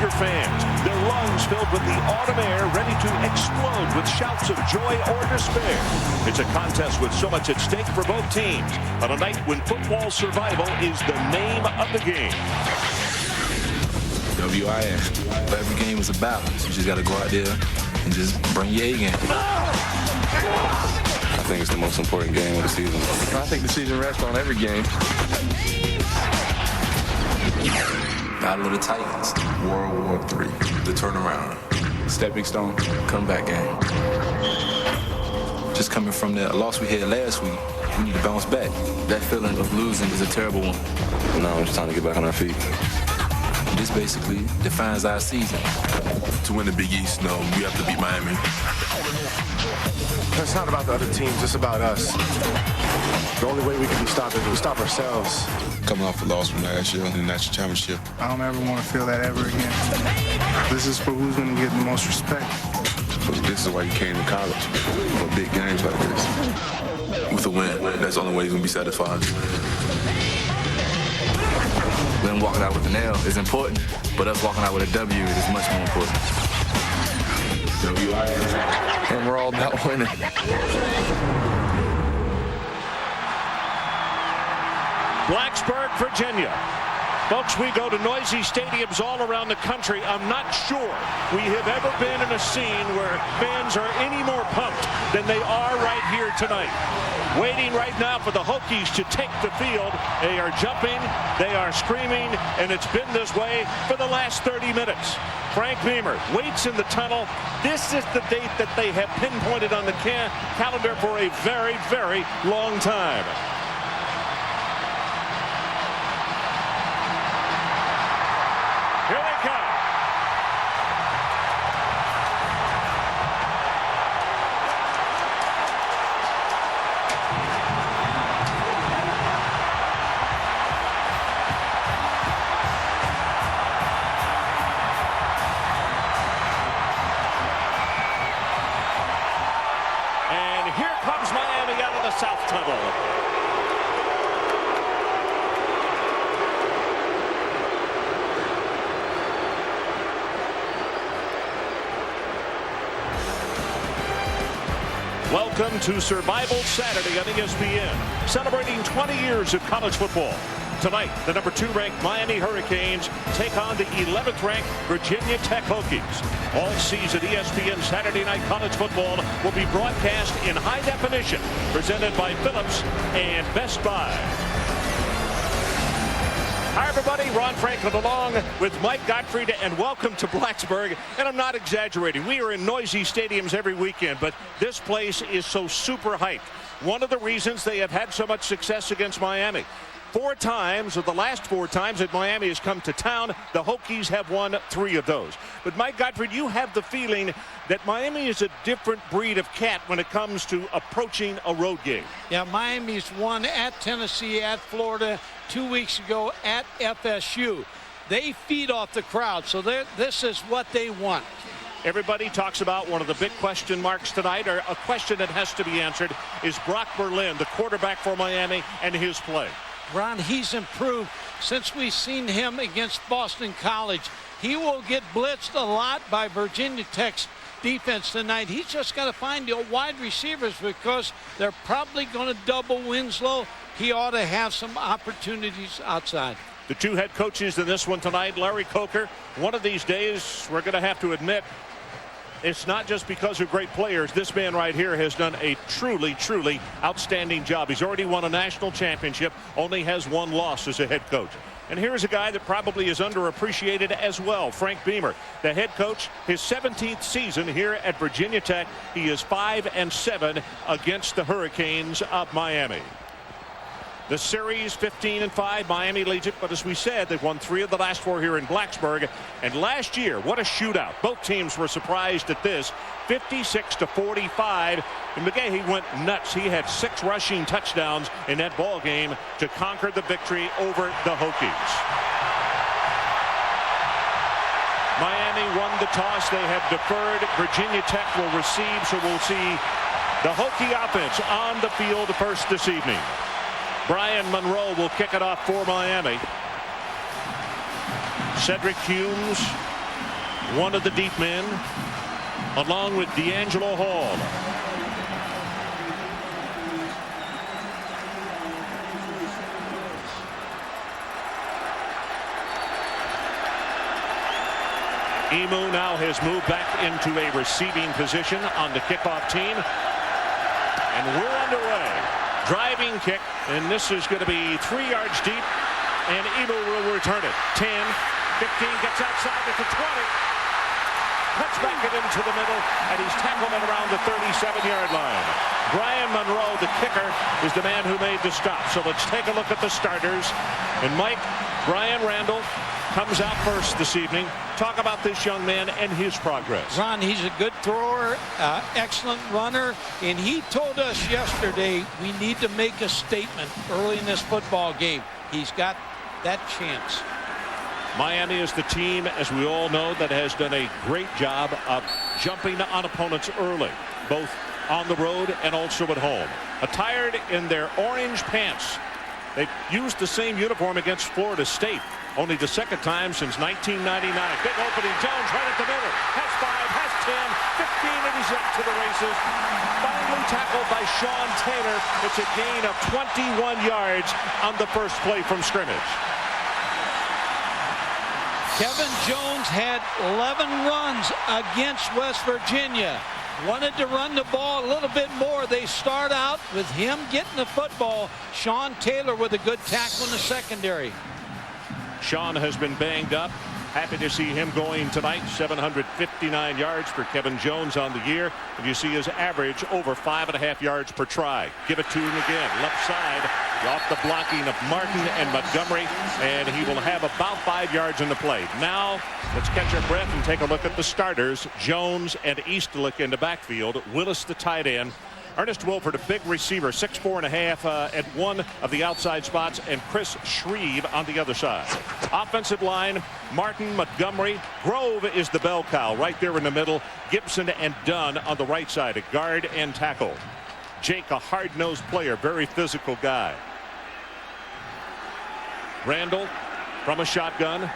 eager fans, their lungs filled with the autumn air, ready to explode with shouts of joy or despair. It's a contest with so much at stake for both teams on a night when football survival is the name of the game. WIN. Every game is a balance. You just got to go out there and just bring your A game. I think it's the most important game of the season. I think the season rests on every game. Battle of the Titans. World War III. The turnaround. Stepping stone. Comeback game. Just coming from the loss we had last week, we need to bounce back. That feeling of losing is a terrible one. Now it's time to get back on our feet. This basically defines our season. To win the Big East, no, we have to beat Miami. It's not about the other teams, it's about us. The only way we can be stopped is we stop ourselves. Coming off a loss from last year in the national championship. I don't ever want to feel that ever again. This is for who's going to get the most respect. So this is why you came to college, for big games like this. With a win, that's the only way you're going to be satisfied. Them walking out with an L is important, but us walking out with a W is much more important. And we're all about winning. Blacksburg, Virginia. Folks, we go to noisy stadiums all around the country. I'm not sure we have ever been in a scene where fans are any more pumped than they are right here tonight. Waiting right now for the Hokies to take the field. They are jumping, they are screaming, and it's been this way for the last 30 minutes. Frank Beamer waits in the tunnel. This is the date that they have pinpointed on the calendar for a very, very long time. Here they come. And here comes Miami out of the South Tunnel. Welcome to Survival Saturday on ESPN, celebrating 20 years of college football. Tonight, the number 2 ranked Miami Hurricanes take on the 11th ranked Virginia Tech Hokies. All season ESPN Saturday Night College Football will be broadcast in high definition, presented by Phillips and Best Buy. Hi, everybody. Ron Franklin along with Mike Gottfried, and welcome to Blacksburg. And I'm not exaggerating. We are in noisy stadiums every weekend, but this place is so super hyped. One of the reasons they have had so much success against Miami. 4 times of the last 4 times that Miami has come to town, the Hokies have won 3 of those. But Mike Gottfried, you have the feeling that Miami is a different breed of cat when it comes to approaching a road game. Yeah, Miami's won at Tennessee, at Florida, 2 weeks ago at FSU. They feed off the crowd, so this is what they want. Everybody talks about one of the big question marks tonight, or a question that has to be answered, is Brock Berlin, the quarterback for Miami, and his play. Ron, he's improved since we've seen him against Boston College. He will get blitzed a lot by Virginia Tech's defense tonight. He's just got to find the wide receivers because they're probably going to double Winslow. He ought to have some opportunities outside. The 2 head coaches in this one tonight, Larry Coker. One of these days, we're going to have to admit, it's not just because of great players. This man right here has done a truly, truly outstanding job. He's already won a national championship, only has 1 loss as a head coach. And here's a guy that probably is underappreciated as well, Frank Beamer, the head coach, his 17th season here at Virginia Tech. He is 5-7 against the Hurricanes of Miami. The series 15-5, Miami leads it, but as we said, they've won 3 of the last 4 here in Blacksburg. And last year, what a shootout. Both teams were surprised at this, 56-45. And McGahee went nuts. He had 6 rushing touchdowns in that ball game to conquer the victory over the Hokies. Miami won the toss. They have deferred. Virginia Tech will receive, so we'll see the Hokie offense on the field first this evening. Brian Monroe will kick it off for Miami. Cedric Humes one of the deep men, along with D'Angelo Hall. Emu now has moved back into a receiving position on the kickoff team. And we're underway. Driving kick, and this is going to be 3 yards deep, and Emu will return it. 10, 15, gets outside at the 20. Cuts back it into the middle, and he's tackled at around the 37-yard line. Brian Monroe, the kicker, is the man who made the stop. So let's take a look at the starters. And Mike, Brian Randall comes out first this evening. Talk about this young man and his progress. Ron, he's a good thrower, excellent runner, and he told us yesterday we need to make a statement early in this football game. He's got that chance. Miami is the team, as we all know, that has done a great job of jumping on opponents early, both on the road and also at home. Attired in their orange pants. They've used the same uniform against Florida State, only the second time since 1999. Big opening, Jones right at the middle. Has 5, has 10, 15, and he's up to the races. Finally tackled by Sean Taylor. It's a gain of 21 yards on the first play from scrimmage. Kevin Jones had 11 runs against West Virginia. Wanted to run the ball a little bit more. They start out with him getting the football. Sean Taylor with a good tackle in the secondary. Sean has been banged up. Happy to see him going tonight. 759 yards for Kevin Jones on the year. And you see his average over 5.5 yards per try. Give it to him again. Left side off the blocking of Martin and Montgomery. And he will have about 5 yards in the play. Now let's catch our breath and take a look at the starters. Jones and Easterlick in the backfield. Willis the tight end. Ernest Wilford, a big receiver, 6'4.5" at one of the outside spots, and Chris Shreve on the other side. Offensive line, Martin, Montgomery. Grove is the bell cow right there in the middle. Gibson and Dunn on the right side, a guard and tackle. Jake, a hard-nosed player, very physical guy. Randall from a shotgun.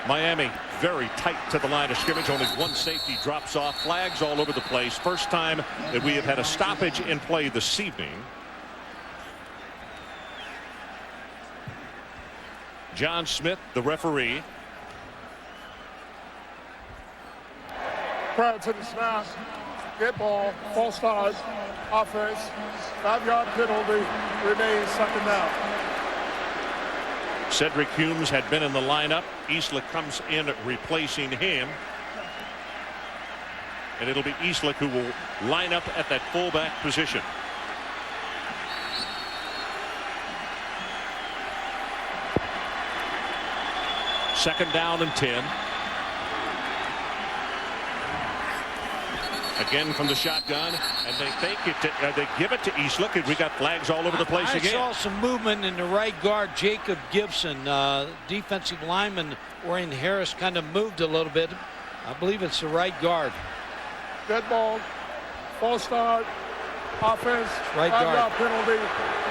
Miami very tight to the line of scrimmage. Only one safety drops off. Flags all over the place. First time that we have had a stoppage in play this evening. John Smith, the referee. Prior to the snap, get ball, false start, offense, 5-yard penalty, remains second down. Cedric Humes had been in the lineup. Eastlick comes in replacing him. And it'll be Eastlick who will line up at that fullback position. Second down and 10. Again from the shotgun, and they fake it. They give it to Eastlick, and we got flags all over the place again. I saw some movement in the right guard. Jacob Gibson, defensive lineman Orion Harris, kind of moved a little bit. I believe it's the right guard. Dead ball, false start, offense, right guard penalty,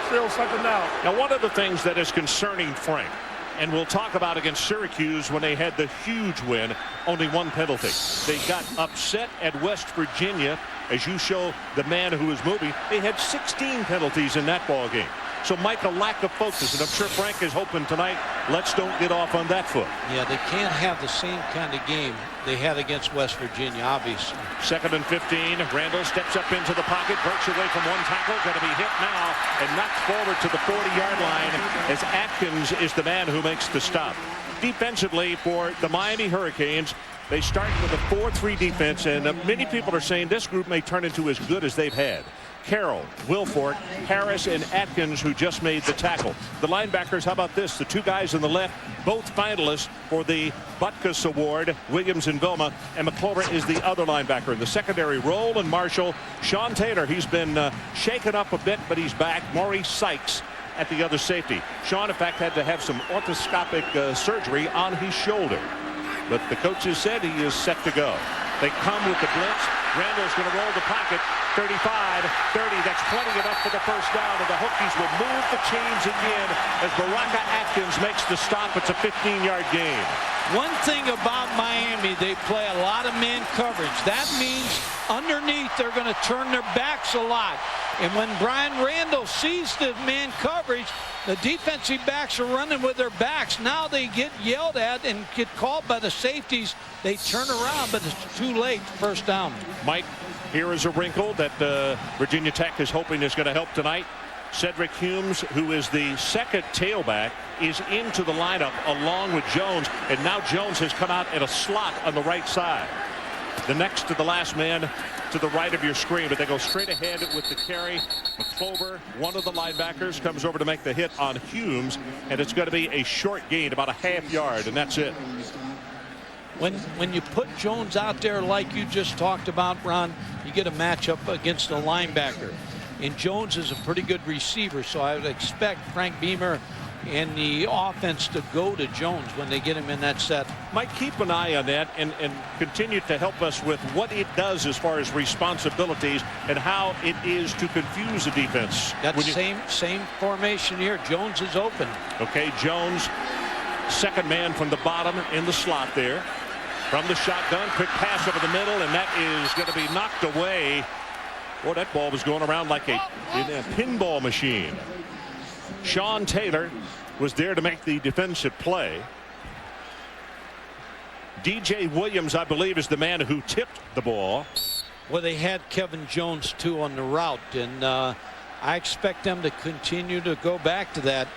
still second down. Now, one of the things that is concerning Frank, and we'll talk about against Syracuse when they had the huge win, only one penalty. They got upset at West Virginia. As you show the man who is moving, they had 16 penalties in that ball game. So, Mike, a lack of focus, and I'm sure Frank is hoping tonight, let's don't get off on that foot. Yeah, they can't have the same kind of game they had against West Virginia, obviously. Second and 15. Randall steps up into the pocket, breaks away from one tackle, going to be hit now, and knocked forward to the 40-yard line as Atkins is the man who makes the stop. Defensively for the Miami Hurricanes, they start with a 4-3 defense, and many people are saying this group may turn into as good as they've had. Carroll, Wilford, Harris, and Atkins, who just made the tackle. The linebackers, how about this? The two guys on the left, both finalists for the Butkus Award, Williams and Vilma, and McClover is the other linebacker. In the secondary, Roll and Marshall. Sean Taylor, he's been shaken up a bit, but he's back. Maurice Sykes at the other safety. Sean, in fact, had to have some orthoscopic surgery on his shoulder. But the coaches said he is set to go. They come with the blitz. Randall's going to roll the pocket. 35, 30. That's plenty enough for the first down. And the Hokies will move the chains again as Baraka Atkins makes the stop. It's a 15-yard gain. One thing about Miami, they play a lot of man coverage. That means underneath they're going to turn their backs a lot. And when Brian Randall sees the man coverage, the defensive backs are running with their backs. Now they get yelled at and get called by the safeties. They turn around, but it's too late. First down. Mike, here is a wrinkle that Virginia Tech is hoping is going to help tonight. Cedric Humes, who is the second tailback, is into the lineup along with Jones. And now Jones has come out in a slot on the right side. The next to the last man to the right of your screen, but they go straight ahead with the carry. McClover, one of the linebackers, comes over to make the hit on Humes, and it's going to be a short gain, about a half yard, and that's it. When you put Jones out there like you just talked about, Ron, you get a matchup against a linebacker. And Jones is a pretty good receiver, so I would expect Frank Beamer and the offense to go to Jones when they get him in that set. Mike, keep an eye on that and continue to help us with what it does as far as responsibilities and how it is to confuse the defense. That same formation here. Jones is open. Okay, Jones, second man from the bottom in the slot there. From the shotgun, quick pass over the middle, and that is going to be knocked away. Boy, that ball was going around like a pinball machine. Sean Taylor was there to make the defensive play. DJ Williams, I believe, is the man who tipped the ball. Well, they had Kevin Jones, too, on the route, and I expect them to continue to go back to that.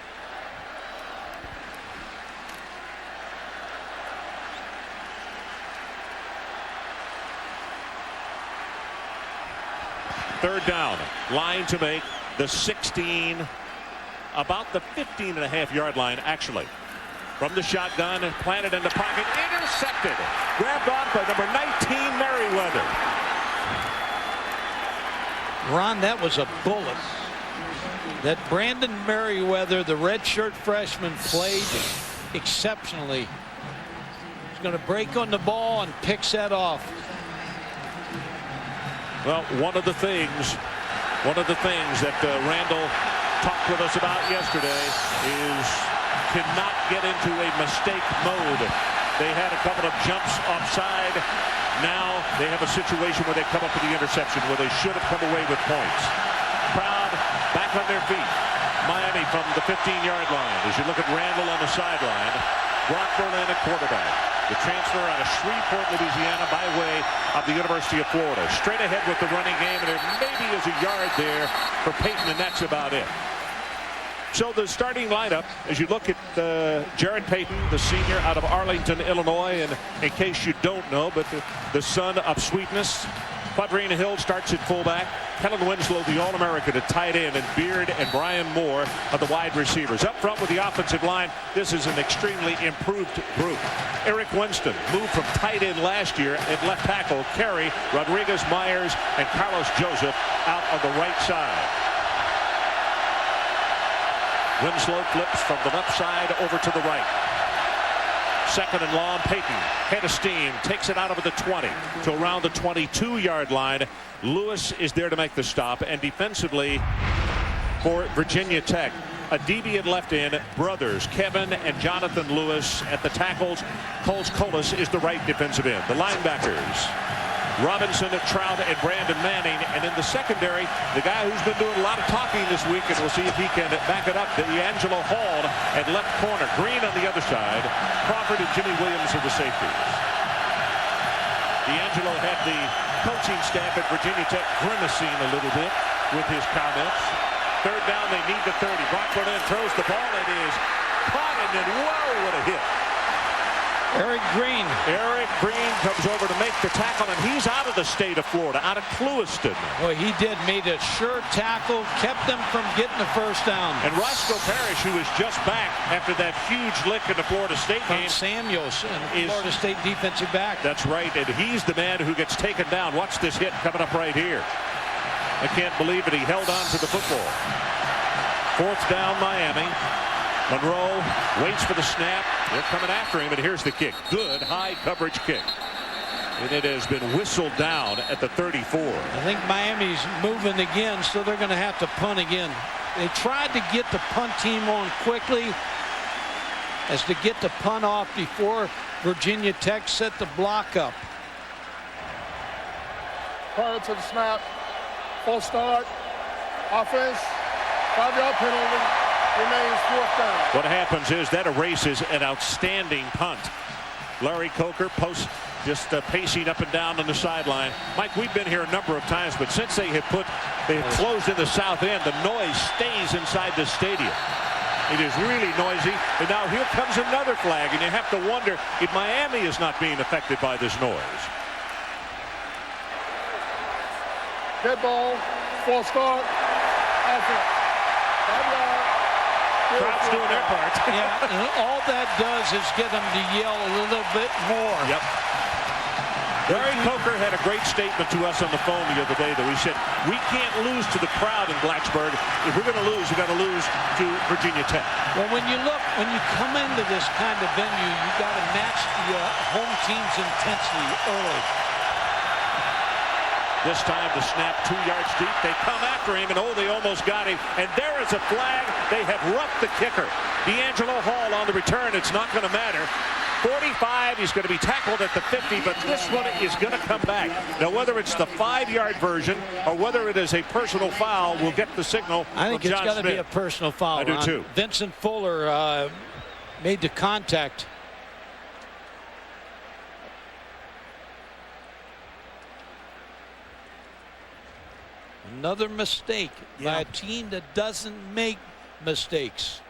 Third down, line to make the 16, about the 15.5-yard line, actually. From the shotgun, planted in the pocket, intercepted, grabbed off by number 19, Merriweather. Ron, that was a bullet. That Brandon Merriweather, the redshirt freshman, played exceptionally. He's going to break on the ball and picks that off. Well, one of the things that Randall talked with us about yesterday is cannot get into a mistake mode. They had a couple of jumps offside. Now they have a situation where they come up with the interception where they should have come away with points. Crowd back on their feet. Miami from the 15-yard line. As you look at Randall on the sideline, Brock Berlin at quarterback. The transfer out of Shreveport, Louisiana, by way of the University of Florida. Straight ahead with the running game, and there maybe is a yard there for Peyton, and that's about it. So the starting lineup, as you look at Jared Payton, the senior out of Arlington, Illinois, and in case you don't know, but the son of Sweetness, Quadrina Hill starts at fullback. Kellen Winslow, the All-American, at tight end, and Beard and Brian Moore are the wide receivers. Up front with the offensive line, this is an extremely improved group. Eric Winston moved from tight end last year at left tackle. Carey, Rodriguez, Myers, and Carlos Joseph out on the right side. Winslow flips from the left side over to the right. Second and long, Payton, head of steam, takes it out of the 20 to around the 22-yard line. Lewis is there to make the stop, and defensively for Virginia Tech, a DB at left end, brothers Kevin and Jonathan Lewis at the tackles. Coles Colas is the right defensive end. The linebackers, Robinson, Trout, and Brandon Manning. And in the secondary, the guy who's been doing a lot of talking this week, and we'll see if he can back it up, D'Angelo Hall at left corner. Green on the other side. Crawford and Jimmy Williams are the safeties. D'Angelo had the coaching staff at Virginia Tech grimacing a little bit with his comments. Third down, they need the 30. Brock Berlin throws the ball. It is caught, and then whoa, what a hit. Eric Green comes over to make the tackle, and he's out of the state of Florida, out of Clewiston. Well, he did, made a sure tackle, kept them from getting the first down. And Roscoe Parrish, who is just back after that huge lick in the Florida State game. Samuels, Florida State defensive back. That's right, and he's the man who gets taken down. Watch this hit coming up right here. I can't believe it. He held on to the football. Fourth down, Miami. Monroe waits for the snap. They're coming after him, and here's the kick. Good high coverage kick. And it has been whistled down at the 34. I think Miami's moving again, so they're going to have to punt again. They tried to get the punt team on quickly as to get the punt off before Virginia Tech set the block up. Prior to the snap, full start, offense, 5-yard penalty, remains 4th down. What happens is that erases an outstanding punt. Larry Coker just pacing up and down on the sideline. Mike, we've been here a number of times, but since they have closed in the south end, the noise stays inside the stadium. It is really noisy. And now here comes another flag, and you have to wonder if Miami is not being affected by this noise. Dead ball, full start, offense, 5-yard. Crowd's doing their part. Yeah, and all that does is get them to yell a little bit more. Yep. Larry Coker had a great statement to us on the phone the other day, though. He said, we can't lose to the crowd in Blacksburg. If we're going to lose, we've got to lose to Virginia Tech. Well, when you come into this kind of venue, you got to match the home team's intensity early. This time the snap 2 yards deep. They come after him, and they almost got him. And there is a flag. They have roughed the kicker. D'Angelo Hall on the return. It's not going to matter. 45, he's going to be tackled at the 50, but this one is going to come back. Now, whether it's the 5-yard version or whether it is a personal foul, we'll get the signal. I think it's got to be a personal foul. I do too. Vincent Fuller made the contact. Another mistake by a team that doesn't make mistakes.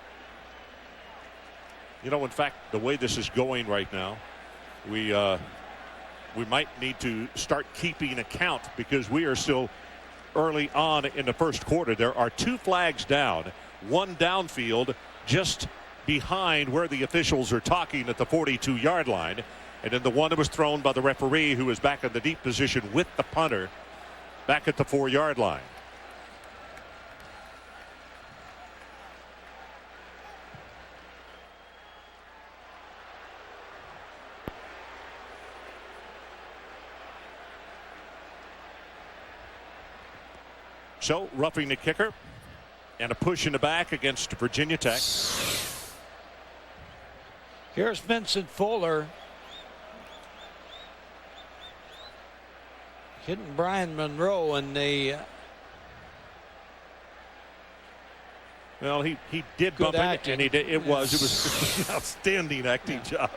You know, in fact, the way this is going right now, we might need to start keeping account because we are still early on in the first quarter. There are 2 flags down, 1 downfield just behind where the officials are talking at the 42-yard line, and then the one that was thrown by the referee, who is back in the deep position with the punter back at the 4-yard line. So, roughing the kicker and a push in the back against Virginia Tech. Here's Vincent Fuller hitting Brian Monroe, and they well, he did bump it, and it was an outstanding acting job.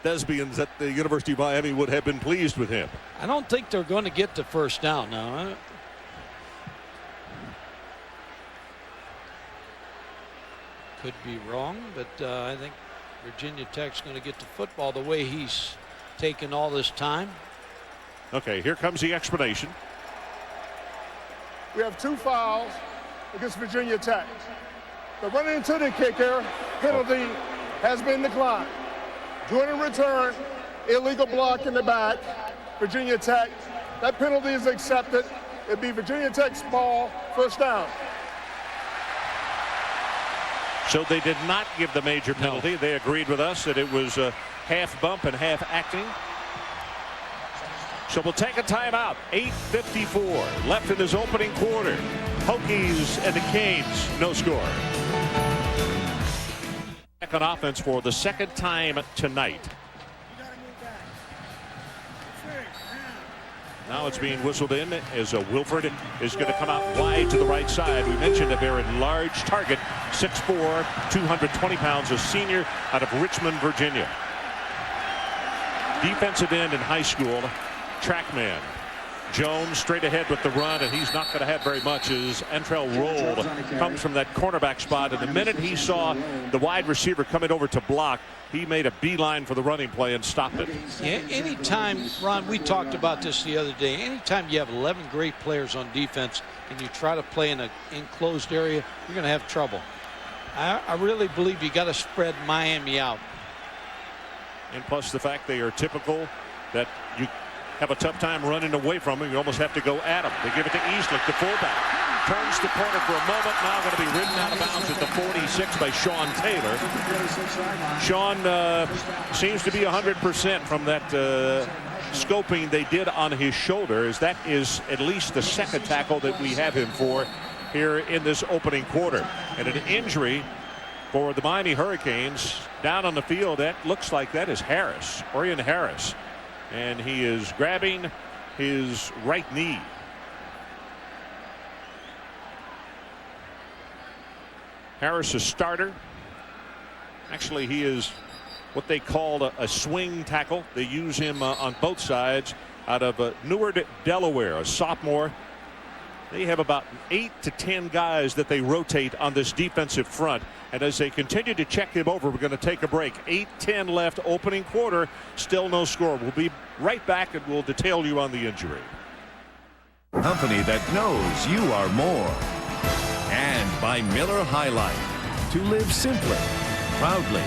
Thespians at the University of Miami would have been pleased with him. I don't think they're going to get the first down now. Could be wrong, but I think Virginia Tech's going to get the football the way he's taken all this time. Okay, here comes the explanation. We have 2 fouls against Virginia Tech. The running into the kicker penalty has been declined. Jordan return, illegal block in the back, Virginia Tech. That penalty is accepted. It'd be Virginia Tech's ball, first down. So they did not give the major penalty. No. They agreed with us that it was half bump and half acting. So we'll take a timeout. 8:54 left in his opening quarter. Hokies and the Canes, no score. Back on offense for the second time tonight. Now it's being whistled in as Wilford is going to come out wide to the right side. We mentioned a very large target, 6'4", 220 pounds, a senior out of Richmond, Virginia. Defensive end in high school, trackman. Jones straight ahead with the run, and he's not going to have very much as Antrell Roll comes from that cornerback spot. And the minute he saw the wide receiver coming over to block, he made a beeline for the running play and stopped it. Yeah, anytime, Ron, we talked about this the other day, anytime you have 11 great players on defense and you try to play in an enclosed area, you're going to have trouble. I really believe you got to spread Miami out. And plus the fact they are typical that you have a tough time running away from him. You almost have to go at him. They give it to Eastlick, the fullback. turns the corner for a moment. Now going to be ridden out of bounds at the 46 by Sean Taylor. Sean seems to be 100% from that scoping they did on his shoulder, as that is at least the second tackle that we have him for here in this opening quarter. And an injury for the Miami Hurricanes down on the field. That looks like that is Harris, Orion Harris, and he is grabbing his right knee. Harris, a starter. Actually, he is what they call a swing tackle. They use him on both sides out of Newark, Delaware, a sophomore. They have about 8 to 10 guys that they rotate on this defensive front. And as they continue to check him over, we're going to take a break. 8:10 left, opening quarter, still no score. We'll be right back and we'll detail you on the injury. Company that knows you are more. And by Miller High Life. To live simply, proudly,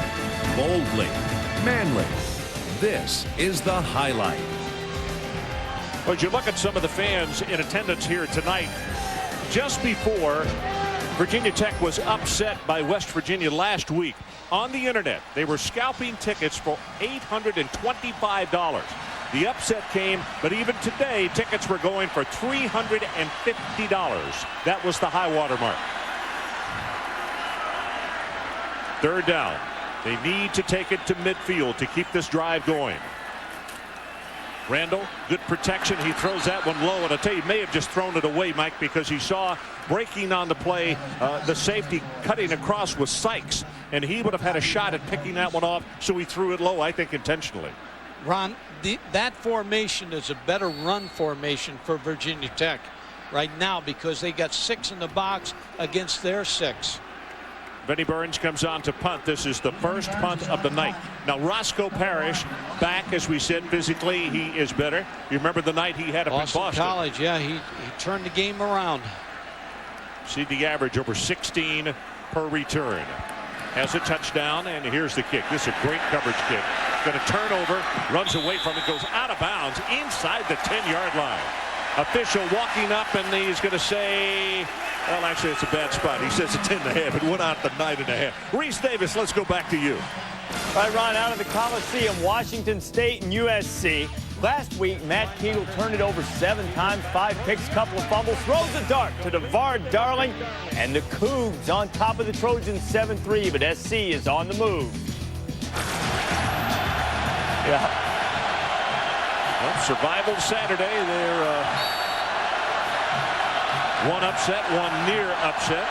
boldly, manly. This is the High Life. Well, as you look at some of the fans in attendance here tonight, just before Virginia Tech was upset by West Virginia last week on the internet, they were scalping tickets for $825. The upset came, but even today, tickets were going for $350. That was the high water mark. Third down. They need to take it to midfield to keep this drive going. Randall, good protection. He throws that one low, and I'll tell you, he may have just thrown it away, Mike, because he saw breaking on the play, the safety cutting across was Sykes, and he would have had a shot at picking that one off, so he threw it low, I think intentionally. Ron, that formation is a better run formation for Virginia Tech right now because they got 6 in the box against their 6. Benny Burns comes on to punt. This is the first punt of the night. Now Roscoe Parrish back, as we said, physically he is better. You remember the night he had up in Boston College. Yeah, he turned the game around. See the average over 16 per return. Has a touchdown, and here's the kick. This is a great coverage kick. Going to turn over, runs away from it, goes out of bounds inside the 10-yard line. Official walking up, and he's going to say, well, actually, it's a bad spot. He says it's 10.5. It went out the 9.5. Reese Davis, let's go back to you. All right, Ron, out of the Coliseum, Washington State and USC. Last week, Matt Kegel turned it over 7 times, 5 picks, couple of fumbles, throws the dart to DeVar Darling, and the Cougs on top of the Trojans 7-3, but SC is on the move. Yeah. Well, survival Saturday. They're one upset, one near upset.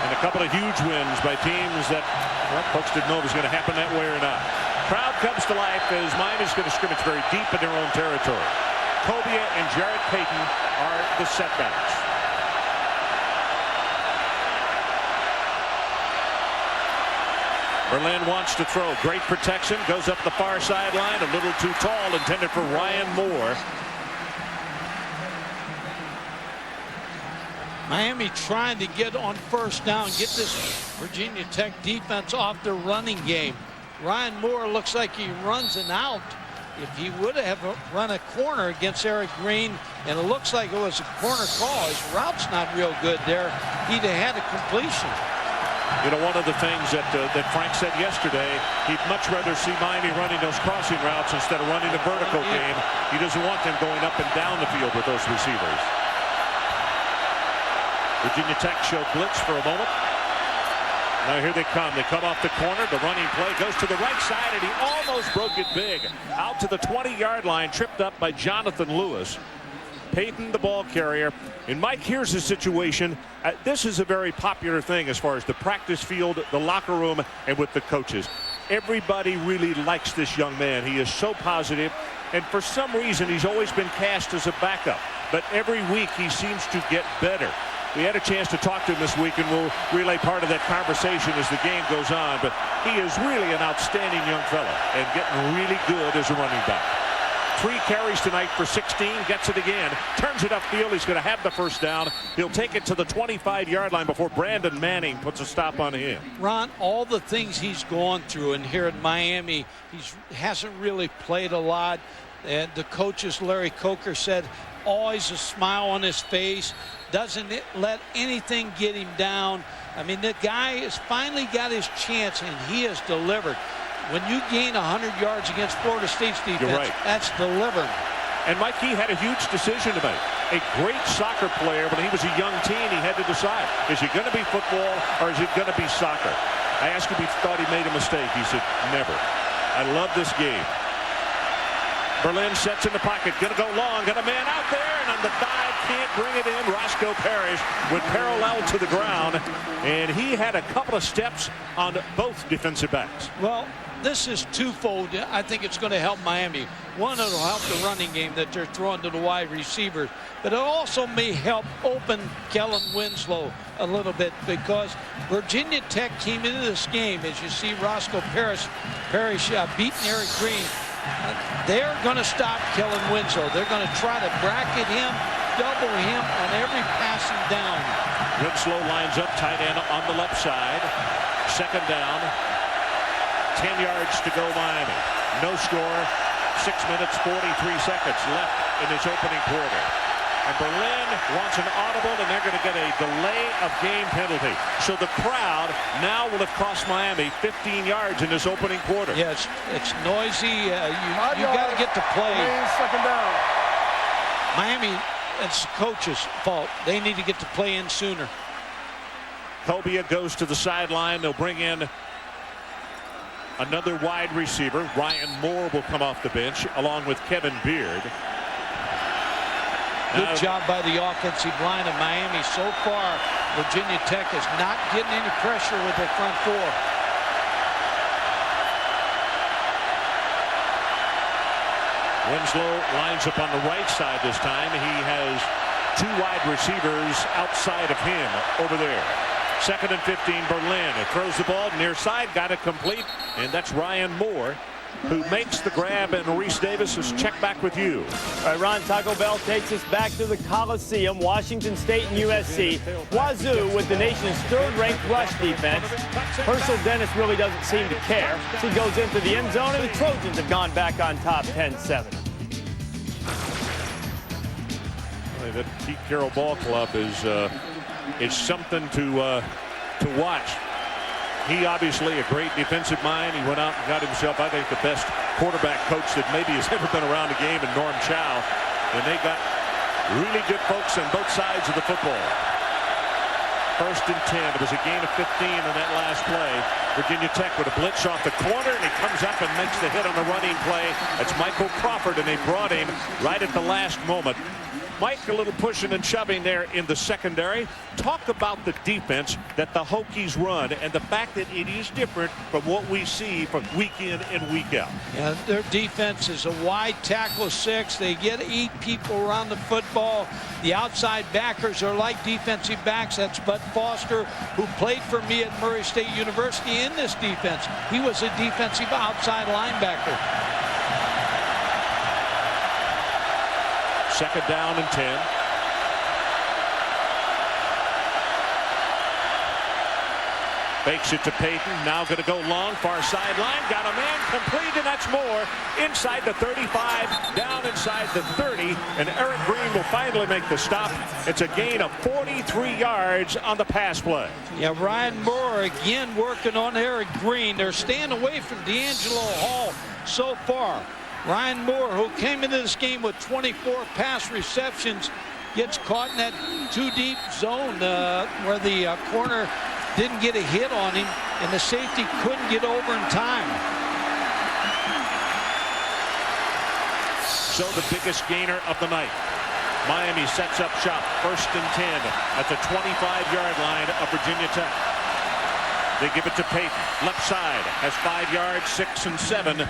And a couple of huge wins by teams that, well, folks didn't know it was going to happen that way or not. Crowd comes to life as Miami's going to scrimmage very deep in their own territory. Cobia and Jarrett Payton are the setbacks. Berlin wants to throw. Great protection. Goes up the far sideline. A little too tall. Intended for Ryan Moore. Miami trying to get on first down, get this Virginia Tech defense off their running game. Ryan Moore looks like he runs an out. If he would have run a corner against Eric Green, and it looks like it was a corner call, his route's not real good there. He'd have had a completion. You know, one of the things that Frank said yesterday, he'd much rather see Miami running those crossing routes instead of running a vertical game. He doesn't want them going up and down the field with those receivers. Virginia Tech showed blitz for a moment. Now here they come. They come off the corner. The running play goes to the right side, and he almost broke it big. Out to the 20-yard line, tripped up by Jonathan Lewis. Payton, the ball carrier. And Mike, here's the situation. This is a very popular thing as far as the practice field, the locker room, and with the coaches. Everybody really likes this young man. He is so positive, and for some reason, he's always been cast as a backup. But every week, he seems to get better. We had a chance to talk to him this week, and we'll relay part of that conversation as the game goes on. But he is really an outstanding young fella and getting really good as a running back. 3 carries tonight for 16, gets it again, turns it upfield. He's going to have the first down. He'll take it to the 25-yard line before Brandon Manning puts a stop on him. Ron, all the things he's gone through, and here in Miami, he hasn't really played a lot. And the coaches, Larry Coker, said always a smile on his face, doesn't let anything get him down. I mean, the guy has finally got his chance, and he has delivered. When you gain 100 yards against Florida State's defense, right, that's delivering. And Mike, he had a huge decision to make. A great soccer player, but he was a young teen. He had to decide, is he going to be football or is it going to be soccer? I asked him if he thought he made a mistake. He said, never. I love this game. Berlin sets in the pocket, going to go long, got a man out there, and on the dive, can't bring it in. Roscoe Parrish went parallel to the ground, and he had a couple of steps on both defensive backs. Well, this is twofold. I think it's going to help Miami. One, it'll help the running game that they're throwing to the wide receivers, but it also may help open Kellen Winslow a little bit, because Virginia Tech came into this game, as you see Roscoe Parrish beating Eric Green. They're going to stop Kellen Winslow. They're going to try to bracket him, double him on every passing down. Winslow lines up, tight end on the left side. Second down. 10 yards to go, Miami. No score. 6 minutes, 43 seconds left in this opening quarter. And Berlin wants an audible, and they're going to get a delay of game penalty. So the crowd now will have cost Miami 15 yards in this opening quarter. Yeah, it's noisy. You got to get to play. Second down. Miami, it's the coach's fault. They need to get to play in sooner. Cobia goes to the sideline. They'll bring in another wide receiver. Ryan Moore will come off the bench along with Kevin Beard. Good job by the offensive line of Miami. So far, Virginia Tech is not getting any pressure with their front four. Winslow lines up on the right side this time. He has two wide receivers outside of him over there. 2nd and 15, Berlin. It throws the ball near side, got it complete, and that's Ryan Moore who makes the grab, and Reese Davis is checked back with you. All right, Ron, Taco Bell takes us back to the Coliseum, Washington State and USC. Wazoo with the nation's 3rd-ranked rush defense. Herschel Dennis really doesn't seem to care. He goes into the end zone, and the Trojans have gone back on top 10-7. The Pete Carroll Ball Club is something to watch. He obviously a great defensive mind. He went out and got himself, I think, the best quarterback coach that maybe has ever been around the game in Norm Chow. And they got really good folks on both sides of the football. 1st and 10. It was a gain of 15 on that last play. Virginia Tech with a blitz off the corner, and he comes up and makes the hit on the running play. That's Michael Crawford, and they brought him right at the last moment. Mike, a little pushing and shoving there in the secondary. Talk about the defense that the Hokies run and the fact that it is different from what we see from week in and week out. Yeah, their defense is a wide tackle 6. They get 8 people around the football. The outside backers are like defensive backs. That's Bud Foster, who played for me at Murray State University in this defense. He was a defensive outside linebacker. 2nd down and 10. Fakes it to Payton. Now going to go long, far sideline. Got a man complete, and that's Moore inside the 35, down inside the 30, and Eric Green will finally make the stop. It's a gain of 43 yards on the pass play. Yeah, Ryan Moore again working on Eric Green. They're staying away from D'Angelo Hall so far. Ryan Moore, who came into this game with 24 pass receptions, gets caught in that too-deep zone where the corner didn't get a hit on him, and the safety couldn't get over in time. So the biggest gainer of the night. Miami sets up shop, 1st and 10 at the 25-yard line of Virginia Tech. They give it to Payton. Left side has 5 yards, 6 and 7.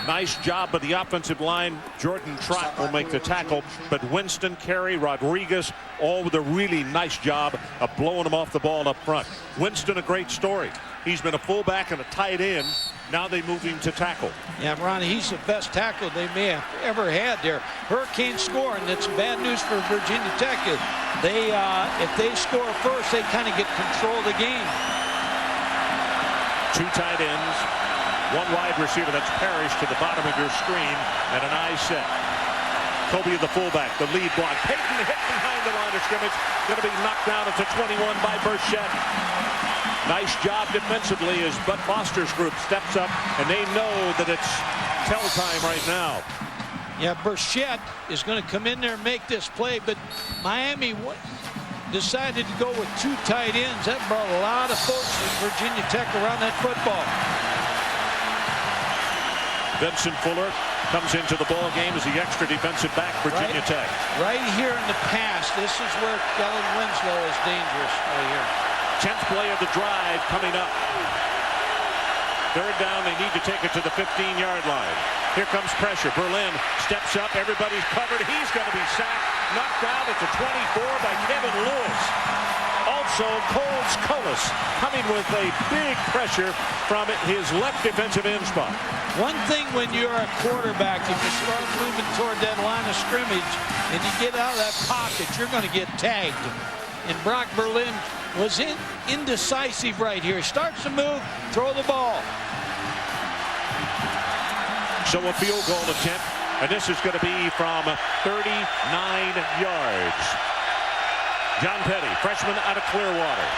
Nice job by the offensive line. Jordan Trott will make the tackle, but Winston, Carey, Rodriguez, all with a really nice job of blowing them off the ball up front. Winston, a great story. He's been a fullback and a tight end. Now they move him to tackle. Yeah, Ronnie, he's the best tackle they may have ever had there. Hurricanes score, and it's bad news for Virginia Tech. If they score first, they kind of get control of the game. 2 tight ends. One wide receiver, that's Parrish, to the bottom of your screen, and an eye set. Kobe, the fullback, the lead block. Payton hit behind the line of scrimmage. Going to be knocked down at the 21 by Burchett. Nice job defensively as Bud Foster's group steps up, and they know that it's tell time right now. Yeah, Burchett is going to come in there and make this play, but Miami decided to go with 2 tight ends. That brought a lot of folks from Virginia Tech around that football. Vincent Fuller comes into the ball game as the extra defensive back, Virginia Tech. Right here in the pass, this is where Kellen Winslow is dangerous right here. 10th play of the drive coming up. 3rd down, they need to take it to the 15-yard line. Here comes pressure. Berlin steps up. Everybody's covered. He's going to be sacked. Knocked out at the 24 by Kevin Lewis. Also, Coles Cullis coming with a big pressure from his left defensive end spot. One thing when you're a quarterback, if you start moving toward that line of scrimmage and you get out of that pocket, you're going to get tagged. And Brock Berlin was indecisive right here. Starts to move, throw the ball. So a field goal attempt, and this is going to be from 39 yards. John Petty, freshman out of Clearwater,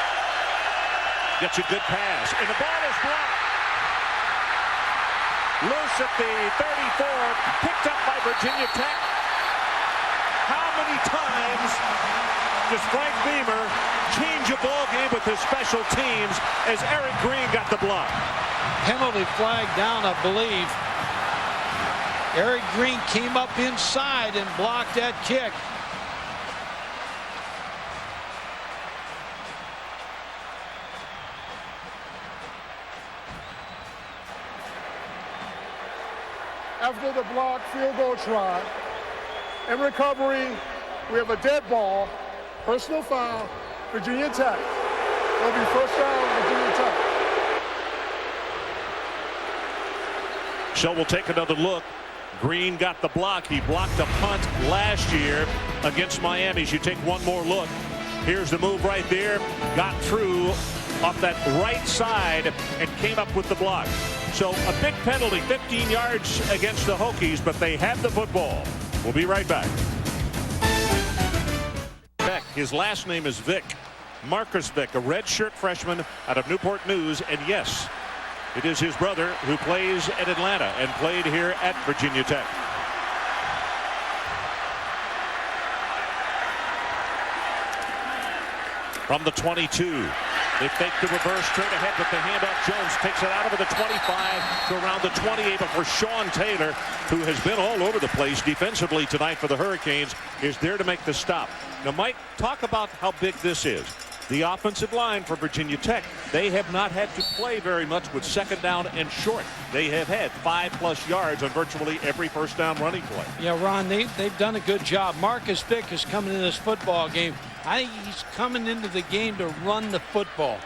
gets a good pass, and the ball is blocked. Loose at the 34, picked up by Virginia Tech. How many times does Frank Beamer change a ball game with his special teams as Eric Green got the block? Penalty flag down, I believe. Eric Green came up inside and blocked that kick. After the block field goal try, in recovery, we have a dead ball, personal foul, Virginia Tech. It'll be first down, Virginia Tech. So we'll take another look. Green got the block. He blocked a punt last year against Miami. You take one more look. Here's the move right there. Got through off that right side and came up with the block. So a big penalty, 15 yards against the Hokies, but they have the football. We'll be right back. His last name is Vick. Marcus Vick, a redshirt freshman out of Newport News, and yes, it is his brother who plays at Atlanta and played here at Virginia Tech. From the 22, they fake the reverse straight ahead with the handoff. Jones takes it out over the 25 to around the 28 before Sean Taylor, who has been all over the place defensively tonight for the Hurricanes, is there to make the stop. Now, Mike, talk about how big this is. The offensive line for Virginia Tech, they have not had to play very much with second down and short. They have had 5+ yards on virtually every first down running play. Yeah, Ron, they've done a good job. Marcus Vick is coming into this football game. I think he's coming into the game to run the football.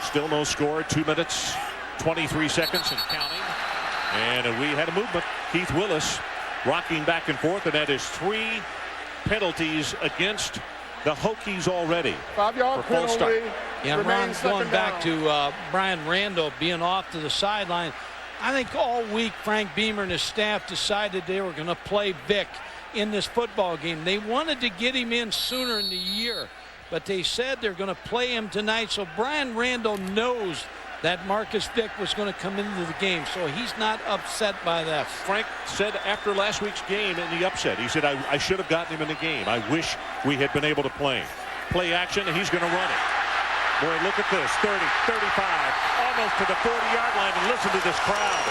Still no score, 2 minutes, 23 seconds and counting. And we had a movement. Keith Willis rocking back and forth, and that is 3 penalties against the Hokies already. 5-yard penalty. Yeah, Ron, going back to Brian Randall being off to the sideline. I think all week Frank Beamer and his staff decided they were going to play Vick in this football game. They wanted to get him in sooner in the year, but they said they're going to play him tonight. So Brian Randall knows that Marcus Vick was going to come into the game, so he's not upset by that. Frank said after last week's game in the upset, he said, I should have gotten him in the game. I wish we had been able to play him. Play action, and he's going to run it. Boy, look at this, 30, 35, almost to the 40-yard line, and listen to this crowd.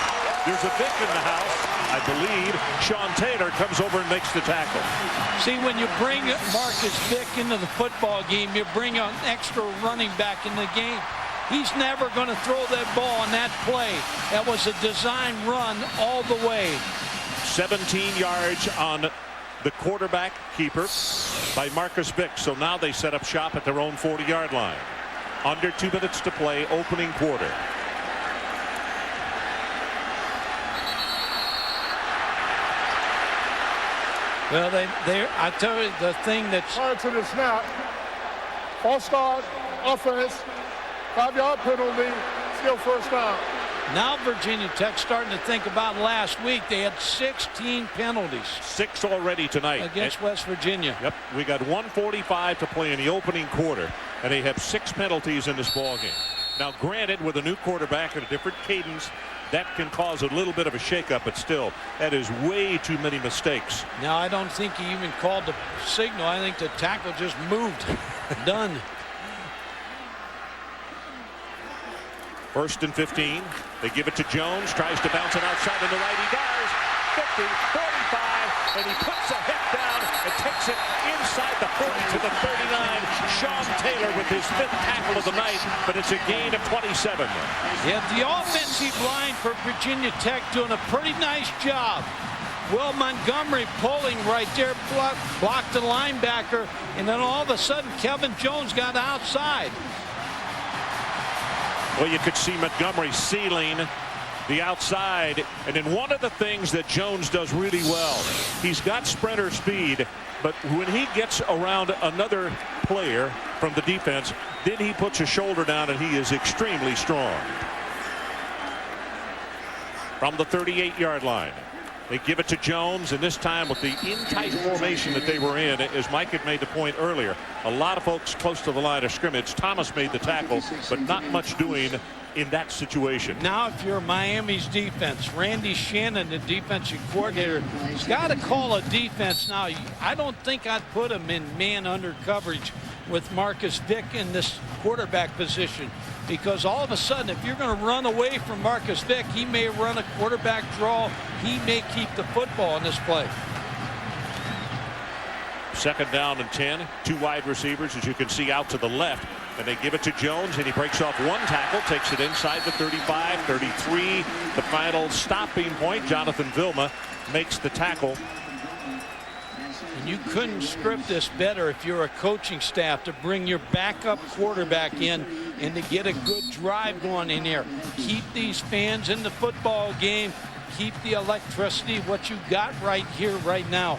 There's a Vick in the house. I believe Sean Taylor comes over and makes the tackle. See, when you bring Marcus Vick into the football game, you bring an extra running back in the game. He's never going to throw that ball on that play. That was a design run all the way. 17 yards on the quarterback keeper by Marcus Vick. So now they set up shop at their own 40-yard line. Under 2 minutes to play, opening quarter. Well, I tell you, the thing that's prior to the snap, false start, offense, 5-yard penalty, still first down. Now Virginia Tech starting to think about last week. They had 16 penalties. 6 already tonight. Against West Virginia. Yep, we got 1:45 to play in the opening quarter, and they have 6 penalties in this ballgame. Now, granted, with a new quarterback and a different cadence, that can cause a little bit of a shakeup, but still, that is way too many mistakes. Now, I don't think he even called the signal. I think the tackle just moved. Done. 1st and 15. They give it to Jones. Tries to bounce it outside on the right. He does. 50, 45, and he puts a hit down and takes it inside the 40 to the 39. Sean Taylor with his 5th tackle of the night, but it's a gain of 27. Yeah, the offensive line for Virginia Tech doing a pretty nice job. Will Montgomery pulling right there, blocked the linebacker, and then all of a sudden Kevin Jones got outside. Well, you could see Montgomery sealing the outside, and then one of the things that Jones does really well, he's got sprinter speed, but when he gets around another player from the defense, then he puts his shoulder down and he is extremely strong. From the 38-yard line, they give it to Jones, and this time with the in-tight formation that they were in, as Mike had made the point earlier, a lot of folks close to the line of scrimmage. Thomas made the tackle, but not much doing in that situation. Now, if you're Miami's defense, Randy Shannon, the defensive coordinator, has got to call a defense now. I don't think I'd put him in man under coverage with Marcus Vick in this quarterback position, because all of a sudden, if you're going to run away from Marcus Vick, he may run a quarterback draw. He may keep the football in this play. 2nd down and 10. 2 wide receivers, as you can see, out to the left. And they give it to Jones, and he breaks off 1 tackle, takes it inside the 35, 33. The final stopping point, Jonathan Vilma makes the tackle. And you couldn't script this better if you're a coaching staff, to bring your backup quarterback in and to get a good drive going in here. Keep these fans in the football game. Keep the electricity, what you got right here, right now.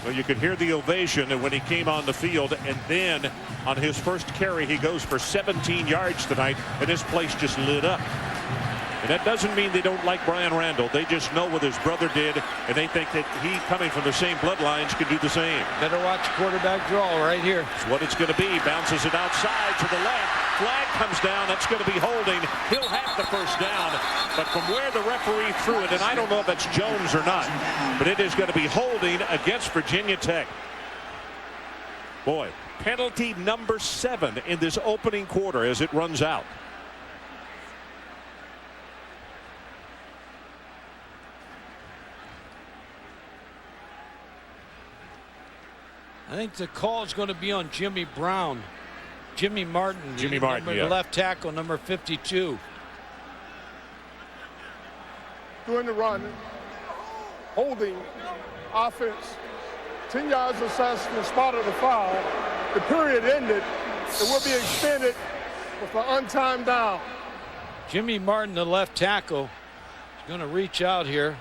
Well, you could hear the ovation when he came on the field, and then on his first carry, he goes for 17 yards tonight, and this place just lit up. And that doesn't mean they don't like Brian Randall. They just know what his brother did, and they think that he, coming from the same bloodlines, can do the same. Better watch quarterback draw right here. That's what it's going to be. Bounces it outside to the left. Flag comes down. That's going to be holding. He'll have the first down. But from where the referee threw it, and I don't know if that's Jones or not, but it is going to be holding against Virginia Tech. Boy, penalty number 7 in this opening quarter as it runs out. I think the call is going to be on Jimmy Brown. Jimmy Martin. Jimmy Martin, yeah. Left tackle, number 52. Doing the run, holding, offense, 10 yards assessment, spotted the foul. The period ended. It will be extended with an untimed down. Jimmy Martin, the left tackle, is going to reach out here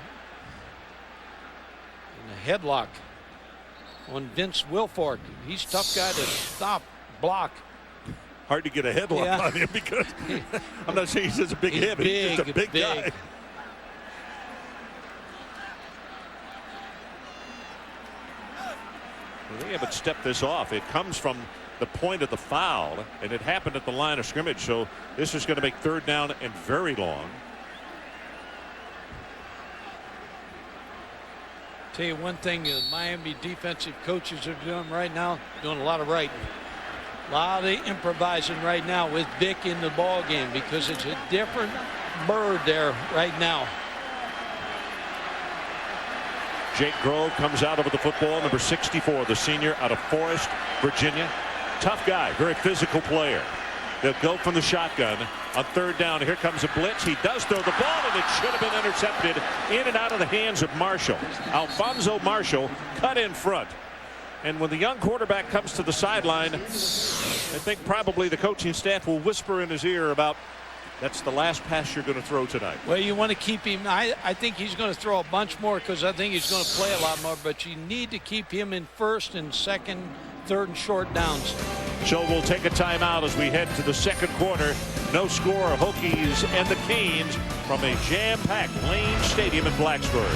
in a headlock on Vince Wilfork. He's a tough guy to stop, block. Hard to get a headlock on him, because I'm not saying he's just a big head, but he's just a big guy. They haven't stepped this off. It comes from the point of the foul, and it happened at the line of scrimmage. So this is going to make 3rd down and very long. Tell you one thing, the Miami defensive coaches are doing right now, doing a lot of writing. A lot of improvising right now with Vick in the ball game, because it's a different bird there right now. Jake Grove comes out over the football, number 64, the senior out of Forest, Virginia. Tough guy, very physical player. They'll go from the shotgun on 3rd down. Here comes a blitz. He does throw the ball, and it should have been intercepted in and out of the hands of Marshall. Alfonso Marshall cut in front. And when the young quarterback comes to the sideline, I think probably the coaching staff will whisper in his ear about, that's the last pass you're going to throw tonight. Well, you want to keep him. I think he's going to throw a bunch more, because I think he's going to play a lot more. But you need to keep him in 1st and 2nd, 3rd, and short downs. So we'll take a timeout as we head to the second quarter. No score, Hokies and the Canes from a jam-packed Lane Stadium in Blacksburg.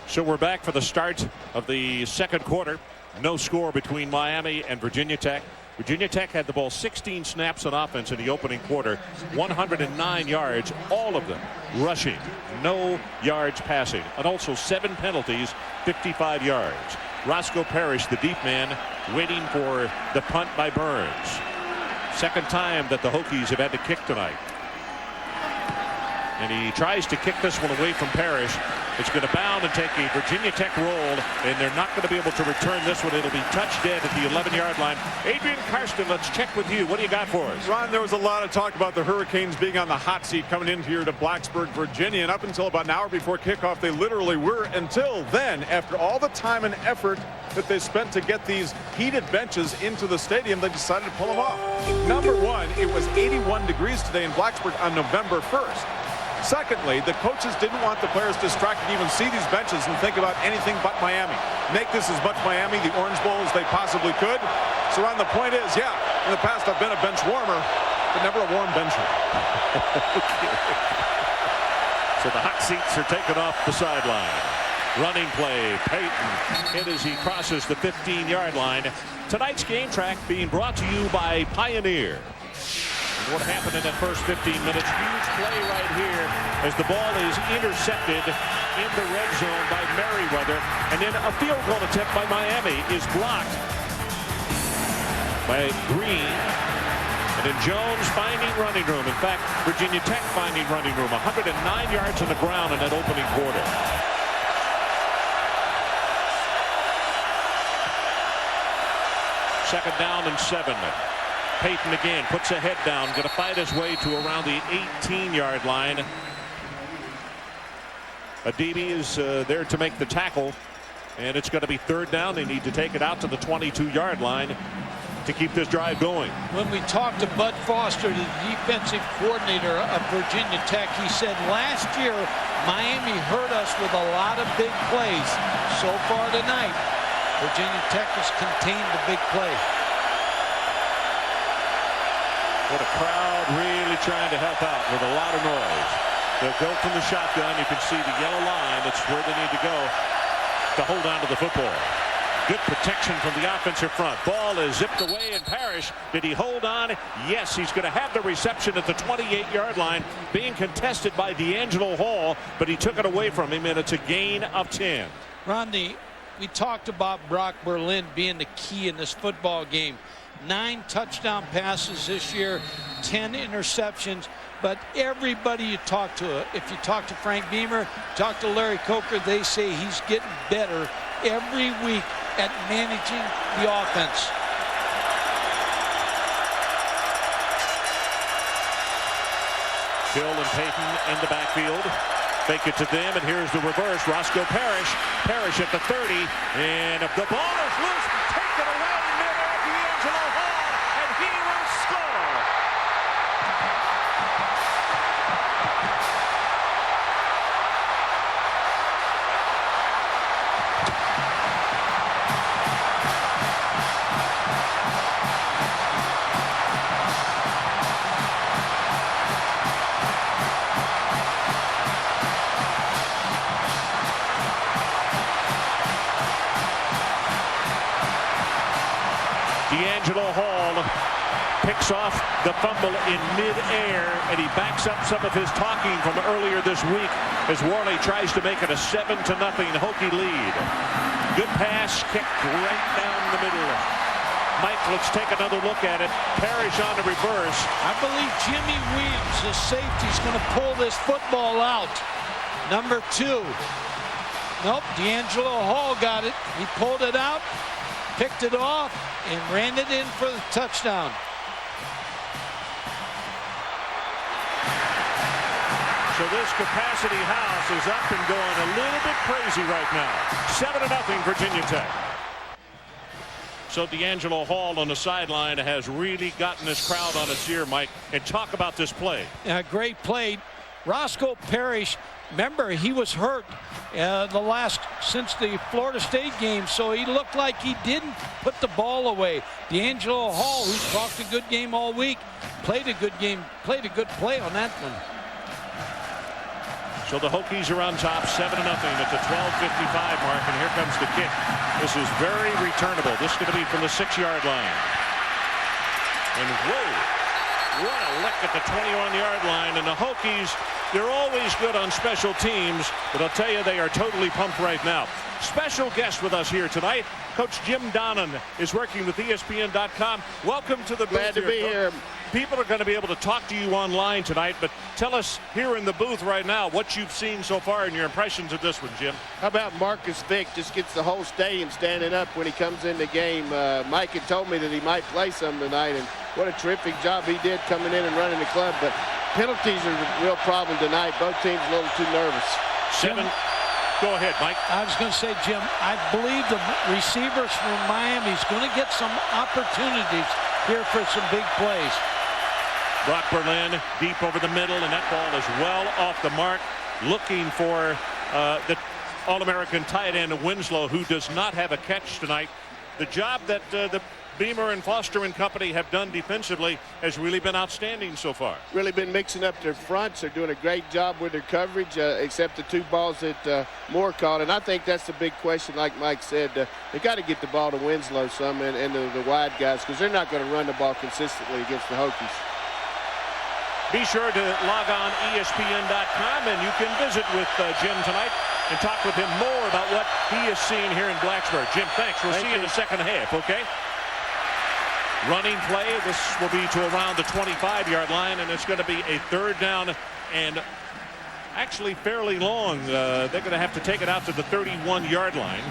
So we're back for the start of the second quarter. No score between Miami and Virginia Tech. Virginia Tech had the ball 16 snaps on offense in the opening quarter, 109 yards, all of them rushing, no yards passing, and also 7 penalties, 55 yards. Roscoe Parrish, the deep man, waiting for the punt by Burns. Second time that the Hokies have had to kick tonight. And he tries to kick this one away from Parrish. It's going to bound and take a Virginia Tech roll, and they're not going to be able to return this one. It'll be touch dead at the 11-yard line. Adrian Karsten, let's check with you. What do you got for us? Ron, there was a lot of talk about the Hurricanes being on the hot seat coming in here to Blacksburg, Virginia, and up until about an hour before kickoff, they literally were. Until then, after all the time and effort that they spent to get these heated benches into the stadium, they decided to pull them off. Number one, it was 81 degrees today in Blacksburg on November 1st. Secondly, the coaches didn't want the players distracted to even see these benches and think about anything but Miami. Make this as much Miami, the Orange Bowl, as they possibly could. So, Ron, the point is, yeah, in the past I've been a bench warmer, but never a warm bencher. So the hot seats are taken off the sideline. Running play, Payton hit as he crosses the 15-yard line. Tonight's game track being brought to you by Pioneer. What happened in that first 15 minutes? Huge play right here as the ball is intercepted in the red zone by Merriweather, and then a field goal attempt by Miami is blocked by Green, and then Jones finding running room. In fact, Virginia Tech finding running room. 109 yards on the ground in that opening quarter. Second down and 7. Payton again puts a head down, going to fight his way to around the 18-yard line. Adibi is there to make the tackle, and it's going to be third down. They need to take it out to the 22-yard line to keep this drive going. When we talked to Bud Foster, the defensive coordinator of Virginia Tech, he said last year Miami hurt us with a lot of big plays. So far tonight, Virginia Tech has contained the big play. What a crowd really trying to help out with a lot of noise. They'll go from the shotgun. You can see the yellow line. That's where they need to go to hold on to the football. Good protection from the offensive front. Ball is zipped away, and Parrish, did he hold on? Yes, he's going to have the reception at the 28-yard line, being contested by D'Angelo Hall, but he took it away from him, and it's a gain of 10. Rodney, we talked about Brock Berlin being the key in this football game. 9 touchdown passes this year, 10 interceptions. But everybody you talk to, if you talk to Frank Beamer, talk to Larry Coker, they say he's getting better every week at managing the offense. Hill and Payton in the backfield. Fake it to them, and here's the reverse. Roscoe Parrish. Parrish at the 30, and if the ball is loose, take it away. D'Angelo Hall, and he will score. D'Angelo Hall picks off the fumble in midair, and he backs up some of his talking from earlier this week as Worley tries to make it a 7-0 Hokie lead. Good pass, kicked right down the middle. Mike, let's take another look at it. Parrish on the reverse. I believe Jimmy Williams, the safety, is going to pull this football out. Number 2. Nope, D'Angelo Hall got it. He pulled it out, picked it off, and ran it in for the touchdown. So this capacity house is up and going a little bit crazy right now. 7-0 Virginia Tech. So D'Angelo Hall on the sideline has really gotten this crowd on its ear, Mike. And talk about this play. Great play. Roscoe Parrish, remember, he was hurt since the Florida State game, so he looked like he didn't put the ball away. D'Angelo Hall, who's talked a good game all week, played a good game, played a good play on that one. So the Hokies are on top 7-0 at the 12:55 mark, and here comes the kick. This is very returnable. This is going to be from the 6-yard line. And whoa, what a lick at the 21-yard line. And the Hokies, they're always good on special teams, but I'll tell you, they are totally pumped right now. Special guest with us here tonight, Coach Jim Donnan is working with ESPN.com. Welcome to the booth. Glad to be here. People are going to be able to talk to you online tonight, but tell us here in the booth right now what you've seen so far and your impressions of this one, Jim. How about Marcus Vick just gets the whole stadium standing up when he comes in the game. Mike had told me that he might play some tonight, and what a terrific job he did coming in and running the club. But penalties are a real problem tonight. Both teams a little too nervous. Go ahead, Mike. I was going to say, Jim, I believe the receivers from Miami is going to get some opportunities here for some big plays. Brock Berlin deep over the middle, and that ball is well off the mark, looking for the All-American tight end Winslow, who does not have a catch tonight. The job that the Beamer and Foster and company have done defensively has really been outstanding so far. Really been mixing up their fronts. They're doing a great job with their coverage, except the 2 balls that Moore caught. And I think that's the big question, like Mike said. They got to get the ball to Winslow some and the wide guys, because they're not going to run the ball consistently against the Hokies. Be sure to log on ESPN.com, and you can visit with Jim tonight and talk with him more about what he is seeing here in Blacksburg. Jim, thanks. We'll see you in the second half, okay? Running play. This will be to around the 25-yard line, and it's going to be a 3rd down and actually fairly long. They're going to have to take it out to the 31-yard line.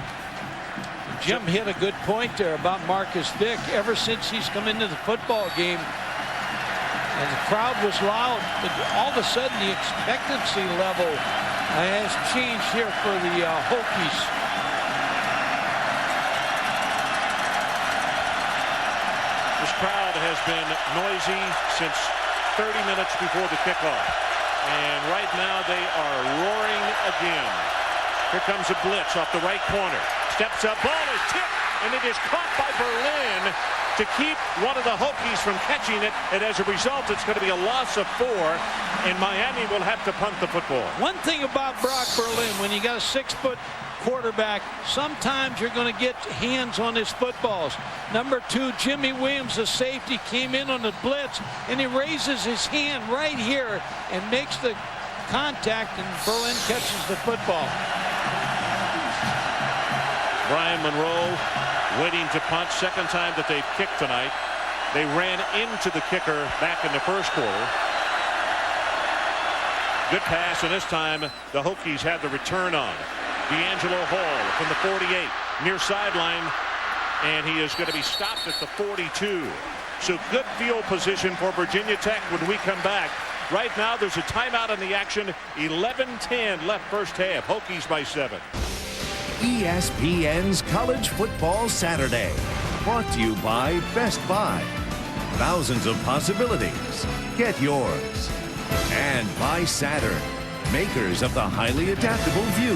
Jim hit a good point there about Marcus Vick. Ever since he's come into the football game, and the crowd was loud, but all of a sudden the expectancy level has changed here for the Hokies. This crowd has been noisy since 30 minutes before the kickoff. And right now they are roaring again. Here comes a blitz off the right corner. Steps up, ball is tipped, and it is caught by Berlin to keep one of the Hokies from catching it, and as a result, it's going to be a loss of 4, and Miami will have to punt the football. One thing about Brock Berlin, when you got a 6-foot quarterback, sometimes you're going to get hands on his footballs. Number 2, Jimmy Williams, the safety, came in on the blitz, and he raises his hand right here and makes the contact, and Berlin catches the football. Brian Monroe waiting to punt. Second time that they've kicked tonight. They ran into the kicker back in the first quarter. Good pass, and this time the Hokies had the return on. D'Angelo Hall from the 48, near sideline, and he is going to be stopped at the 42. So good field position for Virginia Tech when we come back. Right now there's a timeout in the action. 11-10 left first half. Hokies by 7. ESPN's College Football Saturday, brought to you by Best Buy. Thousands of possibilities. Get yours. And by Saturn, makers of the highly adaptable View,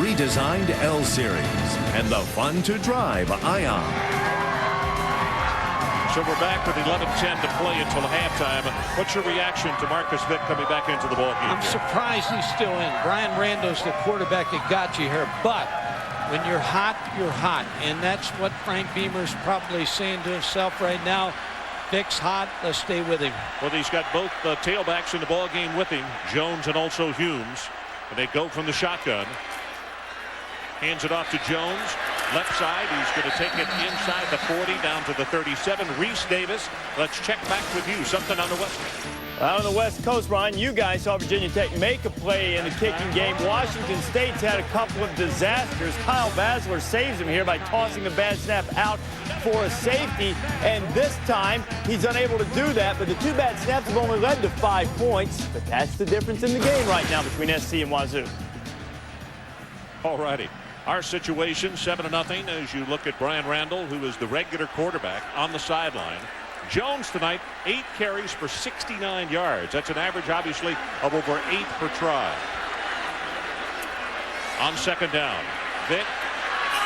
redesigned L Series, and the fun-to-drive Ion. So we're back with 11-10 to play until halftime. What's your reaction to Marcus Vick coming back into the ballgame? I'm surprised he's still in. Brian Rando's the quarterback that got you here, but when you're hot, you're hot. And that's what Frank Beamer's probably saying to himself right now. Vick's hot, let's stay with him. Well, he's got both tailbacks in the ballgame with him, Jones and also Humes. And they go from the shotgun. Hands it off to Jones. Left side, he's going to take it inside the 40 down to the 37. Reese Davis, let's check back with you. Something on the West Coast. Out on the West Coast, Ryan, you guys saw Virginia Tech make a play in the kicking game. Washington State's had a couple of disasters. Kyle Basler saves him here by tossing the bad snap out for a safety. And this time, he's unable to do that. But the 2 bad snaps have only led to 5 points. But that's the difference in the game right now between SC and Wazoo. All righty. Our situation, 7-0, as you look at Brian Randall, who is the regular quarterback on the sideline. Jones tonight, 8 carries for 69 yards. That's an average, obviously, of over 8 per try. On second down, Vick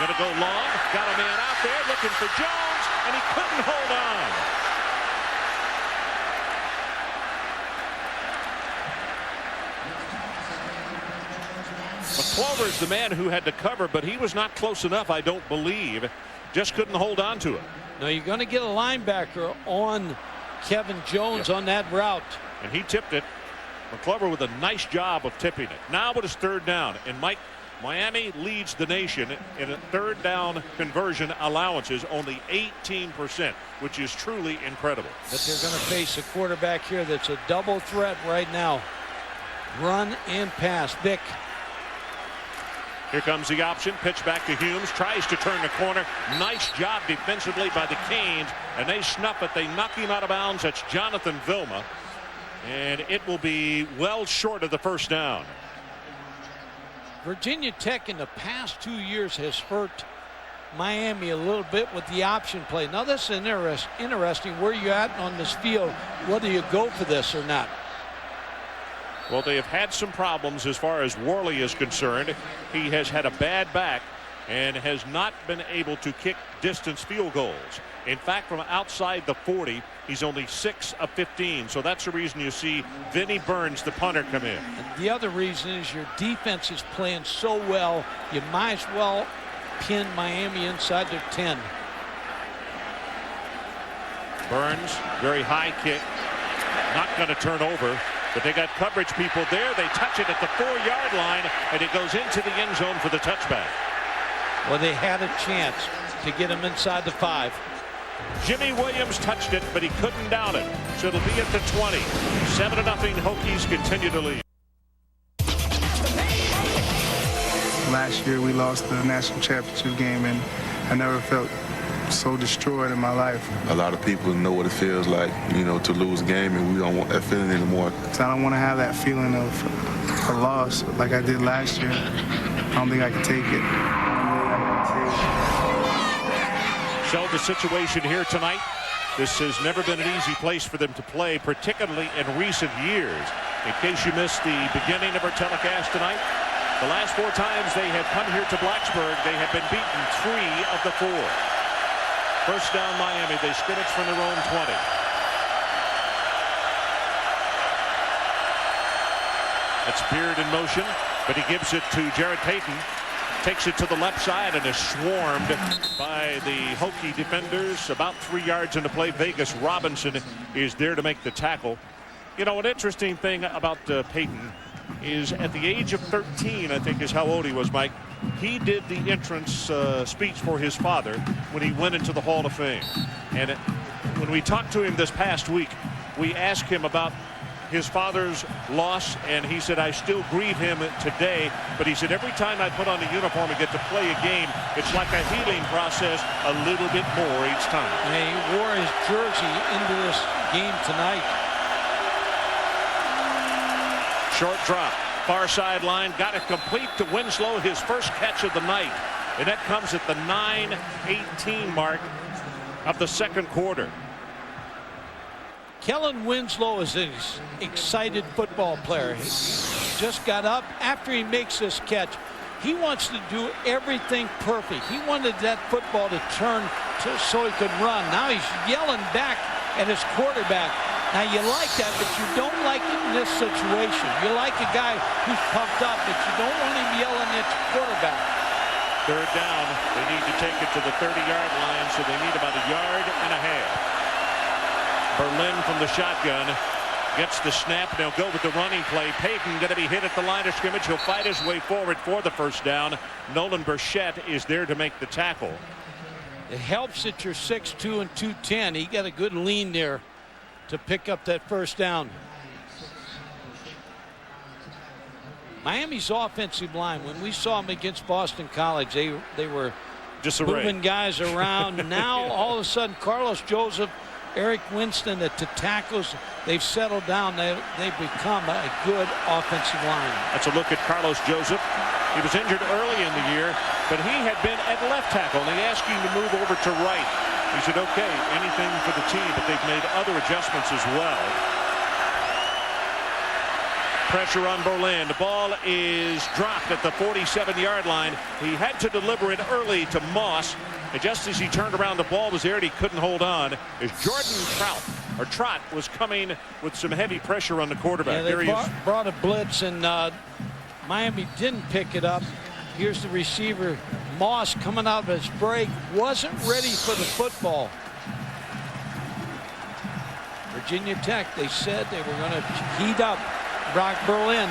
going to go long. Got a man out there looking for Jones, and he couldn't hold on. McClover's the man who had to cover, but he was not close enough, I don't believe. Just couldn't hold on to it. No, you're going to get a linebacker on Kevin Jones on that route. And he tipped it. McClover with a nice job of tipping it. Now it is third down. And Mike, Miami leads the nation in a third down conversion allowances, only 18%, which is truly incredible. But they're going to face a quarterback here that's a double threat right now. Run and pass. Vick. Here comes the option. Pitch back to Humes. Tries to turn the corner. Nice job defensively by the Canes. And they snuff it. They knock him out of bounds. That's Jonathan Vilma. And it will be well short of the first down. Virginia Tech in the past 2 years has hurt Miami a little bit with the option play. Now this is interesting. Where you at on this field? Whether you go for this or not. Well, they have had some problems as far as Worley is concerned. He has had a bad back and has not been able to kick distance field goals. In fact, from outside the 40, he's only 6 of 15. So that's the reason you see Vinnie Burns, the punter, come in. And the other reason is your defense is playing so well, you might as well pin Miami inside their 10. Burns, very high kick, not going to turn over. But they got coverage people there. They touch it at the 4-yard line, and it goes into the end zone for the touchback. Well, they had a chance to get him inside the 5. Jimmy Williams touched it, but he couldn't down it. So it'll be at the 20. 7-0. Hokies continue to lead. Last year we lost the national championship game, and I never felt so destroyed in my life. A lot of people know what it feels like, you know, to lose a game, and we don't want that feeling anymore. So I don't want to have that feeling of a loss like I did last year. I don't think I can take it. So the situation here tonight, this has never been an easy place for them to play, particularly in recent years. In case you missed the beginning of our telecast tonight, the last 4 times they have come here to Blacksburg, they have been beaten 3 of the 4. First down Miami. They scrimmage from their own 20. That's Beard in motion, but he gives it to Jared Payton. Takes it to the left side and is swarmed by the Hokie defenders. About 3 yards into play. Vegas Robinson is there to make the tackle. You know, an interesting thing about Payton is at the age of 13, I think is how old he was, Mike. He did the entrance speech for his father when he went into the Hall of Fame. And when we talked to him this past week, we asked him about his father's loss, and he said, I still grieve him today, but he said, every time I put on a uniform and get to play a game, it's like a healing process a little bit more each time. And he wore his jersey into this game tonight. Short drop. Far sideline, got it complete to Winslow, his first catch of the night. And that comes at the 9:18 mark of the second quarter. Kellen Winslow is an excited football player. He just got up after he makes this catch. He wants to do everything perfect. He wanted that football to turn so he could run. Now he's yelling back at his quarterback. Now you like that, but you don't like it in this situation. You like a guy who's pumped up, but you don't want him yelling at your quarterback. Third down. They need to take it to the 30-yard line, so they need about 1.5 yards. Berlin from the shotgun gets the snap. They'll go with the running play. Payton going to be hit at the line of scrimmage. He'll fight his way forward for the first down. Nolan Burchett is there to make the tackle. It helps that you're 6'2" and 210. He got a good lean there to pick up that first down. Miami's offensive line, when we saw them against Boston College, they were just moving guys around. Now all of a sudden Carlos Joseph, Eric Winston at the tackles, they've settled down. They've become a good offensive line. That's a look at Carlos Joseph. He was injured early in the year, but he had been at left tackle, and they asked him to move over to right. He said, okay, anything for the team, but they've made other adjustments as well. Pressure on Berlin. The ball is dropped at the 47-yard line. He had to deliver it early to Moss. And just as he turned around, the ball was there and he couldn't hold on. As Jordan Trott was coming with some heavy pressure on the quarterback. Yeah, there he brought a blitz, and Miami didn't pick it up. Here's the receiver. Moss coming out of his break. Wasn't ready for the football. Virginia Tech, they said they were going to heat up Brock Berlin.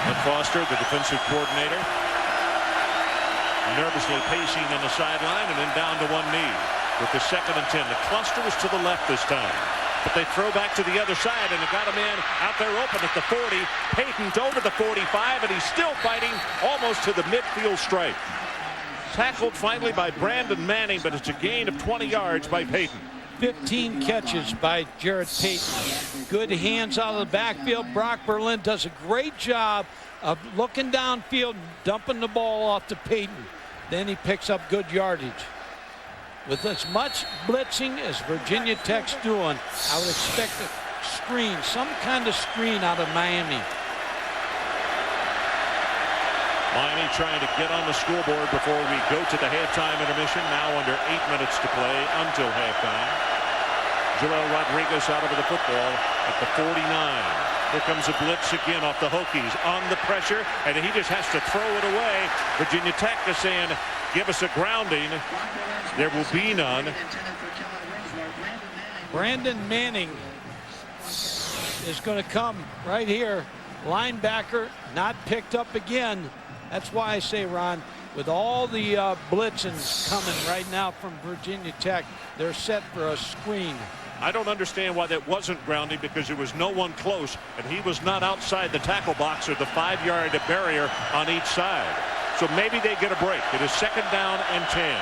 Bud Foster, the defensive coordinator, nervously pacing on the sideline and then down to one knee with the 2nd and 10. The cluster was to the left this time, but they throw back to the other side, and it got him in out there open at the 40. Payton's over the 45, and he's still fighting almost to the midfield stripe. Tackled finally by Brandon Manning, but it's a gain of 20 yards by Payton. 15 catches by Jared Payton. Good hands out of the backfield. Brock Berlin does a great job of looking downfield and dumping the ball off to Payton. Then he picks up good yardage. With as much blitzing as Virginia Tech's doing, I would expect a screen, some kind of screen out of Miami. Miami trying to get on the scoreboard before we go to the halftime intermission. Now under 8 minutes to play until halftime. Joel Rodriguez out over the football at the 49. Here comes a blitz again off the Hokies on the pressure, and he just has to throw it away. Virginia Tech is saying, give us a grounding. There will be none. Brandon Manning is going to come right here. Linebacker not picked up again. That's why I say, Ron, with all the blitzings coming right now from Virginia Tech, they're set for a screen. I don't understand why that wasn't grounding, because there was no one close, and he was not outside the tackle box or the 5-yard barrier on each side. So maybe they get a break. It is 2nd down and 10.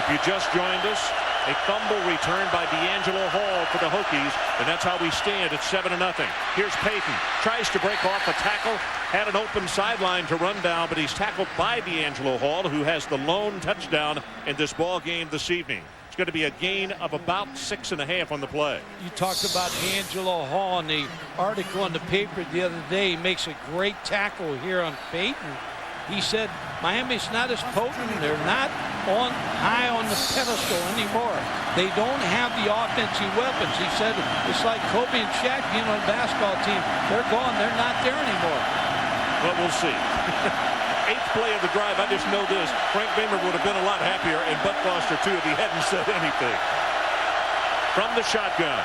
If you just joined us, a fumble return by D'Angelo Hall for the Hokies, and that's how we stand at 7-0. Here's Payton. Tries to break off a tackle. Had an open sideline to run down, but he's tackled by D'Angelo Hall, who has the lone touchdown in this ball game this evening. It's going to be a gain of about 6.5 on the play. You talked about D'Angelo Hall in the article in the paper the other day. He makes a great tackle here on Payton. He said Miami's not as potent. They're not high on the pedestal anymore. They don't have the offensive weapons. He said it's like Kobe and Shaq being on a basketball team. They're gone. They're not there anymore. Well, we'll see. 8th play of the drive. I just know this. Frank Beamer would have been a lot happier, and Bud Foster too, if he hadn't said anything. From the shotgun,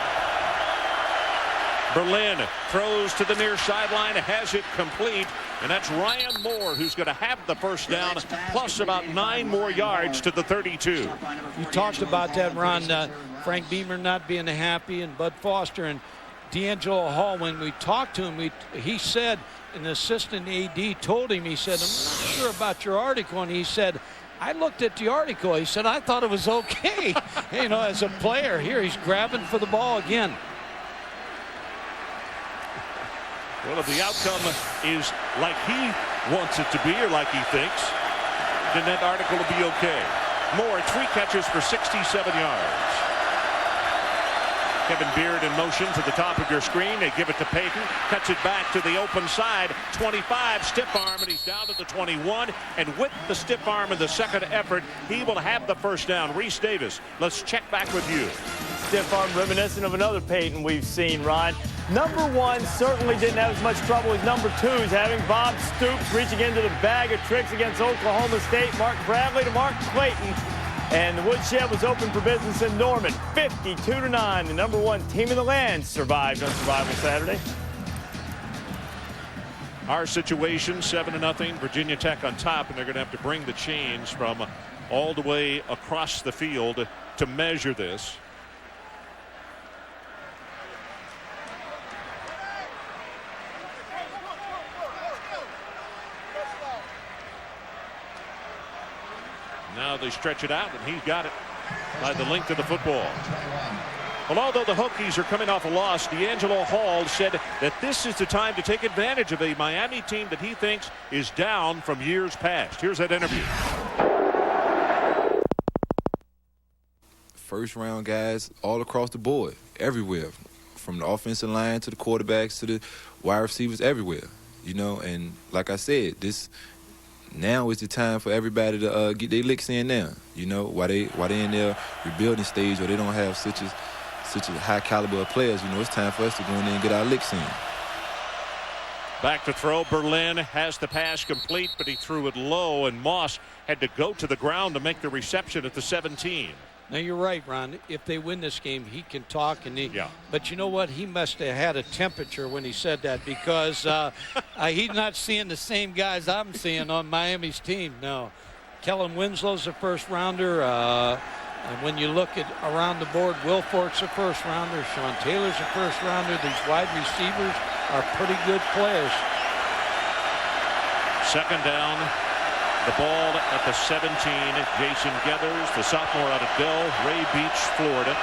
Berlin throws to the near sideline, has it complete, and that's Ryan Moore who's going to have the first down, plus about 9 more yards to the 32. You talked about that, Ron. Frank Beamer not being happy, and Bud Foster and D'Angelo Hall. When we talked to him, he said, an assistant AD told him, he said, I'm not sure about your article, and he said, I looked at the article. He said, I thought it was okay. You know, as a player here, he's grabbing for the ball again. Well, if the outcome is like he wants it to be, or like he thinks, then that article will be okay. Moore, 3 catches for 67 yards. Kevin Beard in motion to the top of your screen. They give it to Payton. Cuts it back to the open side. 25, stiff arm, and he's down to the 21. And with the stiff arm and the second effort, he will have the first down. Reese Davis, let's check back with you. Stiff arm reminiscent of another Payton we've seen, Ron. Number 1 certainly didn't have as much trouble as number 2. He's having Bob Stoops reaching into the bag of tricks against Oklahoma State. Mark Bradley to Mark Clayton. And the woodshed was open for business in Norman. 52-9. The number 1 team in the land survived on Survival Saturday. Our situation, 7-0. Virginia Tech on top, and they're going to have to bring the chains from all the way across the field to measure this. Now they stretch it out, and he's got it by the length of the football. Well, although the Hokies are coming off a loss, D'Angelo Hall said that this is the time to take advantage of a Miami team that he thinks is down from years past. Here's that interview. first-round guys all across the board, everywhere, from the offensive line to the quarterbacks to the wide receivers, everywhere. You know, and like I said, now is the time for everybody to get their licks in now. You know, while they in their rebuilding stage or they don't have such a high caliber of players, you know, it's time for us to go in there and get our licks in. Back to throw. Berlin has the pass complete, but he threw it low, and Moss had to go to the ground to make the reception at the 17. Now, you're right, Ron. If they win this game, he can talk. Yeah. But you know what? He must have had a temperature when he said that, because he's not seeing the same guys I'm seeing on Miami's team. No. Kellen Winslow's a first-rounder. And when you look at around the board, Will Fort's a first-rounder. Sean Taylor's a first-rounder. These wide receivers are pretty good players. Second down. The ball at the 17. Jason Geathers, the sophomore out of Delray Beach, Florida,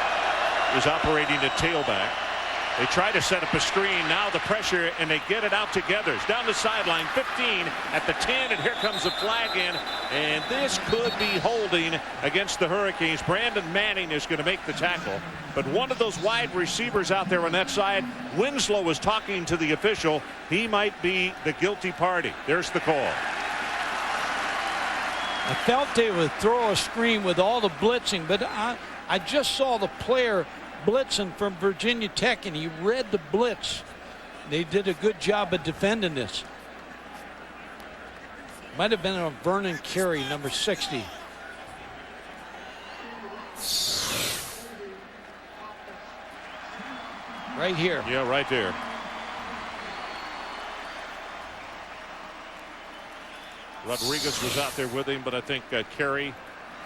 is operating at tailback. They try to set up a screen. Now the pressure, and they get it out to Geathers. Down the sideline, 15 at the 10, and here comes the flag in. And this could be holding against the Hurricanes. Brandon Manning is going to make the tackle. But one of those wide receivers out there on that side, Winslow was talking to the official. He might be the guilty party. There's the call. I felt they would throw a screen with all the blitzing, but I just saw the player blitzing from Virginia Tech, and he read the blitz. They did a good job of defending this. Might have been on Vernon Carey, number 60. Right here. Yeah, right there. Rodriguez was out there with him, but I think Carey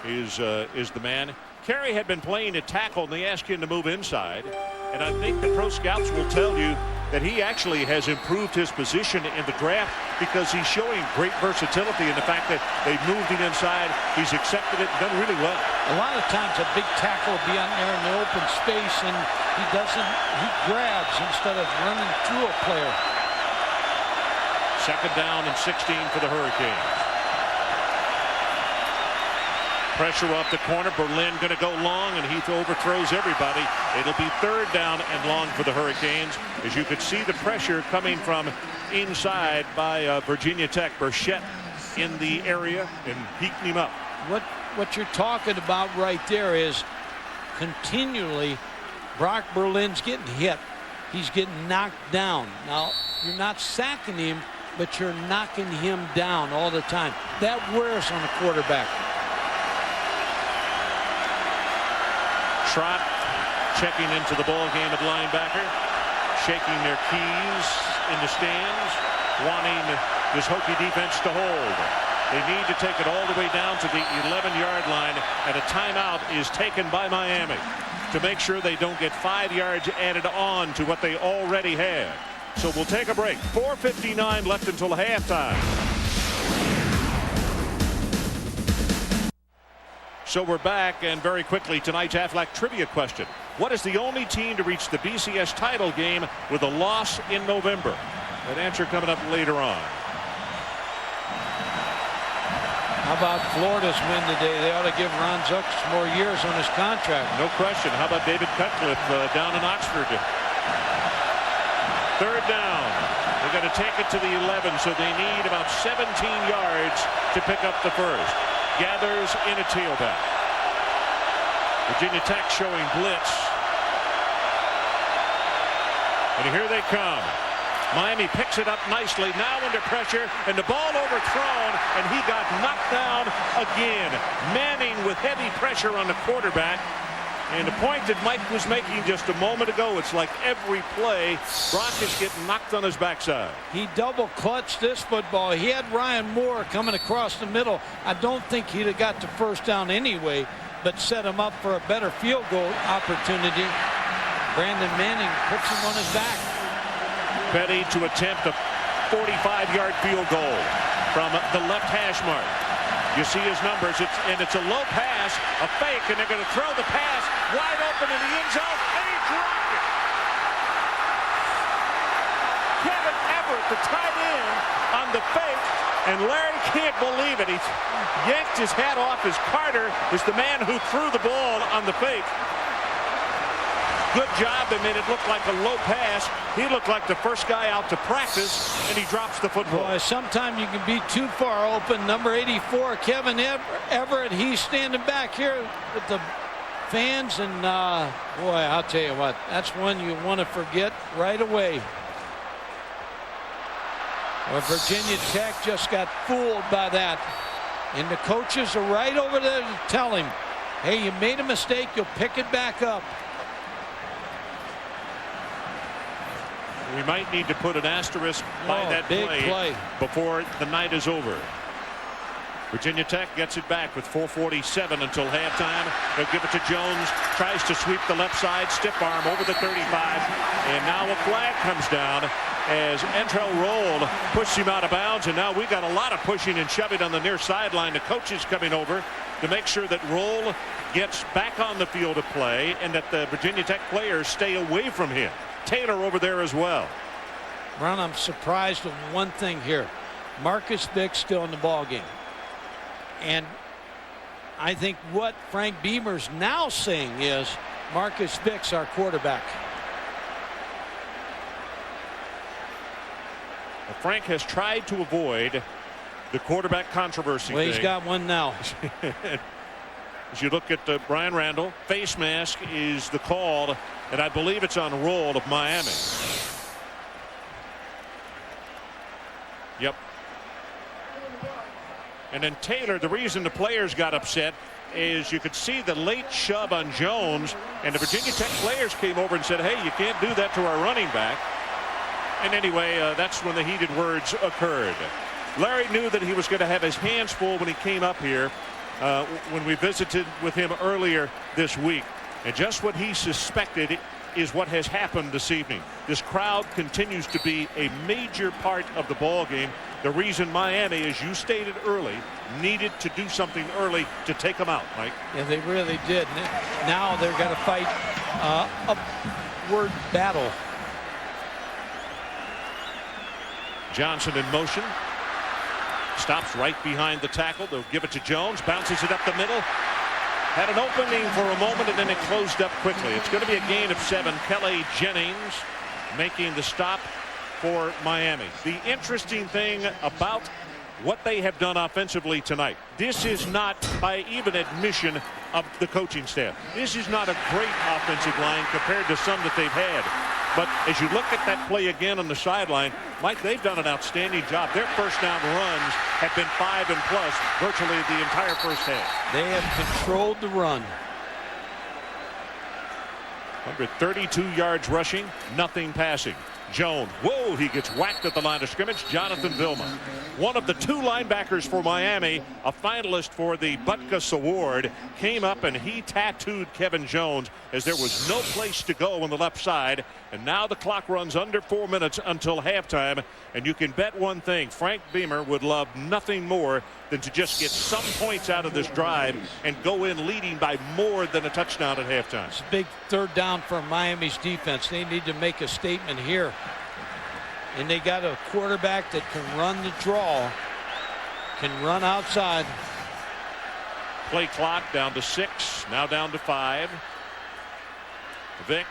is the man. Carey had been playing at tackle, and they asked him to move inside. And I think the pro scouts will tell you that he actually has improved his position in the draft because he's showing great versatility in the fact that they've moved him inside. He's accepted it and done really well. A lot of times a big tackle will be out there in the open space, and he grabs instead of running through a player. Second down and 16 for the Hurricanes. Pressure off the corner. Berlin going to go long, and he overthrows everybody. It'll be third down and long for the Hurricanes. As you could see the pressure coming from inside by Virginia Tech. Burchett in the area and beating him up. What you're talking about right there is continually Brock Berlin's getting hit. He's getting knocked down. Now, you're not sacking him, but you're knocking him down all the time. That wears on a quarterback. Trott checking into the ball game at linebacker, shaking their keys in the stands, wanting this Hokie defense to hold. They need to take it all the way down to the 11-yard line, and a timeout is taken by Miami to make sure they don't get 5 yards added on to what they already have. So we'll take a break. 4:59 left until halftime. So we're back, and very quickly, tonight's Aflac trivia question. What is the only team to reach the BCS title game with a loss in November? That answer coming up later on. How about Florida's win today? They ought to give Ron Zook some more years on his contract. No question. How about David Cutcliffe down in Oxford? Third down. They're going to take it to the 11, so they need about 17 yards to pick up the first. Gathers in a tailback. Virginia Tech showing blitz. And here they come. Miami picks it up nicely, now under pressure, and the ball overthrown, and he got knocked down again. Manning with heavy pressure on the quarterback. And the point that Mike was making just a moment ago, it's like every play, Brock is getting knocked on his backside. He double clutched this football. He had Ryan Moore coming across the middle. I don't think he'd have got the first down anyway, but set him up for a better field goal opportunity. Brandon Manning puts him on his back. Petty to attempt a 45-yard field goal from the left hash mark. You see his numbers, it's a low pass, a fake, and they're going to throw the pass wide open in the end zone, and he dropped it. Kevin Everett, the tight end, on the fake, And Larry can't believe it. He yanked his hat off as Carter is the man who threw the ball on the fake. Good job. They made it look like a low pass. He looked like the first guy out to practice, and he drops the football. Boy, sometimes you can be too far open. Number 84, Kevin Everett, he's standing back here with the fans, and boy, I'll tell you what, that's one you want to forget right away. Well, Virginia Tech just got fooled by that, and the coaches are right over there to tell him, hey, you made a mistake, you'll pick it back up. We might need to put an asterisk by that play before the night is over. Virginia Tech gets it back with 4:47 until halftime. They'll give it to Jones. Tries to sweep the left side. Stiff arm over the 35. And now a flag comes down as Entrell Roll pushed him out of bounds. And now we got a lot of pushing and shoving on the near sideline. The coach is coming over to make sure that Roll gets back on the field of play and that the Virginia Tech players stay away from him. Taylor over there as well. Ron, I'm surprised of one thing here. Marcus Vick still in the ball game. And I think what Frank Beamer's now saying is Marcus Vick's our quarterback. Well, Frank has tried to avoid the quarterback controversy. Well, he's got one now. As you look at Brian Randall, face mask is the call, and I believe it's on Roll of Miami. Yep. And then Taylor, the reason the players got upset is you could see the late shove on Jones, and the Virginia Tech players came over and said, hey, you can't do that to our running back. And anyway, that's when the heated words occurred. Larry knew that he was going to have his hands full when he came up here when we visited with him earlier this week. And just what he suspected is what has happened this evening. This crowd continues to be a major part of the ball game. The reason Miami, as you stated early, needed to do something early to take them out, Mike. Yeah, they really did. Now they're going to fight upward battle. Johnson in motion. Stops right behind the tackle. They'll give it to Jones. Bounces it up the middle. Had an opening for a moment, and then it closed up quickly. It's going to be a gain of 7. Kelly Jennings making the stop for Miami. The interesting thing about what they have done offensively tonight, this is not, by even admission of the coaching staff, this is not a great offensive line compared to some that they've had. But as you look at that play again on the sideline, Mike, they've done an outstanding job. Their first down runs have been 5 and plus virtually the entire first half. They have controlled the run. 132 yards rushing, nothing passing. Jones, whoa, he gets whacked at the line of scrimmage. Jonathan Vilma, one of the 2 linebackers for Miami, a finalist for the Butkus Award, came up and he tattooed Kevin Jones as there was no place to go on the left side. And now the clock runs under 4 minutes until halftime. And you can bet one thing, Frank Beamer would love nothing more than to just get some points out of this drive and go in leading by more than a touchdown at halftime. It's a big third down for Miami's defense. They need to make a statement here. And they got a quarterback that can run the draw, can run outside. Play clock down to 6, now down to 5. Vick.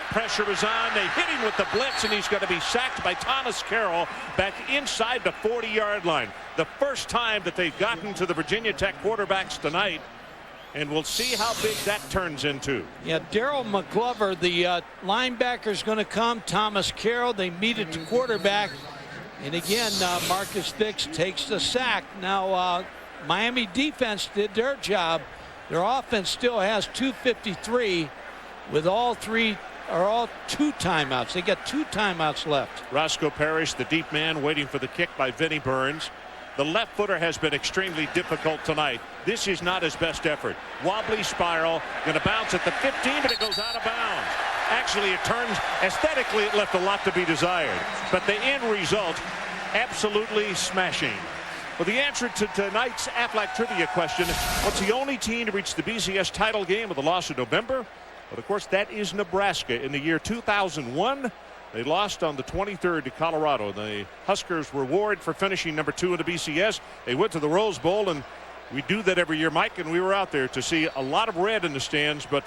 Pressure is on. They hit him with the blitz, and he's going to be sacked by Thomas Carroll back inside the 40-yard line. The first time that they've gotten to the Virginia Tech quarterbacks tonight, and we'll see how big that turns into. Yeah, Daryl McGlover, the linebacker, is going to come. Thomas Carroll, they meet at the quarterback. And again, Marcus Vick takes the sack. Now, Miami defense did their job. Their offense still has 2:53 with all 2 timeouts. They got 2 timeouts left. Roscoe Parrish, the deep man, waiting for the kick by Vinnie Burns. The left footer has been extremely difficult tonight. This is not his best effort. Wobbly spiral, going to bounce at the 15, but it goes out of bounds. Actually, it turns, aesthetically, it left a lot to be desired. But the end result, absolutely smashing. Well, the answer to tonight's Aflac trivia question, what's the only team to reach the BCS title game with the loss in November? But of course, that is Nebraska in the year 2001. They lost on the 23rd to Colorado. The Huskers were rewarded for finishing number 2 in the BCS. They went to the Rose Bowl, and we do that every year, Mike, and we were out there to see a lot of red in the stands, but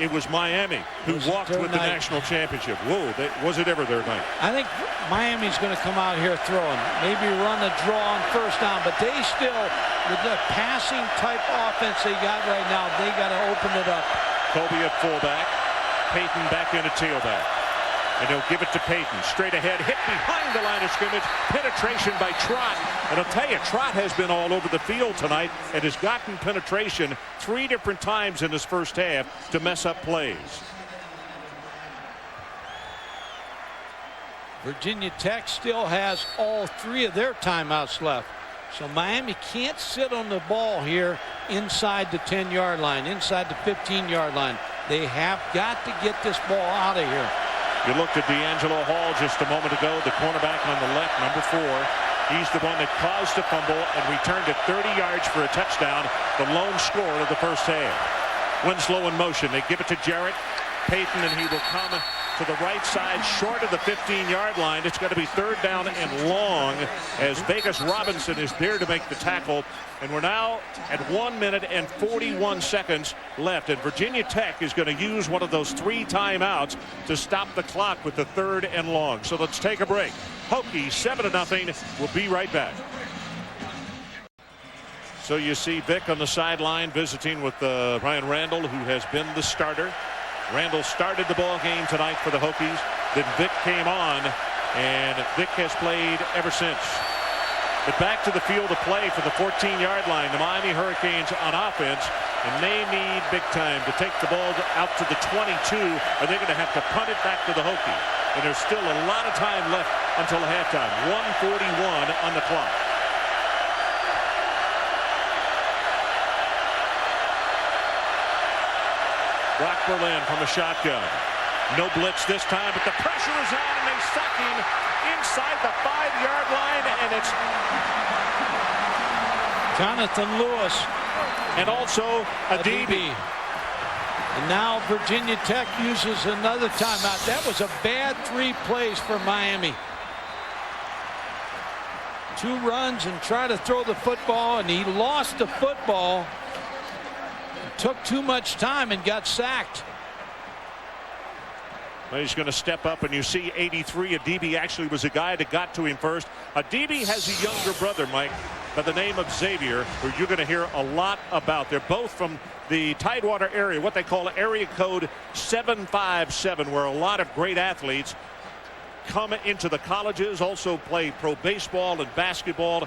it was Miami who walked with the national championship. Whoa, was it ever their night? I think Miami's going to come out here throwing. Maybe run a draw on first down, but they still, with the passing type offense they got right now, they got to open it up. Kobe at fullback, Peyton back in at tailback. And he'll give it to Peyton. Straight ahead, hit behind the line of scrimmage. Penetration by Trott. And I'll tell you, Trott has been all over the field tonight and has gotten penetration 3 different times in his first half to mess up plays. Virginia Tech still has all 3 of their timeouts left. So Miami can't sit on the ball here inside the 10-yard line, inside the 15-yard line. They have got to get this ball out of here. You looked at D'Angelo Hall just a moment ago, the cornerback on the left, number 4. He's the one that caused the fumble and returned it 30 yards for a touchdown, the lone scorer of the first half. Winslow in motion. They give it to Jarrett. Peyton, and he will come to the right side short of the 15-yard line. It's going to be 3rd down and long as Vegas Robinson is there to make the tackle. And we're now at 1 minute and 41 seconds left. And Virginia Tech is going to use one of those 3 timeouts to stop the clock with the 3rd and long. So let's take a break. Hokies 7-0. We'll be right back. So you see Vic on the sideline visiting with Ryan Randall, who has been the starter. Randall started the ball game tonight for the Hokies. Then Vic came on, and Vic has played ever since. But back to the field of play for the 14-yard line. The Miami Hurricanes on offense, and they need big time to take the ball out to the 22, or they're going to have to punt it back to the Hokies. And there's still a lot of time left until halftime. 1:41 on the clock. Brock Berlin from a shotgun. No blitz this time, but the pressure is on, and they suck him inside the 5-yard line, and it's Jonathan Lewis. And also a DB. And now Virginia Tech uses another timeout. That was a bad 3 plays for Miami. 2 runs and try to throw the football, and he lost the football. Took too much time and got sacked. Well, he's going to step up, and you see 83. A DB actually was a guy that got to him first. A DB has a younger brother, Mike, by the name of Xavier, who you're going to hear a lot about. They're both from the Tidewater area, what they call area code 757, where a lot of great athletes come into the colleges, also play pro baseball and basketball.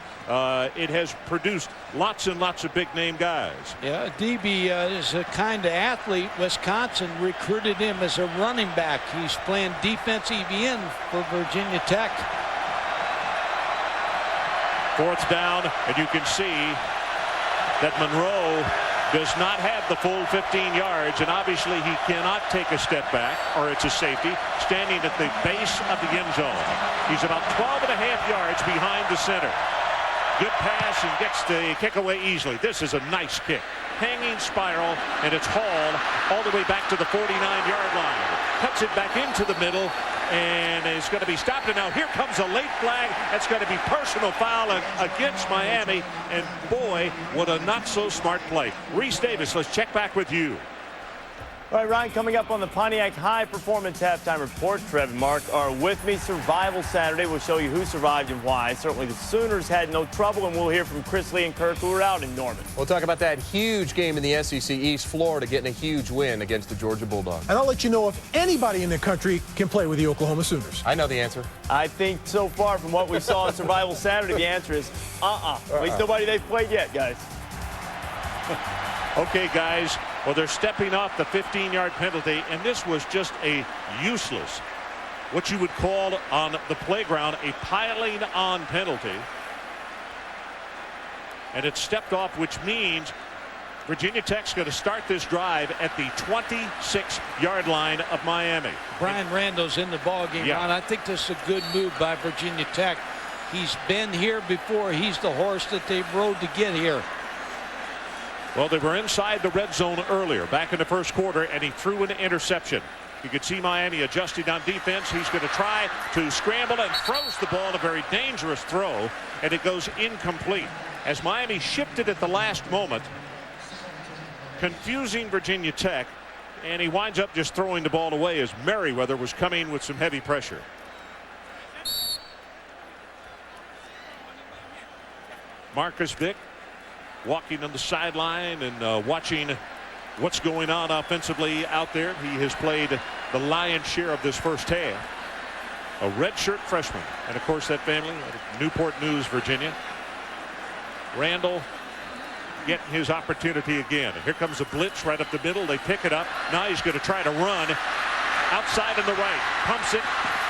It has produced lots and lots of big name guys. Yeah, DB is a kind of athlete. Wisconsin recruited him as a running back. He's playing defensive end for Virginia Tech. 4th down, and you can see that Monroe does not have the full 15 yards, and obviously he cannot take a step back, or it's a safety, standing at the base of the end zone. He's about 12.5 yards behind the center. Good pass, and gets the kick away easily. This is a nice kick. Hanging spiral, and it's hauled all the way back to the 49-yard line. Cuts it back into the middle, and it's going to be stopped. And now here comes a late flag. That's going to be personal foul against Miami. And boy, what a not-so-smart play. Reese Davis, let's check back with you. All right, Ryan, coming up on the Pontiac High Performance Halftime Report, Trev and Mark are with me. Survival Saturday. We'll show you who survived and why. Certainly the Sooners had no trouble, and we'll hear from Chris Lee and Kirk, who are out in Norman. We'll talk about that huge game in the SEC East, Florida getting a huge win against the Georgia Bulldogs. And I'll let you know if anybody in the country can play with the Oklahoma Sooners. I know the answer. I think so far from what we saw on Survival Saturday, the answer is At least nobody they've played yet, guys. Okay, guys. Well, they're stepping off the 15-yard penalty, and this was just a useless, what you would call on the playground, a piling on penalty. And it stepped off, which means Virginia Tech's going to start this drive at the 26-yard line of Miami. Brian Randall's in the ball game, Yeah. Ron. I think this is a good move by Virginia Tech. He's been here before. He's the horse that they rode to get here. Well, they were inside the red zone earlier, back in the first quarter, and he threw an interception. You could see Miami adjusting on defense. He's going to try to scramble and throws the ball, a very dangerous throw, and it goes incomplete. As Miami shifted at the last moment, confusing Virginia Tech, and he winds up just throwing the ball away as Merriweather was coming with some heavy pressure. Marcus Vick walking on the sideline and watching what's going on offensively out there. He has played the lion's share of this first half. A redshirt freshman, and of course that family out of Newport News, Virginia. Randall getting his opportunity again. And here comes a blitz right up the middle. They pick it up. Now he's going to try to run outside on the right. Pumps it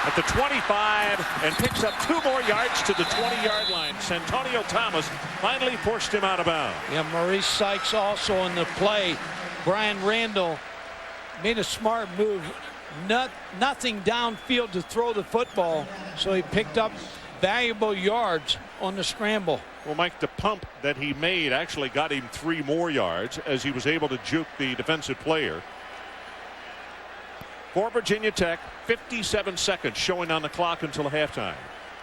at the 25 and picks up 2 more yards to the 20-yard line. Santonio Thomas finally forced him out of bounds. Yeah, Maurice Sykes also in the play. Brian Randall made a smart move. Nothing downfield to throw the football, so he picked up valuable yards on the scramble. Well, Mike, the pump that he made actually got him 3 more yards as he was able to juke the defensive player. For Virginia Tech, 57 seconds showing on the clock until halftime.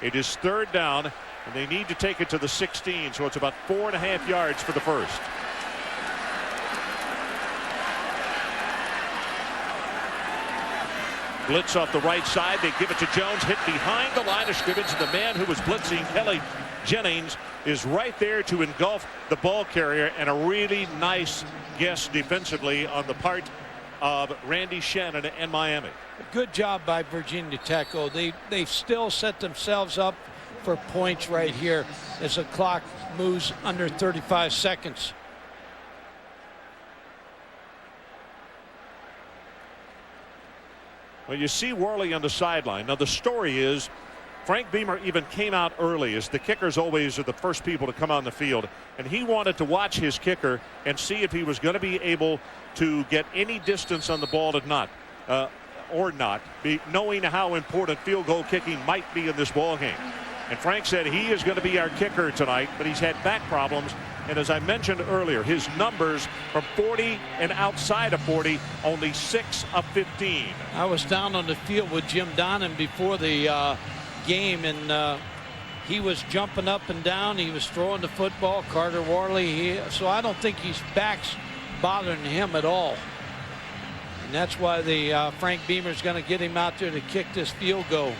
It is 3rd down, and they need to take it to the 16, so it's about 4.5 yards for the first. Blitz off the right side. They give it to Jones, hit behind the line of scrimmage. The man who was blitzing, Kelly Jennings, is right there to engulf the ball carrier, and a really nice guess defensively on the part of Randy Shannon and Miami. Good job by Virginia Tech. Oh, they've still set themselves up for points right here as the clock moves under 35 seconds. Well, you see Worley on the sideline. Now the story is Frank Beamer even came out early, as the kickers always are the first people to come on the field, and he wanted to watch his kicker and see if he was going to be able to get any distance on the ball or not, knowing how important field goal kicking might be in this ball game. And Frank said he is going to be our kicker tonight, but he's had back problems. And as I mentioned earlier, his numbers from 40 and outside of 40, only 6 of 15. I was down on the field with Jim Donnan before the game, and he was jumping up and down. He was throwing the football. Carter Worley, so I don't think his back's bothering him at all. And that's why the Frank Beamer's going to get him out there to kick this field goal.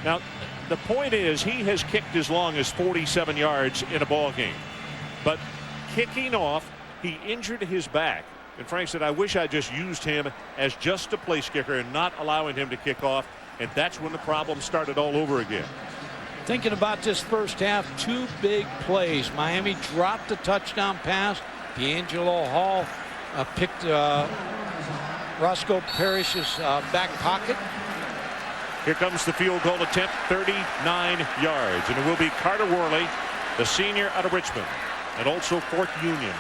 Now, the point is, he has kicked as long as 47 yards in a ball game. But kicking off, he injured his back. And Frank said, I wish I just used him as just a place kicker and not allowing him to kick off. And that's when the problem started all over again. Thinking about this first half, 2 big plays. Miami dropped the touchdown pass. D'Angelo Hall picked Roscoe Parrish's back pocket. Here comes the field goal attempt, 39 yards. And it will be Carter Worley, the senior out of Richmond, and also Fort Union.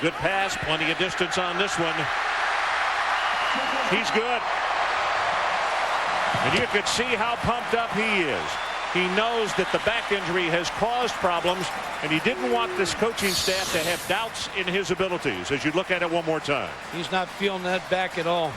Good pass, plenty of distance on this one. He's good. And you can see how pumped up he is. He knows that the back injury has caused problems, and he didn't want this coaching staff to have doubts in his abilities. As you look at it one more time, he's not feeling that back at all.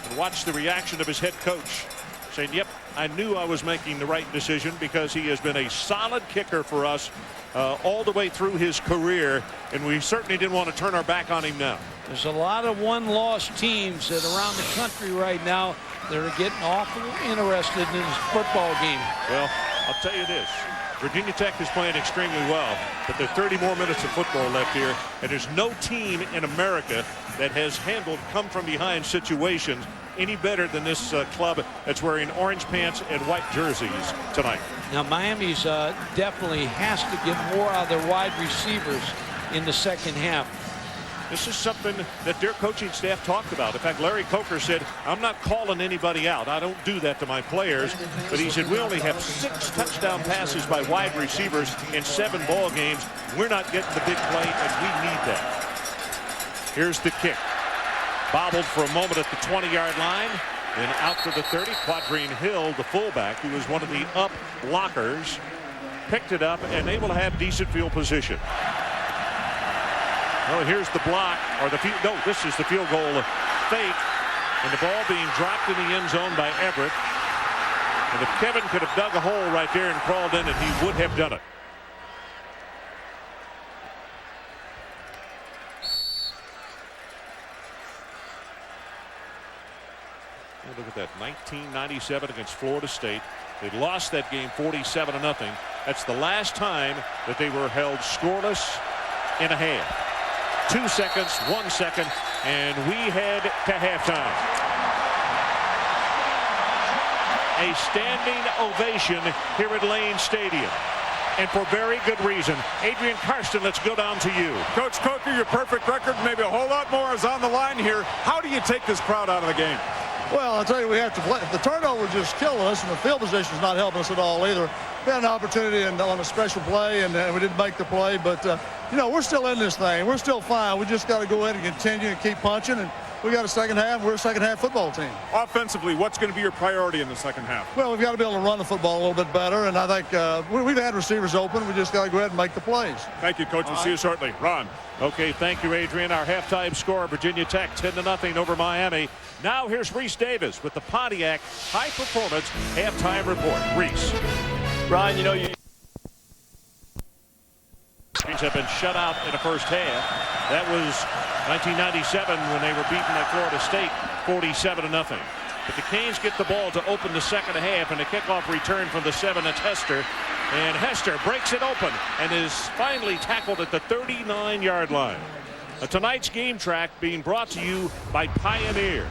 And watch the reaction of his head coach, saying, yep, I knew I was making the right decision, because he has been a solid kicker for us all the way through his career, and we certainly didn't want to turn our back on him now. There's a lot of one-loss teams that around the country right now that are getting awful interested in this football game. Well, I'll tell you this. Virginia Tech is playing extremely well, but there are 30 more minutes of football left here, and there's no team in America that has handled come-from-behind situations any better than this club that's wearing orange pants and white jerseys tonight. Now, Miami's definitely has to get more out of their wide receivers in the second half. This is something that their coaching staff talked about. In fact, Larry Coker said, I'm not calling anybody out. I don't do that to my players. But he said, we only have 6 touchdown passes by wide receivers in 7 ball games. We're not getting the big play, and we need that. Here's the kick. Bobbled for a moment at the 20-yard line. Then out to the 30, Quadrine Hill, the fullback, who was one of the up blockers, picked it up and able to have decent field position. Oh, here's the block, or the field. No, this is the field goal fake, and the ball being dropped in the end zone by Everett. And if Kevin could have dug a hole right there and crawled in it, he would have done it. Look at that, 1997 against Florida State. They lost that game 47-0. That's the last time that they were held scoreless in a half. 2 seconds, 1 second, and we head to halftime. A standing ovation here at Lane Stadium. And for very good reason. Adrian Karsten, let's go down to you. Coach Coker, your perfect record, maybe a whole lot more is on the line here. How do you take this crowd out of the game? Well, I'll tell you, we have to play. The turnover just killed us, and the field position is not helping us at all either. We had an opportunity on a special play, and we didn't make the play. But, you know, we're still in this thing. We're still fine. We just got to go ahead and continue and keep punching. And we got a second half. We're a second-half football team. Offensively, what's going to be your priority in the second half? Well, we've got to be able to run the football a little bit better. And I think we've had receivers open. We just got to go ahead and make the plays. Thank you, Coach. We'll see you shortly. Ron. Okay, thank you, Adrian. Our halftime score, Virginia Tech 10-0 over Miami. Now here's Reese Davis with the Pontiac High Performance Halftime Report. Reese. Ron, you know, you have been shut out in the first half. That was 1997 when they were beaten by Florida State 47-0. But the Canes get the ball to open the second half, and a kickoff return from the 7. It's Hester. And Hester breaks it open and is finally tackled at the 39-yard line. Tonight's game track being brought to you by Pioneer.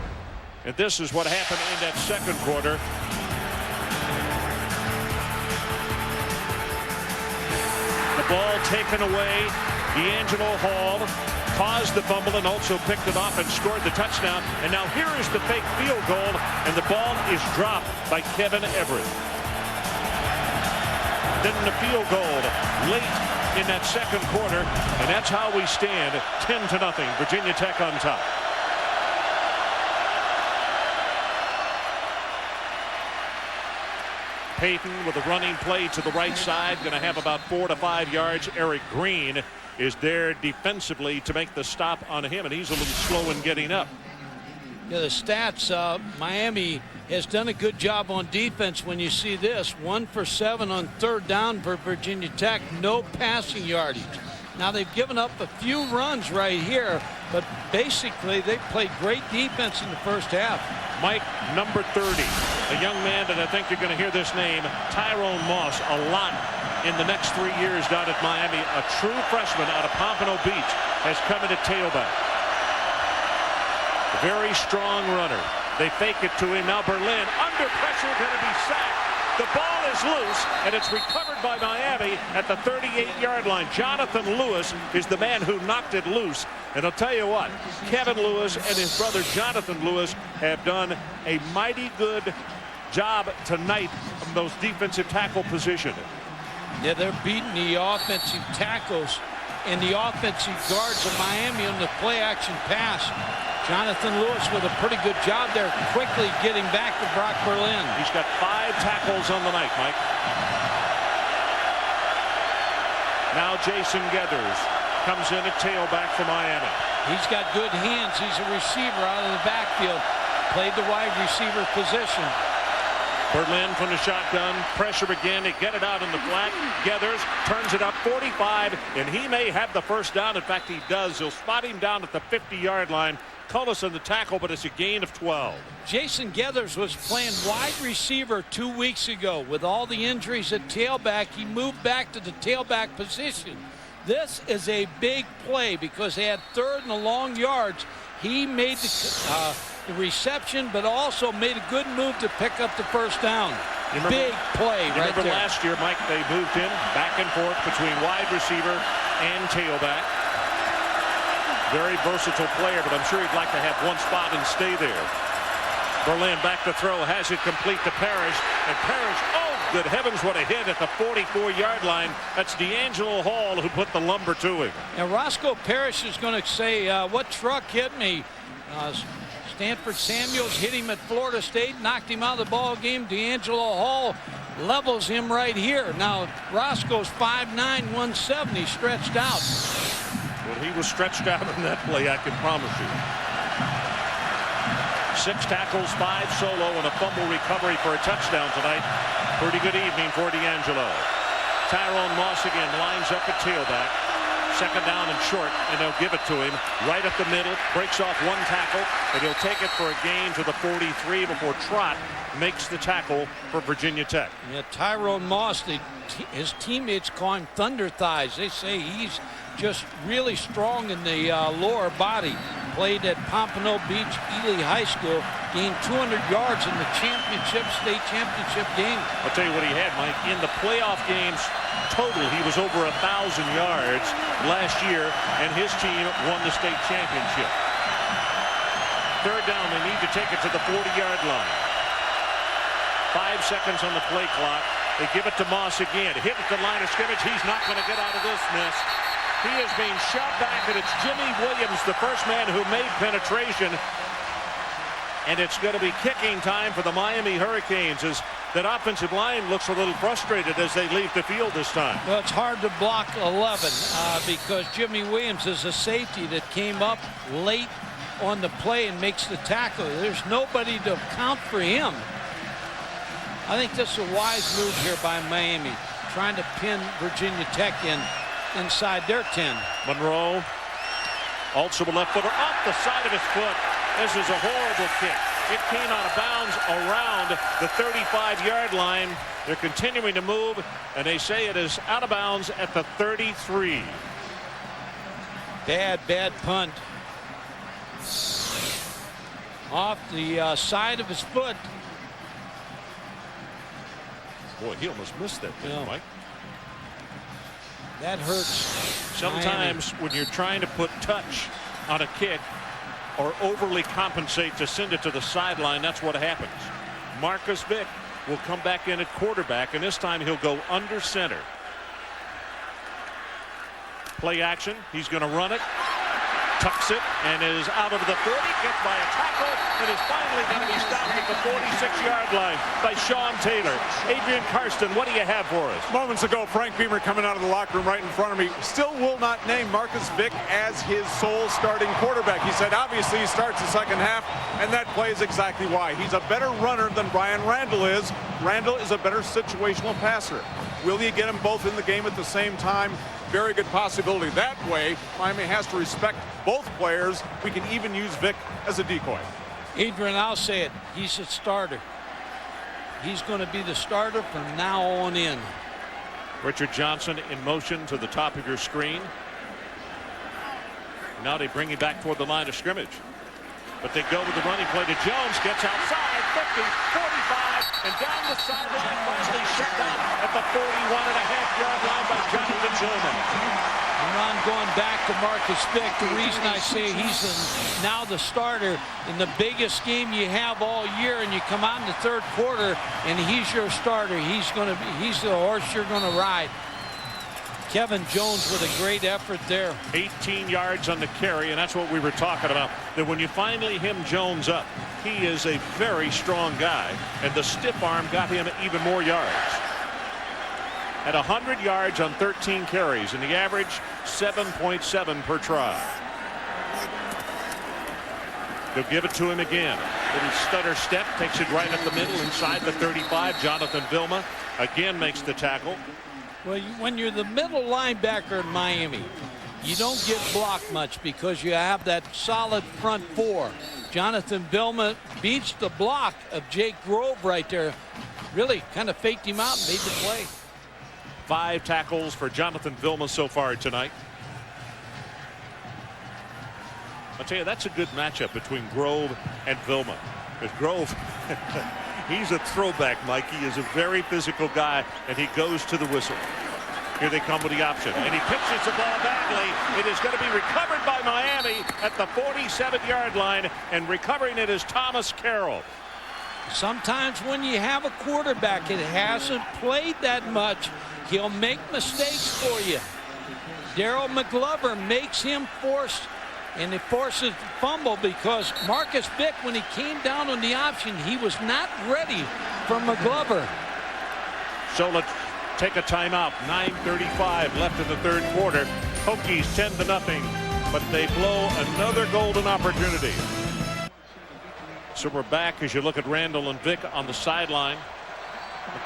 And this is what happened in that second quarter. The ball taken away. D'Angelo Hall caused the fumble and also picked it off and scored the touchdown. And now here is the fake field goal, and the ball is dropped by Kevin Everett. Then the field goal late in that second quarter, and that's how we stand 10-0. Virginia Tech on top. Payton with a running play to the right side, going to have about 4 to 5 yards. Eric Green is there defensively to make the stop on him, and he's a little slow in getting up. Yeah, the stats, Miami has done a good job on defense. When you see this, 1 for 7 on third down for Virginia Tech, no passing yardage. Now they've given up a few runs right here, but basically they played great defense in the first half. Mike, number 30, a young man that I think you're going to hear this name, Tyrone Moss, a lot in the next 3 years down at Miami. A true freshman out of Pompano Beach has come in at tailback. Very strong runner. They fake it to him. Now Berlin under pressure, going to be sacked. The ball is loose, and it's recovered by Miami at the 38-yard line. Jonathan Lewis is the man who knocked it loose. And I'll tell you what, Kevin Lewis and his brother Jonathan Lewis have done a mighty good job tonight from those defensive tackle position. Yeah, they're beating the offensive tackles and the offensive guards of Miami on the play-action pass. Jonathan Lewis with a pretty good job there, quickly getting back to Brock Berlin. He's got 5 tackles on the night, Mike. Now Jason Geathers comes in at tailback for Miami. He's got good hands. He's a receiver out of the backfield. Played the wide receiver position. Berlin from the shotgun. Pressure again. They get it out in the flat. Geathers turns it up 45, and he may have the first down. In fact, he does. He'll spot him down at the 50-yard line. Cullis on the tackle, but it's a gain of 12. Jason Geathers was playing wide receiver 2 weeks ago. With all the injuries at tailback, he moved back to the tailback position. This is a big play because they had third and a long yards. He made the reception, but also made a good move to pick up the first down. Big play right there. Remember last year, Mike, they moved him back and forth between wide receiver and tailback. Very versatile player, but I'm sure he'd like to have one spot and stay there. Berlin back to throw, has it complete to Parrish, and Parrish, oh, good heavens, what a hit at the 44-yard line. That's D'Angelo Hall who put the lumber to him. And Roscoe Parrish is going to say, what truck hit me? Stanford Samuels hit him at Florida State, knocked him out of the ball game. D'Angelo Hall levels him right here. Now, Roscoe's 5'9", 170, stretched out. Well, he was stretched out in that play, I can promise you. 6 tackles, 5 solo, and a fumble recovery for a touchdown tonight. Pretty good evening for D'Angelo. Tyrone Moss again lines up at tailback. 2nd down and short, and they'll give it to him right up the middle. Breaks off 1 tackle, and he'll take it for a gain to the 43 before Trott makes the tackle for Virginia Tech. Yeah, Tyrone Moss, his teammates call him Thunder Thighs. They say he's just really strong in the lower body. Played at Pompano Beach Ely High School, gained 200 yards in the state championship game. I'll tell you what he had, Mike. In the playoff games total, he was over 1,000 yards last year, and his team won the state championship. 3rd down, they need to take it to the 40-yard line. 5 seconds on the play clock. They give it to Moss again. Hit at the line of scrimmage. He's not going to get out of this mess. He is being shot back, and it's Jimmy Williams, the first man who made penetration. And it's going to be kicking time for the Miami Hurricanes as that offensive line looks a little frustrated as they leave the field this time. Well, it's hard to block 11 because Jimmy Williams is a safety that came up late on the play and makes the tackle. There's nobody to account for him. I think this is a wise move here by Miami, trying to pin Virginia Tech inside their 10. Monroe, also a left footer off the side of his foot. This is a horrible kick. It came out of bounds around the 35-yard line. They're continuing to move, and they say it is out of bounds at the 33. Bad punt. Off the side of his foot. Boy, he almost missed that thing, Mike. That hurts. Sometimes when you're trying to put touch on a kick or overly compensate to send it to the sideline, that's what happens. Marcus Vick will come back in at quarterback, and this time he'll go under center. Play action. He's going to run it. Tucks it and is out of the 40. Gets by a tackle and is finally going to be stopped at the 46-yard line by Sean Taylor. Adrian Karsten, what do you have for us? Moments ago, Frank Beamer coming out of the locker room right in front of me still will not name Marcus Vick as his sole starting quarterback. He said obviously he starts the second half, and that play is exactly why. He's a better runner than Brian Randall is. Randall is a better situational passer. Will you get them both in the game at the same time? Very good possibility that way. Miami has to respect both players. We can even use Vick as a decoy. Adrian, I'll say it. He's a starter. He's going to be the starter from now on in. Richard Johnson in motion to the top of your screen. Now they bring him back toward the line of scrimmage. But they go with the running play to Jones. Gets outside. 50, 45, and down the sideline. Finally shut down at the 41.5-yard line by Jonathan Tillman. Ron, going back to Marcus Vick, the reason I say he's now the starter in the biggest game you have all year, and you come out in the third quarter and he's your starter. He's the horse you're going to ride. Kevin Jones with a great effort there. 18 yards on the carry, and that's what we were talking about. That when you finally hem Jones up, he is a very strong guy, and the stiff arm got him even more yards. At 100 yards on 13 carries, and the average 7.7 per try. They'll give it to him again. Little stutter step, takes it right up the middle inside the 35. Jonathan Vilma again makes the tackle. Well, when you're the middle linebacker in Miami, you don't get blocked much because you have that solid front four. Jonathan Vilma beats the block of Jake Grove right there. Really kind of faked him out and made the play. 5 tackles for Jonathan Vilma so far tonight. I'll tell you, that's a good matchup between Grove and Vilma. Because Grove, he's a throwback, Mike. He is a very physical guy, and he goes to the whistle. Here they come with the option, and he pitches the ball badly. It is going to be recovered by Miami at the 47-yard line, and recovering it is Thomas Carroll. Sometimes when you have a quarterback that hasn't played that much, he'll make mistakes for you. Darryl McGlover makes him force And it forces the fumble because Marcus Vick, when he came down on the option, he was not ready for McGlover. So let's take a timeout. 9:35 left in the third quarter. Hokies 10-0, but they blow another golden opportunity. So we're back as you look at Randall and Vick on the sideline.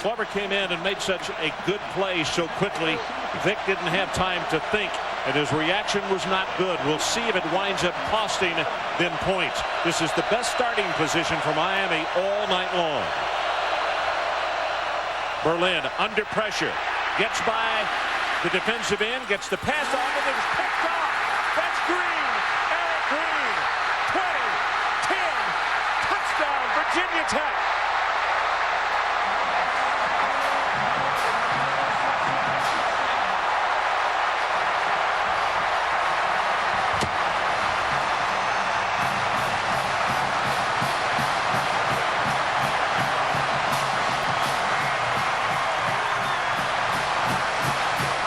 McGlover came in and made such a good play so quickly. Vick didn't have time to think, and his reaction was not good. We'll see if it winds up costing them points. This is the best starting position for Miami all night long. Berlin under pressure, gets by the defensive end, gets the pass off, and it's picked off. That's Green, Eric Green, 20-10, touchdown, Virginia Tech.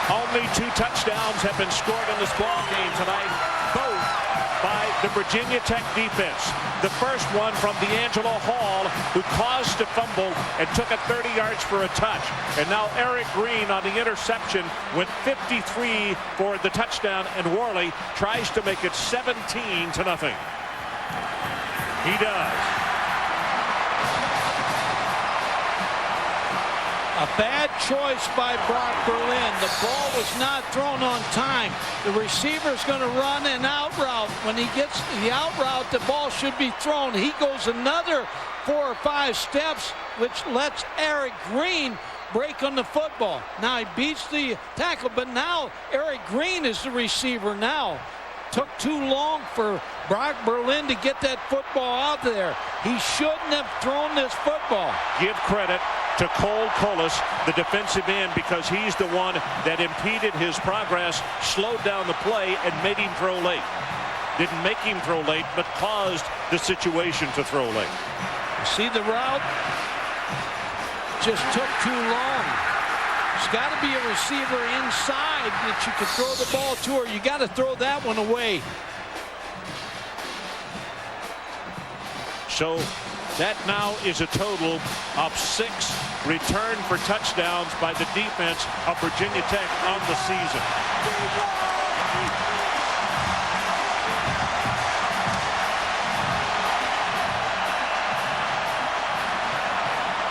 Only 2 touchdowns have been scored in this ball game tonight, both by the Virginia Tech defense. The first one from D'Angelo Hall, who caused a fumble and took it 30 yards for a touch. And now Eric Green on the interception went 53 for the touchdown, and Worley tries to make it 17-0. He does. A bad choice by Brock Berlin. The ball was not thrown on time. The receiver's going to run an out route. When he gets the out route, the ball should be thrown. He goes another 4 or 5 steps, which lets Eric Green break on the football. Now he beats the tackle, but now Eric Green is the receiver now. Took too long for Brock Berlin to get that football out there. He shouldn't have thrown this football. Give credit to Cole Colas, the defensive end, because he's the one that impeded his progress, slowed down the play, and made him throw late. Didn't make him throw late, but caused the situation to throw late. See the route? Just took too long. There's got to be a receiver inside that you can throw the ball to, or you got to throw that one away. So that now is a total of 6 return for touchdowns by the defense of Virginia Tech on the season.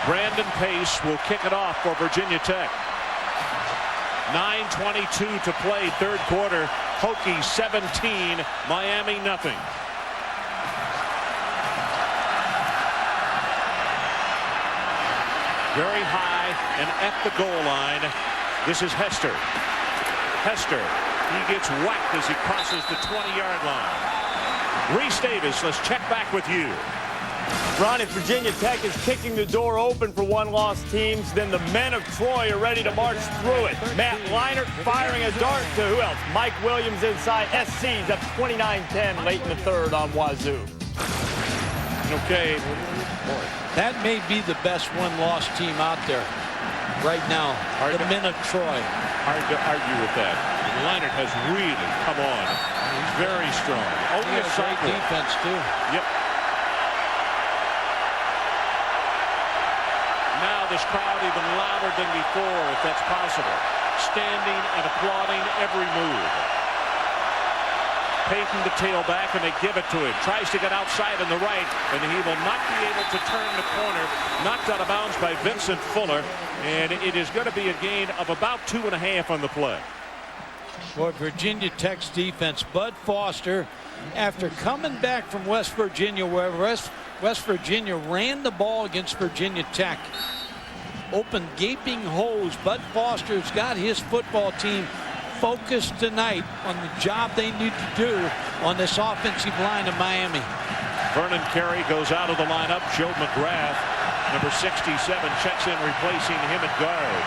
Brandon Pace will kick it off for Virginia Tech. 9:22 to play, third quarter. Hokies 17, Miami nothing. Very high and at the goal line. This is Hester. Hester, he gets whacked as he crosses the 20-yard line. Reese Davis, let's check back with you. Ron, if Virginia Tech is kicking the door open for one-loss teams, then the men of Troy are ready to march through it. Matt Leinart firing a dart to who else? Mike Williams inside. SC's up 29-10 late in the third on Wazoo. Okay. That may be the best one-loss team out there right now. The men of Troy. Hard to argue with that. Leinart has really come on. He's very strong. Only a great defense, too. Yep. Now this crowd even louder than before, if that's possible. Standing and applauding every move. Payton the tailback, and they give it to him. Tries to get outside on the right, and he will not be able to turn the corner. Knocked out of bounds by Vincent Fuller, and it is going to be a gain of about 2.5 on the play. Boy, Virginia Tech's defense, Bud Foster, after coming back from West Virginia, where West Virginia ran the ball against Virginia Tech, open gaping holes. Bud Foster's got his football team focused tonight on the job they need to do on this offensive line of Miami. Vernon Carey goes out of the lineup. Joe McGrath, number 67, checks in, replacing him at guard.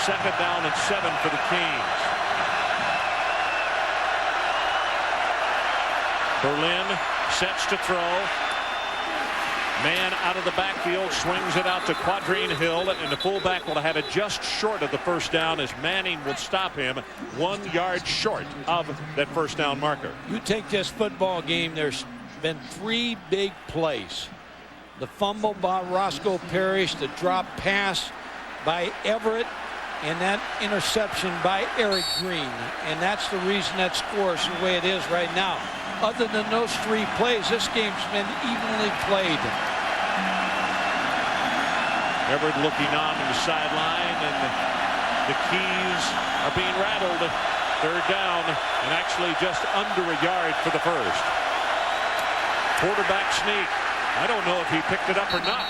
2nd down and 7 for the Canes. Berlin sets to throw. Man out of the backfield, swings it out to Quadrine Hill, and the fullback will have it just short of the first down as Manning will stop him 1 yard short of that first down marker. You take this football game, there's been 3 big plays. The fumble by Roscoe Parrish, the drop pass by Everett, and that interception by Eric Green. And that's the reason that score is the way it is right now. Other than those 3 plays, this game's been evenly played. Everett looking on the sideline, and the keys are being rattled. Third down, and actually just under a yard for the first. Quarterback sneak. I don't know if he picked it up or not.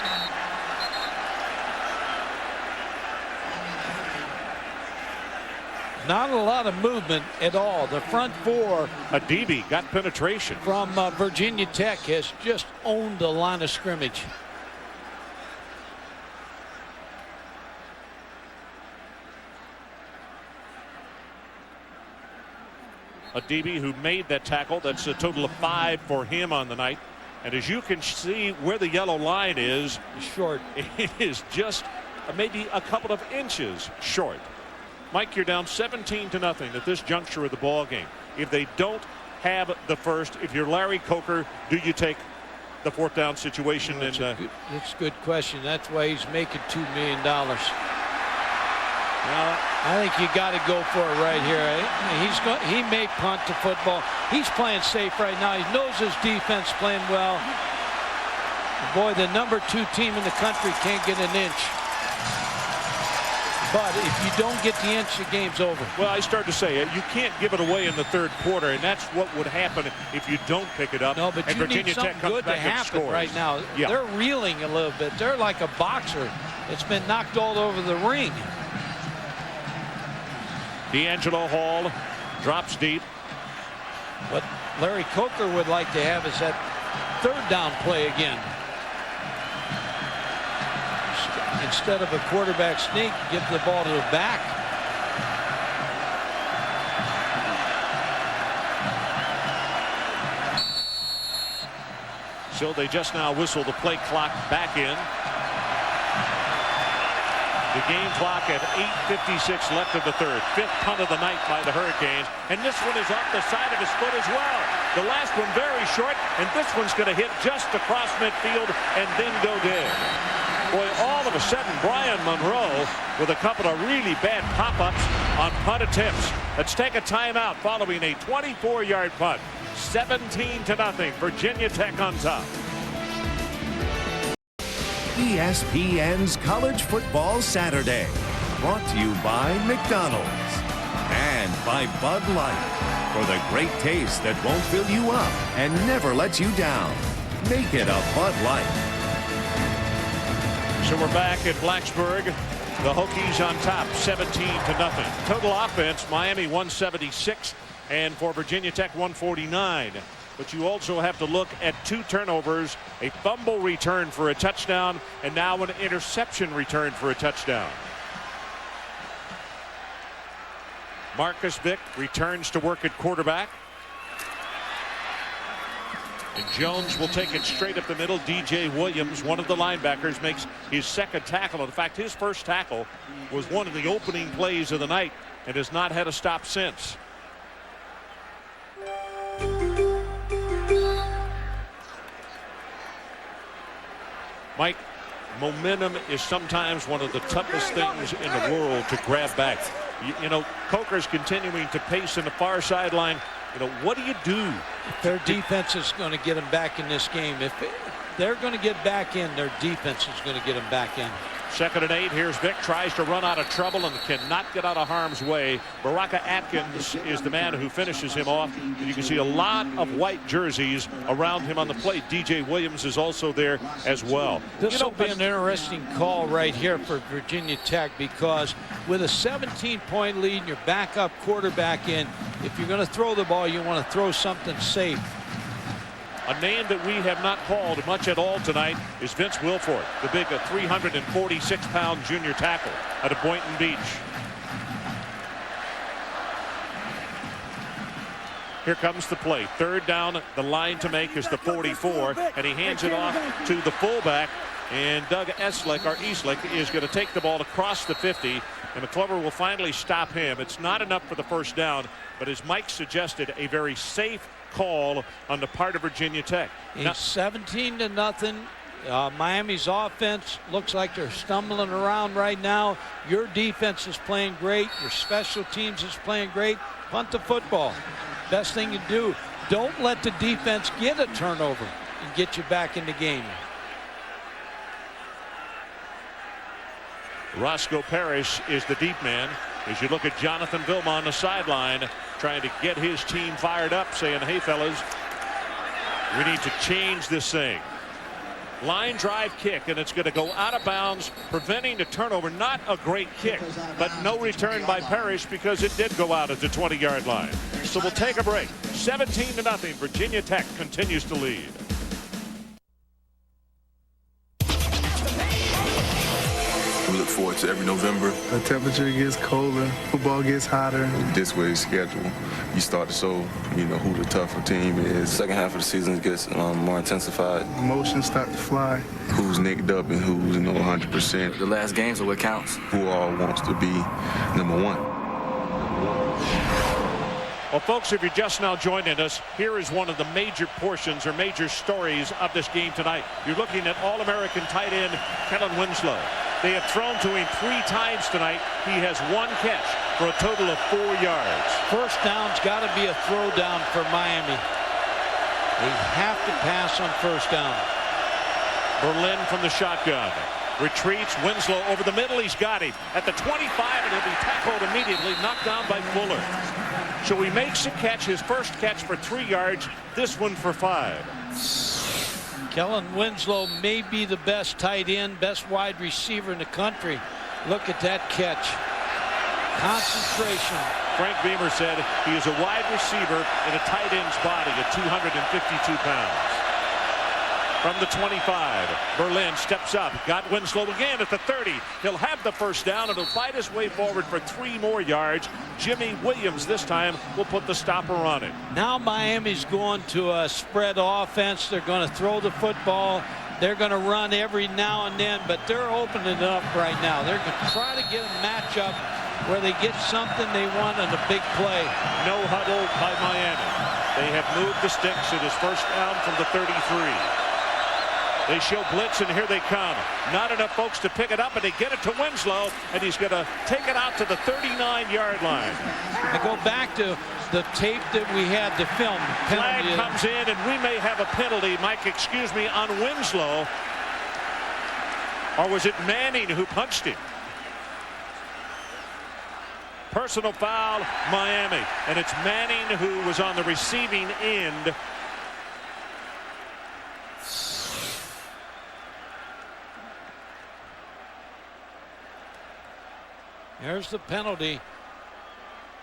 Not a lot of movement at all. The front 4. Adibi got penetration. From Virginia Tech has just owned the line of scrimmage. Adibi, who made that tackle, that's a total of 5 for him on the night. And as you can see where the yellow line is, short. It is just maybe a couple of inches short. Mike, you're down 17-0 at this juncture of the ball game. If they don't have the first, if you're Larry Coker, do you take the 4th down situation? Well, it's a good question. That's why he's making $2 million. Well, I think you got to go for it right here. He may punt to football. He's playing safe right now. He knows his defense playing well. Boy, the number 2 team in the country can't get an inch. But if you don't get the inch, the game's over. Well, I started to say you can't give it away in the 3rd quarter, and that's what would happen if you don't pick it up. No, but and you Virginia need something Tech comes good to back and happen scores. right now. Yeah. They're reeling a little bit. They're like a boxer that's been knocked all over the ring. D'Angelo Hall drops deep. What Larry Coker would like to have is that 3rd down play again. Instead of a quarterback sneak, give the ball to the back. So they just now whistle the play clock back in. The game clock at 8:56 left of the 3rd. 5th punt of the night by the Hurricanes. And this one is off the side of his foot as well. The last one very short, and this one's going to hit just across midfield and then go dead. Boy, all of a sudden, Brian Monroe with a couple of really bad pop-ups on punt attempts. Let's take a timeout following a 24-yard punt. 17-0, Virginia Tech on top. ESPN's College Football Saturday, brought to you by McDonald's and by Bud Light, for the great taste that won't fill you up and never lets you down. Make it a Bud Light. So we're back at Blacksburg. The Hokies on top, 17-0. Total offense, Miami 176, and for Virginia Tech 149. But you also have to look at 2 turnovers, a fumble return for a touchdown, and now an interception return for a touchdown. Marcus Vick returns to work at quarterback. And Jones will take it straight up the middle. DJ Williams, one of the linebackers, makes his 2nd tackle. In fact, his first tackle was one of the opening plays of the night and has not had a stop since. Mike, momentum is sometimes one of the toughest things in the world to grab back. You know, Coker's continuing to pace in the far sideline. You know, what do you do? Their defense is going to get them back in this game. If they're going to get back in, their defense is going to get them back in. 2nd and 8. Here's Vick, tries to run out of trouble and cannot get out of harm's way. Baraka Atkins is the man who finishes him off. And you can see a lot of white jerseys around him on the plate. DJ Williams is also there as well. This will be an interesting call right here for Virginia Tech, because with a 17-point lead and your backup quarterback in, if you're going to throw the ball, you want to throw something safe. A name that we have not called much at all tonight is Vince Wilfork, the big 346-pound junior tackle out of Boynton Beach. Here comes the play. Third down, the line to make is the 44, and he hands it off to the fullback. And Doug Eastlick is going to take the ball across the 50, and McClover will finally stop him. It's not enough for the first down, but as Mike suggested, a very safe call on the part of Virginia Tech. It's 17-0. Miami's offense looks like they're stumbling around right now. Your defense is playing great. Your special teams is playing great. Punt the football. Best thing you do. Don't let the defense get a turnover and get you back in the game. Roscoe Parrish is the deep man. As you look at Jonathan Vilma on the sideline, trying to get his team fired up, saying, hey, fellas, we need to change this thing. Line drive kick, and it's going to go out of bounds, preventing the turnover. Not a great kick, but no return by Parrish because it did go out at the 20-yard line. So we'll take a break. 17-0. Virginia Tech continues to lead. We look forward to every November. The temperature gets colder, football gets hotter. This way schedule, you start to show, who the tougher team is. Second half of the season gets more intensified. Emotions start to fly. Who's nicked up and who's 100%. The last games are what counts. Who all wants to be number one. Well, folks, if you're just now joining us, here is one of the major portions or major stories of this game tonight. You're looking at All-American tight end Kellen Winslow. They have thrown to him 3 times tonight. He has 1 catch for a total of 4 yards. First down's got to be a throw down for Miami. They have to pass on first down. Berlin from the shotgun. Retreats. Winslow over the middle. He's got him at the 25, and he'll be tackled immediately, knocked down by Fuller. So he makes a catch, his first catch for 3 yards, this one for 5. Kellen Winslow may be the best tight end, best wide receiver in the country. Look at that catch. Concentration. Frank Beamer said he is a wide receiver in a tight end's body at 252 pounds. From the 25, Berlin steps up, got Winslow again at the 30. He'll have the first down, and he'll fight his way forward for 3 more yards. Jimmy Williams this time will put the stopper on it. Now Miami's going to a spread offense. They're going to throw the football. They're going to run every now and then, but they're opening it up right now. They're going to try to get a matchup where they get something they want on a big play. No huddle by Miami. They have moved the sticks. It is first down from the 33. They show blitz, and here they come. Not enough folks to pick it up, and they get it to Winslow, and he's going to take it out to the 39-yard line. I go back to the tape that we had to film. Flag comes in, and we may have a penalty, Mike, excuse me, on Winslow. Or was it Manning who punched him? Personal foul, Miami. And it's Manning who was on the receiving end. There's the penalty.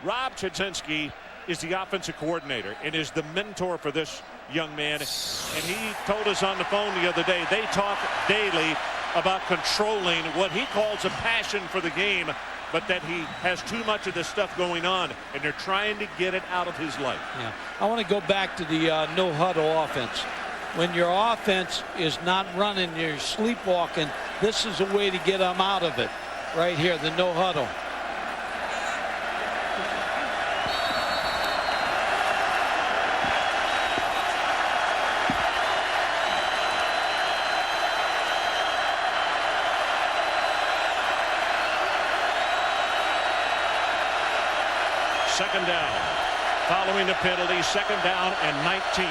Rob Chudzinski is the offensive coordinator and is the mentor for this young man. And he told us on the phone the other day, they talk daily about controlling what he calls a passion for the game, but that he has too much of this stuff going on, and they're trying to get it out of his life. Yeah, I want to go back to the no huddle offense. When your offense is not running, you're sleepwalking, this is a way to get them out of it. Right here, the no huddle. Second down. Following the penalty, second down and 19.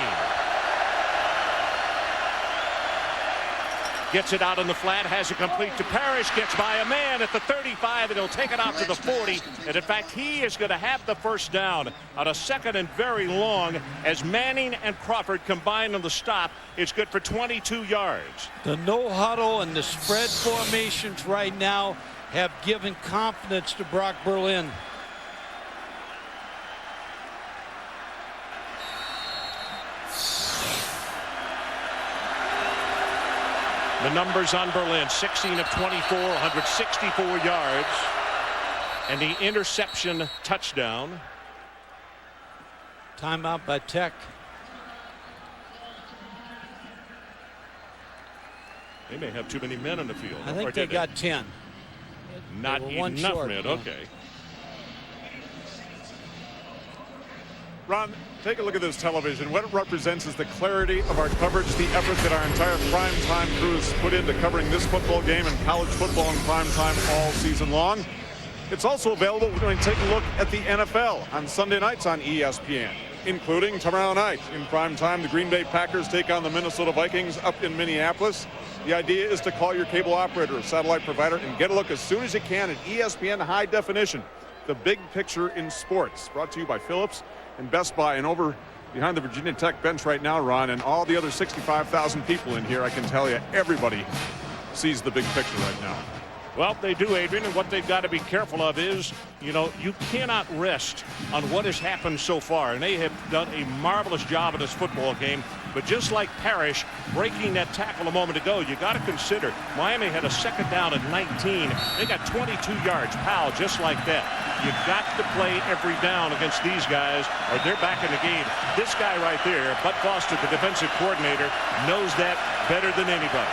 Gets it out in the flat, has it complete to Parrish, gets by a man at the 35, and he'll take it out to the 40. And in fact, he is going to have the first down on a second and very long as Manning and Crawford combine on the stop. It's good for 22 yards. The no huddle and the spread formations right now have given confidence to Brock Berlin. The numbers on Berlin, 16 of 24, 164 yards, and the interception touchdown. Timeout by Tech. They may have too many men in the field. I think they got 10. Not one enough short, men. yeah. Okay. Ron, take a look at this television. What it represents is the clarity of our coverage, the effort that our entire primetime crew has put into covering this football game and college football in primetime all season long. It's also available. We're going to take a look at the NFL on Sunday nights on ESPN, including tomorrow night in primetime. The Green Bay Packers take on the Minnesota Vikings up in Minneapolis. The idea is to call your cable operator or satellite provider and get a look as soon as you can at ESPN High Definition, the big picture in sports. Brought to you by Phillips and Best Buy. And over behind the Virginia Tech bench right now, Ron, and all the other 65,000 people in here, I can tell you everybody sees the big picture right now. Well, they do, Adrian, and what they've got to be careful of is, you know, you cannot rest on what has happened so far, and they have done a marvelous job in this football game. But just like Parrish breaking that tackle a moment ago, you got to consider Miami had a second down at 19. They got 22 yards. Powell, just like that. You got to play every down against these guys, or they're back in the game. This guy right there, Bud Foster, the defensive coordinator, knows that better than anybody.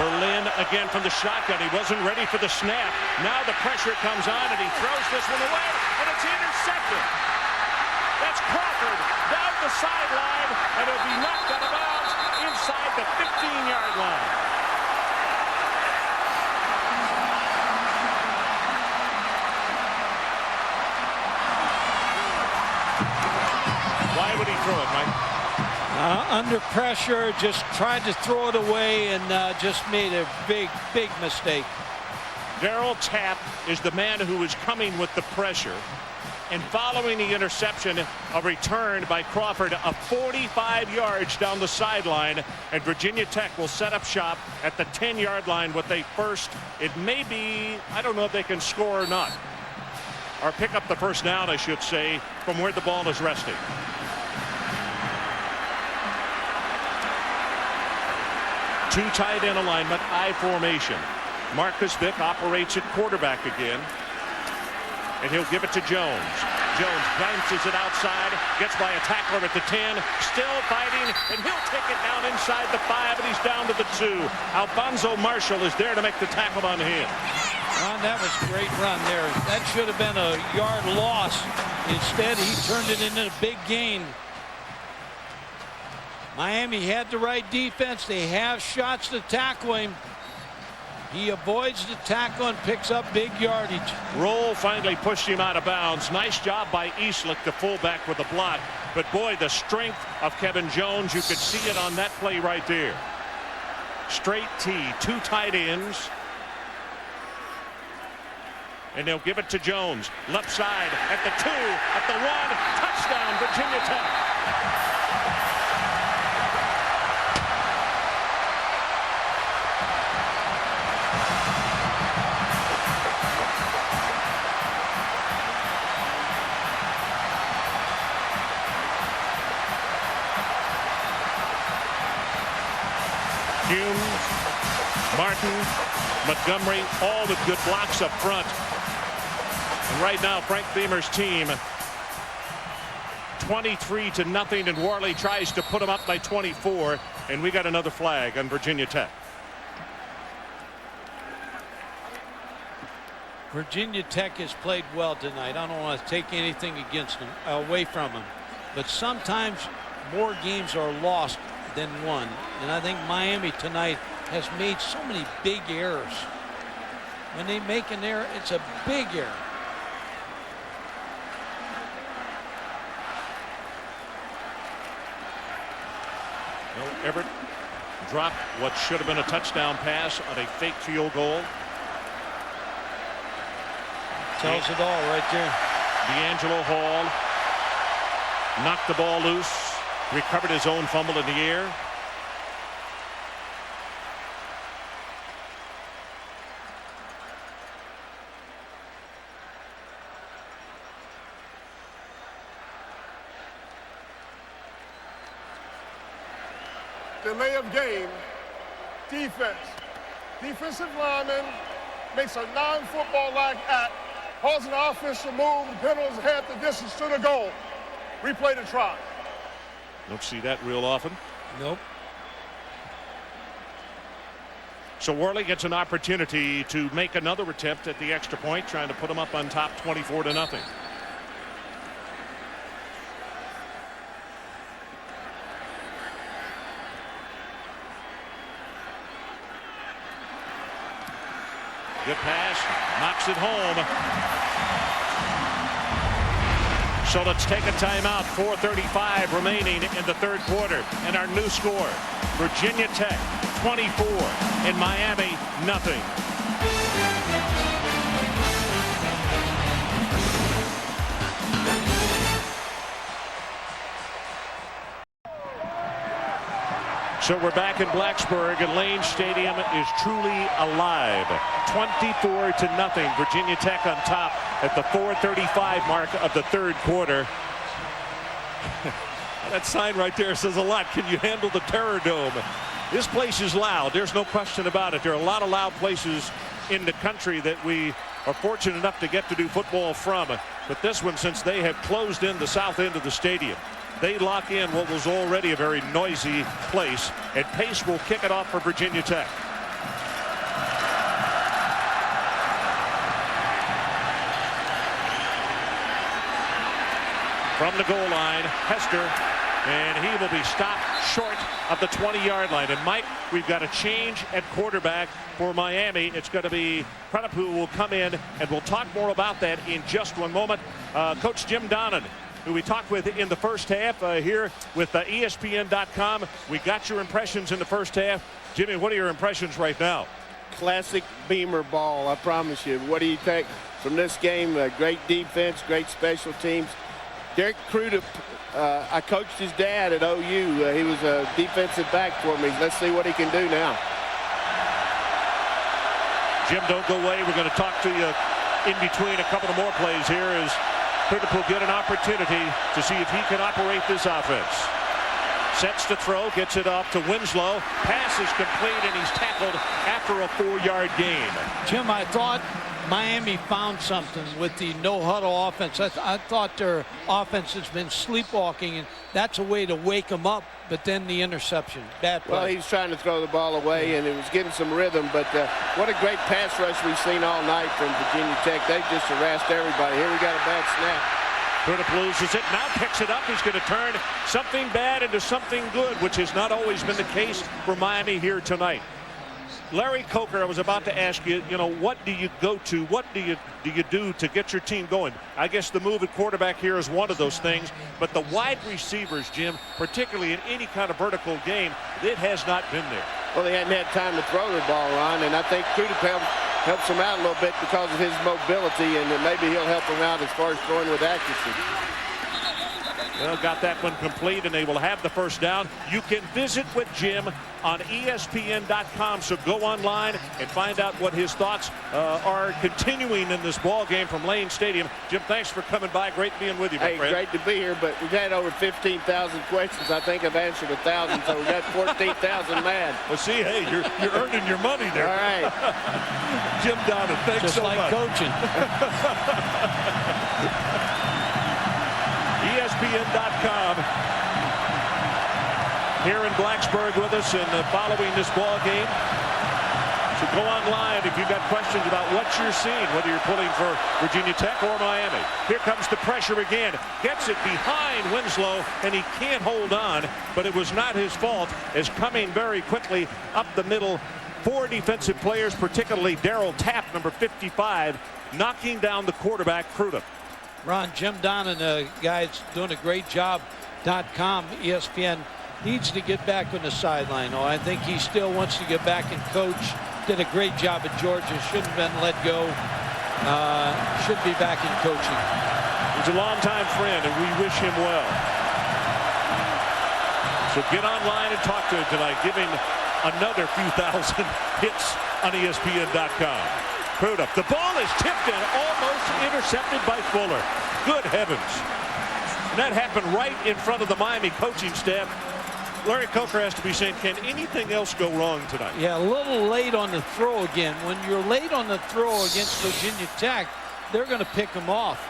Berlin again from the shotgun. He wasn't ready for the snap. Now the pressure comes on, and he throws this one away, and it's intercepted. That's Crawford down the sideline, and it'll be knocked out of bounds inside the 15-yard line. Why would he throw it, Mike? Under pressure, just tried to throw it away and just made a big mistake. Darryl Tapp is the man who is coming with the pressure. And following the interception, a return by Crawford of 45 yards down the sideline. And Virginia Tech will set up shop at the 10-yard line with a first. It may be, I don't know if they can score or not. Or pick up the first down, I should say, from where the ball is resting. Two tight end alignment, I formation. Marcus Vick operates at quarterback again. And he'll give it to Jones. Jones bounces it outside, gets by a tackler at the 10, still fighting, and he'll take it down inside the 5, and he's down to the 2. Alfonso Marshall is there to make the tackle on him. That was a great run there. That should have been a yard loss. Instead, he turned it into a big gain. Miami had the right defense. They have shots to tackle him. He avoids the tackle and picks up big yardage. Roll finally pushed him out of bounds. Nice job by Eastlick, the fullback, with the block. But boy, the strength of Kevin Jones, you could see it on that play right there. Straight T, two tight ends. And they'll give it to Jones. Left side at the 2, at the 1. Touchdown, Virginia Tech. Martin, Montgomery, all with good blocks up front. And right now, Frank Beamer's team, 23-0, and Worley tries to put them up by 24, and we got another flag on Virginia Tech. Virginia Tech has played well tonight. I don't want to take anything against them, away from them, but sometimes more games are lost than won, and I think Miami tonight has made so many big errors. When they make an error, it's a big error. Well, Everett dropped what should have been a touchdown pass on a fake field goal. Tells it all right there. D'Angelo Hall knocked the ball loose, recovered his own fumble in the air. Delay of game defense. Defensive lineman makes a non-football-like act, causing the offense to move, the penalties half the distance to the goal. Replay the try. Don't see that real often. Nope. So Worley gets an opportunity to make another attempt at the extra point, trying to put them up on top 24-0. Good pass, knocks it home. So let's take a timeout. 4:35 remaining in the third quarter. And our new score, Virginia Tech 24 and Miami nothing. So we're back in Blacksburg, and Lane Stadium is truly alive. 24-0. Virginia Tech on top at the 4:35 mark of the third quarter. That sign right there says a lot. Can you handle the Terror Dome? This place is loud. There's no question about it. There are a lot of loud places in the country that we are fortunate enough to get to do football from. But this one, since they have closed in the south end of the stadium, they lock in what was already a very noisy place, and Pace will kick it off for Virginia Tech. From the goal line, Hester, and he will be stopped short of the 20-yard line. And Mike, we've got a change at quarterback for Miami. It's going to be Prentice who will come in, and we'll talk more about that in just one moment. Coach Jim Donnan, who we talked with in the first half, here with ESPN.com. We got your impressions in the first half. Jimmy, what are your impressions right now? Classic Beamer ball, I promise you. What do you take from this game? Great defense, great special teams. Derek Crudup, I coached his dad at OU. He was a defensive back for me. Let's see what he can do now. Jim, don't go away. We're going to talk to you in between a couple of more plays here as Crudup will get an opportunity to see if he can operate this offense. Sets to throw, gets it off to Winslow. Pass is complete, and he's tackled after a 4-yard gain. Jim, I thought Miami found something with the no-huddle offense. I thought their offense has been sleepwalking, and that's a way to wake them up. But then the interception, bad play. Well, he's trying to throw the ball away, and it was getting some rhythm. But what a great pass rush we've seen all night from Virginia Tech. They've just harassed everybody. Here we got a bad snap. Crudup loses it, now picks it up. He's going to turn something bad into something good, which has not always been the case for Miami here tonight. Larry Coker, I was about to ask you, what do you go to? What do you do to get your team going? I guess the move at quarterback here is one of those things, but the wide receivers, Jim, particularly in any kind of vertical game, it has not been there. Well, they hadn't had time to throw the ball, Ron, and I think Crudup helps him out a little bit because of his mobility, and then maybe he'll help him out as far as throwing with accuracy. Well, got that one complete, and they will have the first down. You can visit with Jim on ESPN.com, so go online and find out what his thoughts are continuing in this ball game from Lane Stadium. Jim, thanks for coming by. Great being with you, my friend. Great to be here, but we've had over 15,000 questions. I think I've answered 1,000, so we got 14,000 mad. Well, see, hey, you're earning your money there. All right. Jim Donnan, thanks Just so like much. Coaching. ESPN.com here in Blacksburg with us and following this ball game. So go online if you've got questions about what you're seeing, whether you're pulling for Virginia Tech or Miami. Here comes the pressure again. Gets it behind Winslow, and he can't hold on, but it was not his fault, as coming very quickly up the middle, 4 defensive players, particularly Darryl Tapp, number 55, knocking down the quarterback, Crudup. Ron, Jim Donnan, guys, doing a great job. .com, ESPN, needs to get back on the sideline. I think he still wants to get back and coach. Did a great job at Georgia. Shouldn't have been let go. Should be back in coaching. He's a longtime friend, and we wish him well. So get online and talk to him tonight. Give him another few thousand hits on ESPN.com. Crudup. The ball is tipped and almost intercepted by Fuller. Good heavens. And that happened right in front of the Miami coaching staff. Larry Coker has to be saying, can anything else go wrong tonight? Yeah, a little late on the throw again. When you're late on the throw against Virginia Tech, they're going to pick him off.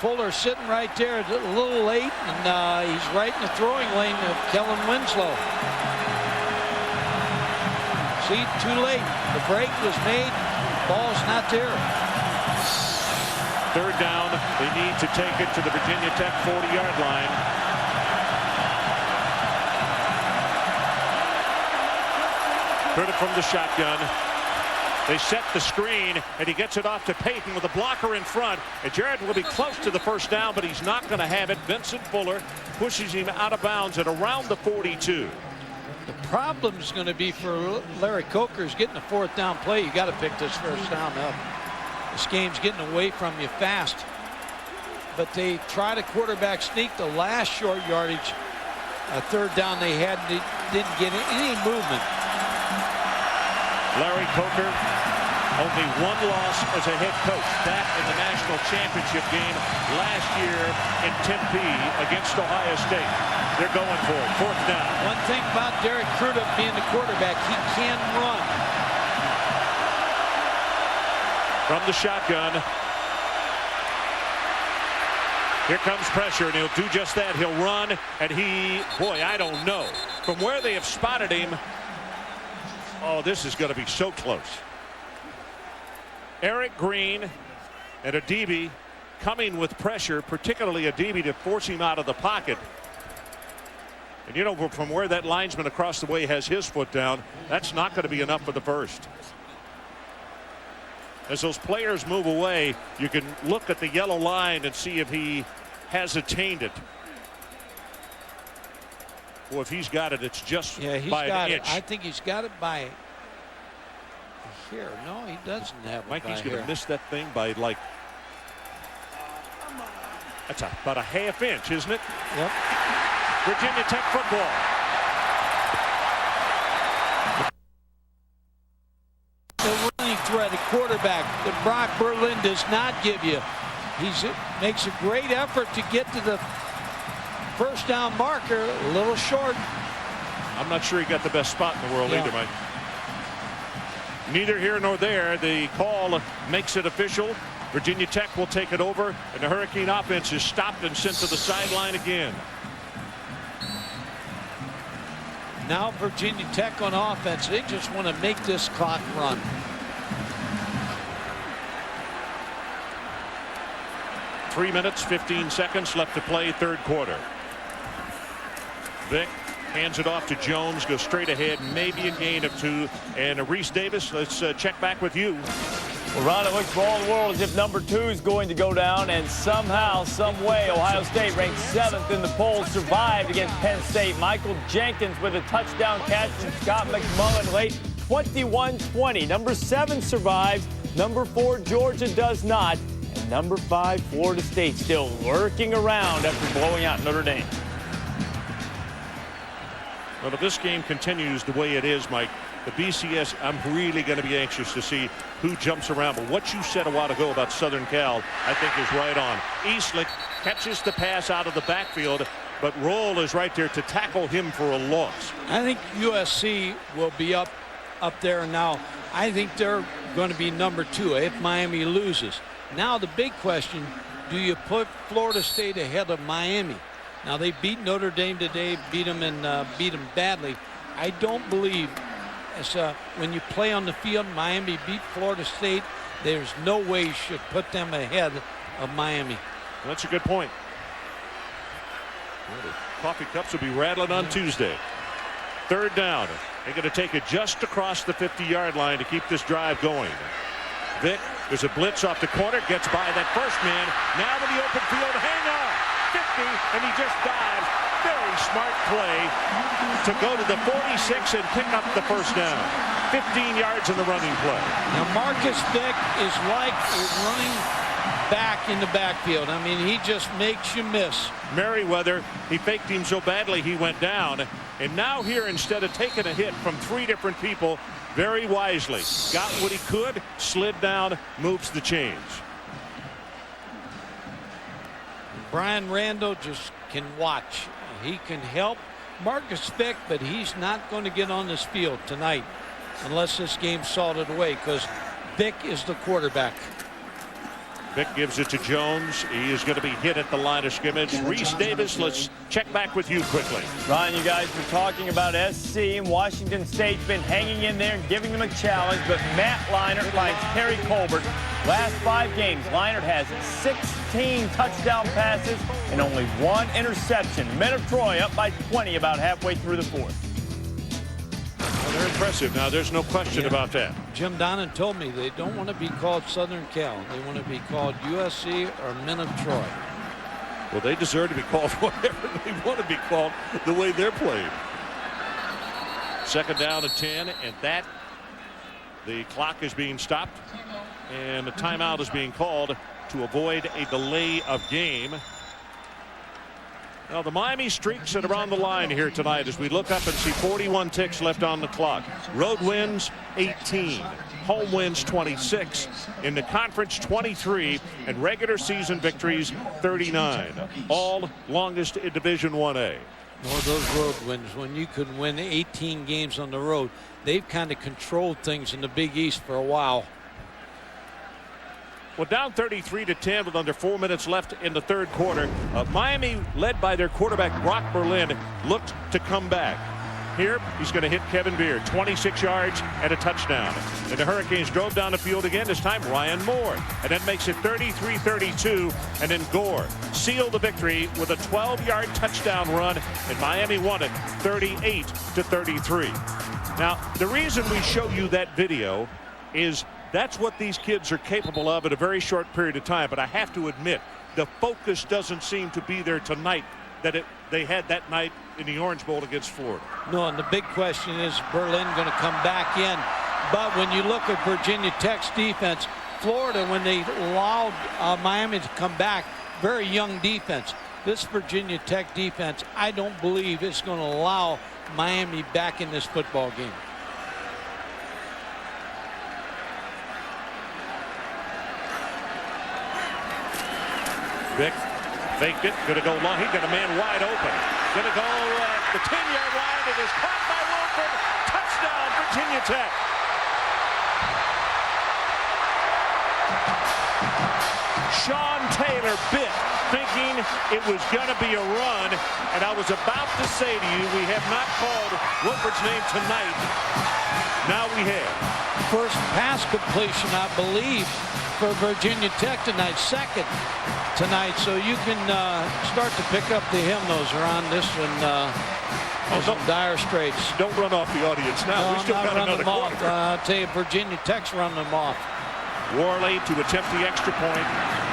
Fuller sitting right there, a little late, and he's right in the throwing lane of Kellen Winslow. See, too late. The break was made. Ball's not there. Third down. They need to take it to the Virginia Tech 40-yard line. Heard it from the shotgun. They set the screen, and he gets it off to Payton with a blocker in front. And Jared will be close to the first down, but he's not going to have it. Vincent Fuller pushes him out of bounds at around the 42. The problem is going to be for Larry Coker is getting a fourth down play. You got to pick this first down up. This game's getting away from you fast. But they tried a quarterback sneak. The last short yardage, third down they had, didn't get any movement. Larry Coker, only one loss as a head coach. That in the national championship game last year in Tempe against Ohio State. They're going for it. Fourth down. One thing about Derek Crudup being the quarterback, he can run. From the shotgun. Here comes pressure, and he'll do just that. He'll run, and boy, I don't know. From where they have spotted him, oh, this is going to be so close. Eric Green and Adibi coming with pressure, particularly Adibi, to force him out of the pocket. And you know, from where that linesman across the way has his foot down, that's not going to be enough for the first. As those players move away, you can look at the yellow line and see if he has attained it. Well, if he's got it, it's just by an inch. I think he's got it by here. No, he doesn't have it. Mikey's going to miss that thing by like, that's about a half inch, isn't it? Yep. Virginia Tech football. The running threat, a quarterback that Brock Berlin does not give you. He makes a great effort to get to the first down marker, a little short. I'm not sure he got the best spot in the world either, Mike. Neither here nor there. The call makes it official. Virginia Tech will take it over, and the Hurricane offense is stopped and sent to the sideline again. Now Virginia Tech on offense, they just want to make this clock run. Three minutes, 15 seconds left to play, third quarter. Vic hands it off to Jones, goes straight ahead, maybe a gain of 2. And Reese Davis, let's check back with you. Well, Ron, it looks for all the world as if number 2 is going to go down, and somehow, some way, Ohio State, ranked 7th in the polls, survived against Penn State. Michael Jenkins with a touchdown catch from Scott McMullen late, 21-20. Number 7 survives. Number 4, Georgia does not. And number 5, Florida State, still lurking around after blowing out Notre Dame. Well, if this game continues the way it is, Mike, the BCS, I'm really going to be anxious to see who jumps around. But what you said a while ago about Southern Cal, I think is right on. Eastlick catches the pass out of the backfield, but Roll is right there to tackle him for a loss. I think USC will be up there now. I think they're going to be number 2 if Miami loses. Now the big question, do you put Florida State ahead of Miami? Now they beat Notre Dame today, beat them badly. I don't believe when you play on the field, Miami beat Florida State. There's no way you should put them ahead of Miami. That's a good point. Well, the coffee cups will be rattling on Tuesday. Third down. They're going to take it just across the 50-yard line to keep this drive going. Vic, there's a blitz off the corner, gets by that first man. Now to the open field, hang on. 50, and he just dives. Very smart play to go to the 46 and pick up the first down. 15 yards in the running play. Now Marcus Vic is like a running back in the backfield. I mean, he just makes you miss. Merriweather, he faked him so badly he went down. And now here, instead of taking a hit from 3 different people, very wisely got what he could, slid down, moves the chains. Brian Randall just can watch. He can help Marcus Vick, but he's not going to get on this field tonight unless this game's salted away, because Vick is the quarterback. Vick gives it to Jones. He is going to be hit at the line of scrimmage. Reese Davis, let's check back with you quickly. Ryan, you guys were talking about SC, and Washington State's been hanging in there and giving them a challenge, but Matt Leinart finds Terry Colbert. Last 5 games, Leinart has 16 touchdown passes and only 1 interception. Men of Troy up by 20 about halfway through the 4th. Well, they're impressive. Now, there's no question about that. Jim Donnan told me they don't want to be called Southern Cal. They want to be called USC or Men of Troy. Well, they deserve to be called whatever they want to be called the way they're played. 2nd down and 10, and that the clock is being stopped, and a timeout is being called to avoid a delay of game. Now, the Miami streaks at around the line here tonight as we look up and see 41 ticks left on the clock. Road wins 18, home wins 26, in the conference 23, and regular season victories 39. All longest in Division 1A. More of those road wins, when you could win 18 games on the road. They've kind of controlled things in the Big East for a while. Well, down 33-10 with under 4 minutes left in the 3rd quarter. Miami, led by their quarterback Brock Berlin, looked to come back. Here, he's going to hit Kevin Beard, 26 yards and a touchdown. And the Hurricanes drove down the field again, this time Ryan Moore. And that makes it 33-32, and then Gore sealed the victory with a 12-yard touchdown run, and Miami won it 38-33. Now, the reason we show you that video is that's what these kids are capable of in a very short period of time. But I have to admit, the focus doesn't seem to be there tonight that they had that night in the Orange Bowl against Florida. No, and the big question is Berlin going to come back in. But when you look at Virginia Tech's defense, Florida, when they allowed Miami to come back, very young defense. This Virginia Tech defense, I don't believe is going to allow Miami back in this football game. Vick faked it, going to go long. He got a man wide open. Going to go the 10-yard line. It is caught by Wilford. Touchdown, Virginia Tech. Sean Taylor bit, thinking it was going to be a run. And I was about to say to you, we have not called Wilford's name tonight. Now we have. First pass completion, I believe, for Virginia Tech tonight. 2nd tonight, so you can start to pick up the hymnals around this one. Some dire straits. Don't run off the audience now. No, we still got another quarter. I'll tell you, Virginia Tech's running them off. Worley to attempt the extra point,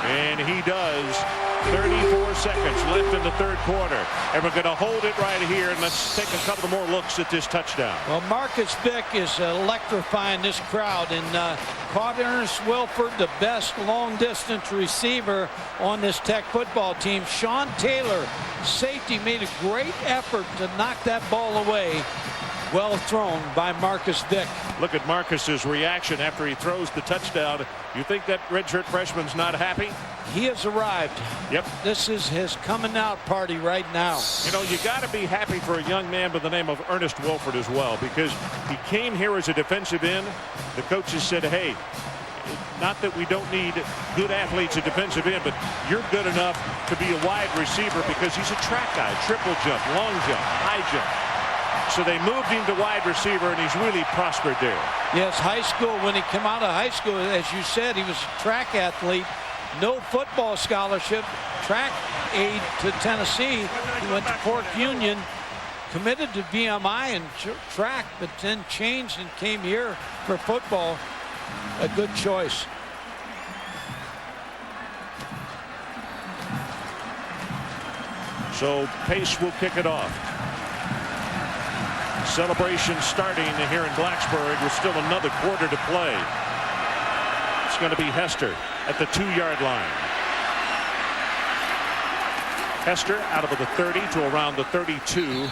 and he does. 34 seconds left in the 3rd quarter, and we're going to hold it right here, and let's take a couple more looks at this touchdown. Well, Marcus Vick is electrifying this crowd, and caught Ernest Wilford, the best long-distance receiver on this Tech football team. Sean Taylor, safety, made a great effort to knock that ball away. Well thrown by Marcus Vick. Look at Marcus's reaction after he throws the touchdown. You think that redshirt freshman's not happy? He has arrived. Yep. This is his coming out party right now. You know, you got to be happy for a young man by the name of Ernest Wilford as well, because he came here as a defensive end. The coaches said, hey, not that we don't need good athletes at defensive end, but you're good enough to be a wide receiver because he's a track guy, triple jump, long jump, high jump. So they moved him to wide receiver, and he's really prospered there. Yes, high school, when he came out of high school, as you said, he was a track athlete. No football scholarship, track aide to Tennessee. He went to Cork Union, committed to VMI and track, but then changed and came here for football. A good choice. So Pace will kick it off. Celebration starting here in Blacksburg with still another quarter to play. It's going to be Hester at the 2-yard line. Hester out of the 30 to around the 32.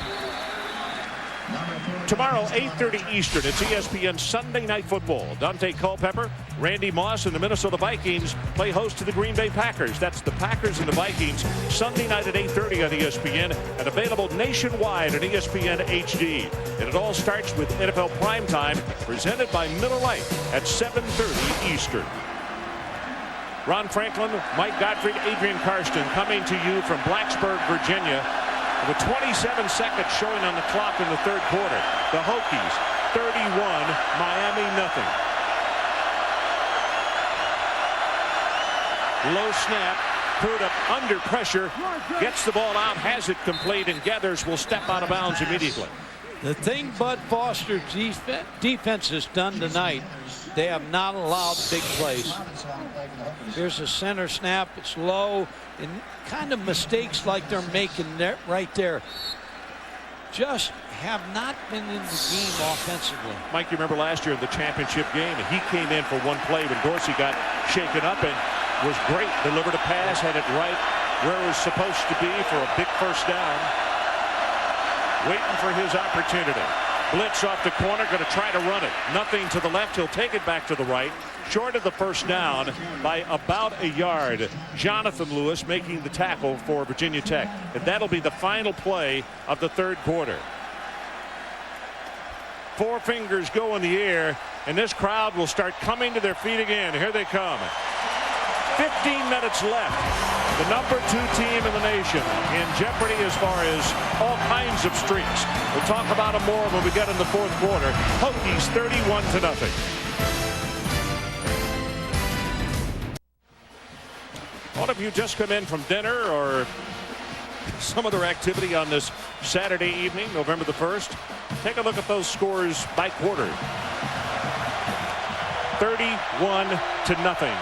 Tomorrow, 8:30 Eastern, it's ESPN Sunday Night Football. Dante Culpepper Randy Moss and the Minnesota Vikings play host to the Green Bay Packers. That's the Packers and the Vikings Sunday night at 8:30 on ESPN and available nationwide on ESPN HD. And it all starts with NFL Primetime presented by Miller Lite at 7:30 Eastern. Ron Franklin, Mike Gottfried, Adrian Karsten coming to you from Blacksburg, Virginia, with 27 seconds showing on the clock in the third quarter. The Hokies 31, Miami nothing. Low snap, Crudup under pressure, gets the ball out, has it complete, and Gathers will step out of bounds immediately. The thing Bud Foster's defense has done tonight, they have not allowed big plays. Here's a center snap, it's low, and kind of mistakes like they're making right there just have not been in the game offensively. Mike, you remember last year in the championship game, he came in for one play when Dorsey got shaken up and was great. Delivered a pass, had it right where it was supposed to be for a big first down. Waiting for his opportunity. Blitz off the corner, going to try to run it. Nothing to the left. He'll take it back to the right. Short of the first down by about a yard. Jonathan Lewis making the tackle for Virginia Tech. And that'll be the final play of the third quarter. Four fingers go in the air, and this crowd will start coming to their feet again. Here they come. 15 minutes left. The #2 team in the nation in jeopardy as far as all kinds of streaks. We'll talk about them more when we get in the fourth quarter. Hokies 31-0. All of you just come in from dinner or some other activity on this Saturday evening, November the 1st. Take a look at those scores by quarter. 31-0.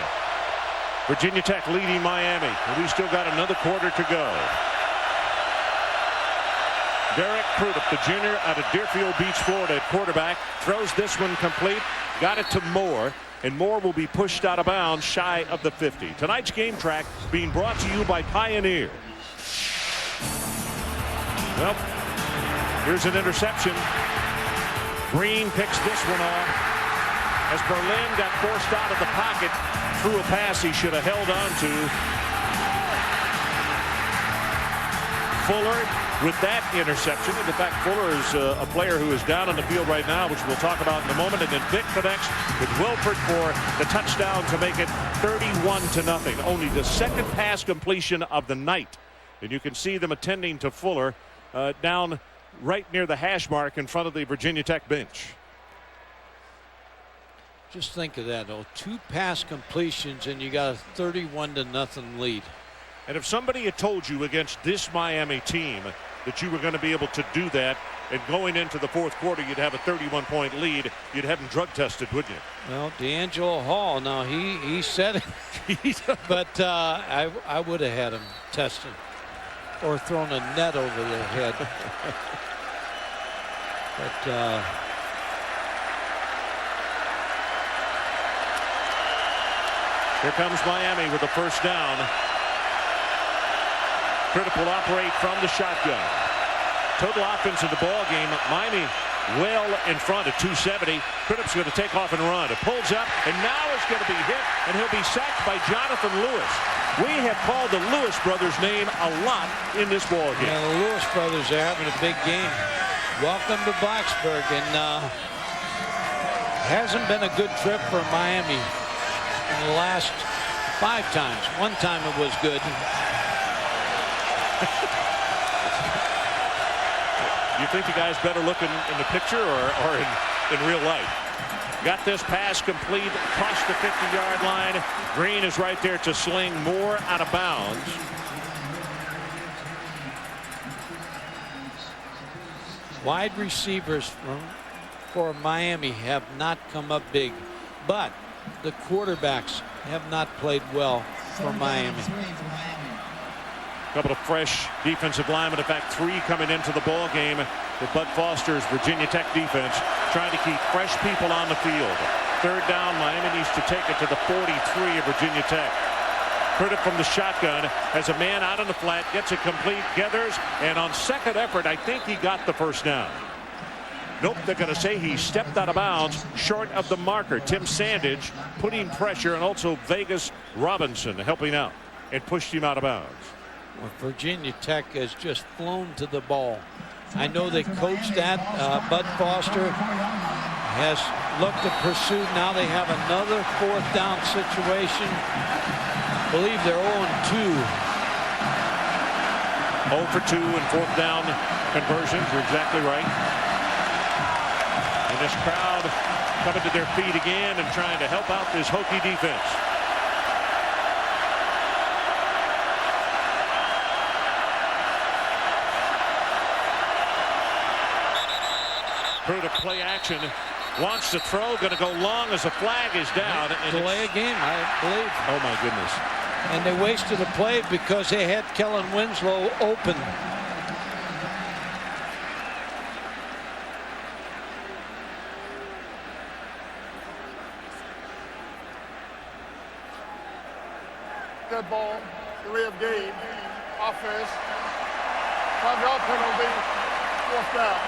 Virginia Tech leading Miami. And we still got another quarter to go. Derek Crudup, the junior out of Deerfield Beach, Florida, at quarterback, throws this one complete. Got it to Moore. And Moore will be pushed out of bounds shy of the 50. Tonight's game track being brought to you by Pioneer. Well, here's an interception. Green picks this one off. As Berlin got forced out of the pocket, threw a pass he should have held on to. Fuller with that interception. And in fact, Fuller is a player who is down on the field right now, which we'll talk about in a moment. And then Vic connects with Wilford for the touchdown to make it 31-0. Only the second pass completion of the night. And you can see them attending to Fuller down right near the hash mark in front of the Virginia Tech bench. Just think of that, though. 2 pass completions, and you got a 31-0 lead. And if somebody had told you against this Miami team that you were going to be able to do that, and going into the fourth quarter you'd have a 31-point lead, you'd have him drug tested, wouldn't you? Well, D'Angelo Hall, now he said it, but I would have had him tested or thrown a net over their head. But here comes Miami with the first down. Crudup will operate from the shotgun. Total offense in the ball game. Miami well in front at 270. Crudup's going to take off and run. It pulls up, and now it's going to be hit, and he'll be sacked by Jonathan Lewis. We have called the Lewis brothers' name a lot in this ball game. Yeah, the Lewis brothers are having a big game. Welcome to Blacksburg, and hasn't been a good trip for Miami in the last 5 times. One time it was good. You think the guy's better looking in the picture or in real life? Got this pass complete across the 50-yard line. Green is right there to sling Moore out of bounds. Wide receivers for Miami have not come up big, but the quarterbacks have not played well for Miami. A couple of fresh defensive linemen. In fact, 3 coming into the ball game with Bud Foster's Virginia Tech defense, trying to keep fresh people on the field. Third down, Miami needs to take it to the 43 of Virginia Tech. Crudup from the shotgun has a man out on the flat, gets it complete, gathers, and on second effort, I think he got the first down. Nope, they're going to say he stepped out of bounds short of the marker. Tim Sandage putting pressure, and also Vegas Robinson helping out, and pushed him out of bounds. Well, Virginia Tech has just flown to the ball. I know they coached that. Bud Foster has looked to pursue. Now they have another 4th down situation. I believe they're 0-2. 0 for 2 and 4th down conversions. You're exactly right. And this crowd coming to their feet again and trying to help out this Hokie defense. Crew to play action. Wants to throw. Going to go long as the flag is down. And delay a game, I believe. Oh, my goodness. And they wasted a play because they had Kellen Winslow open. Dead ball, delay of game, offense, 5-yard penalty, 4th down.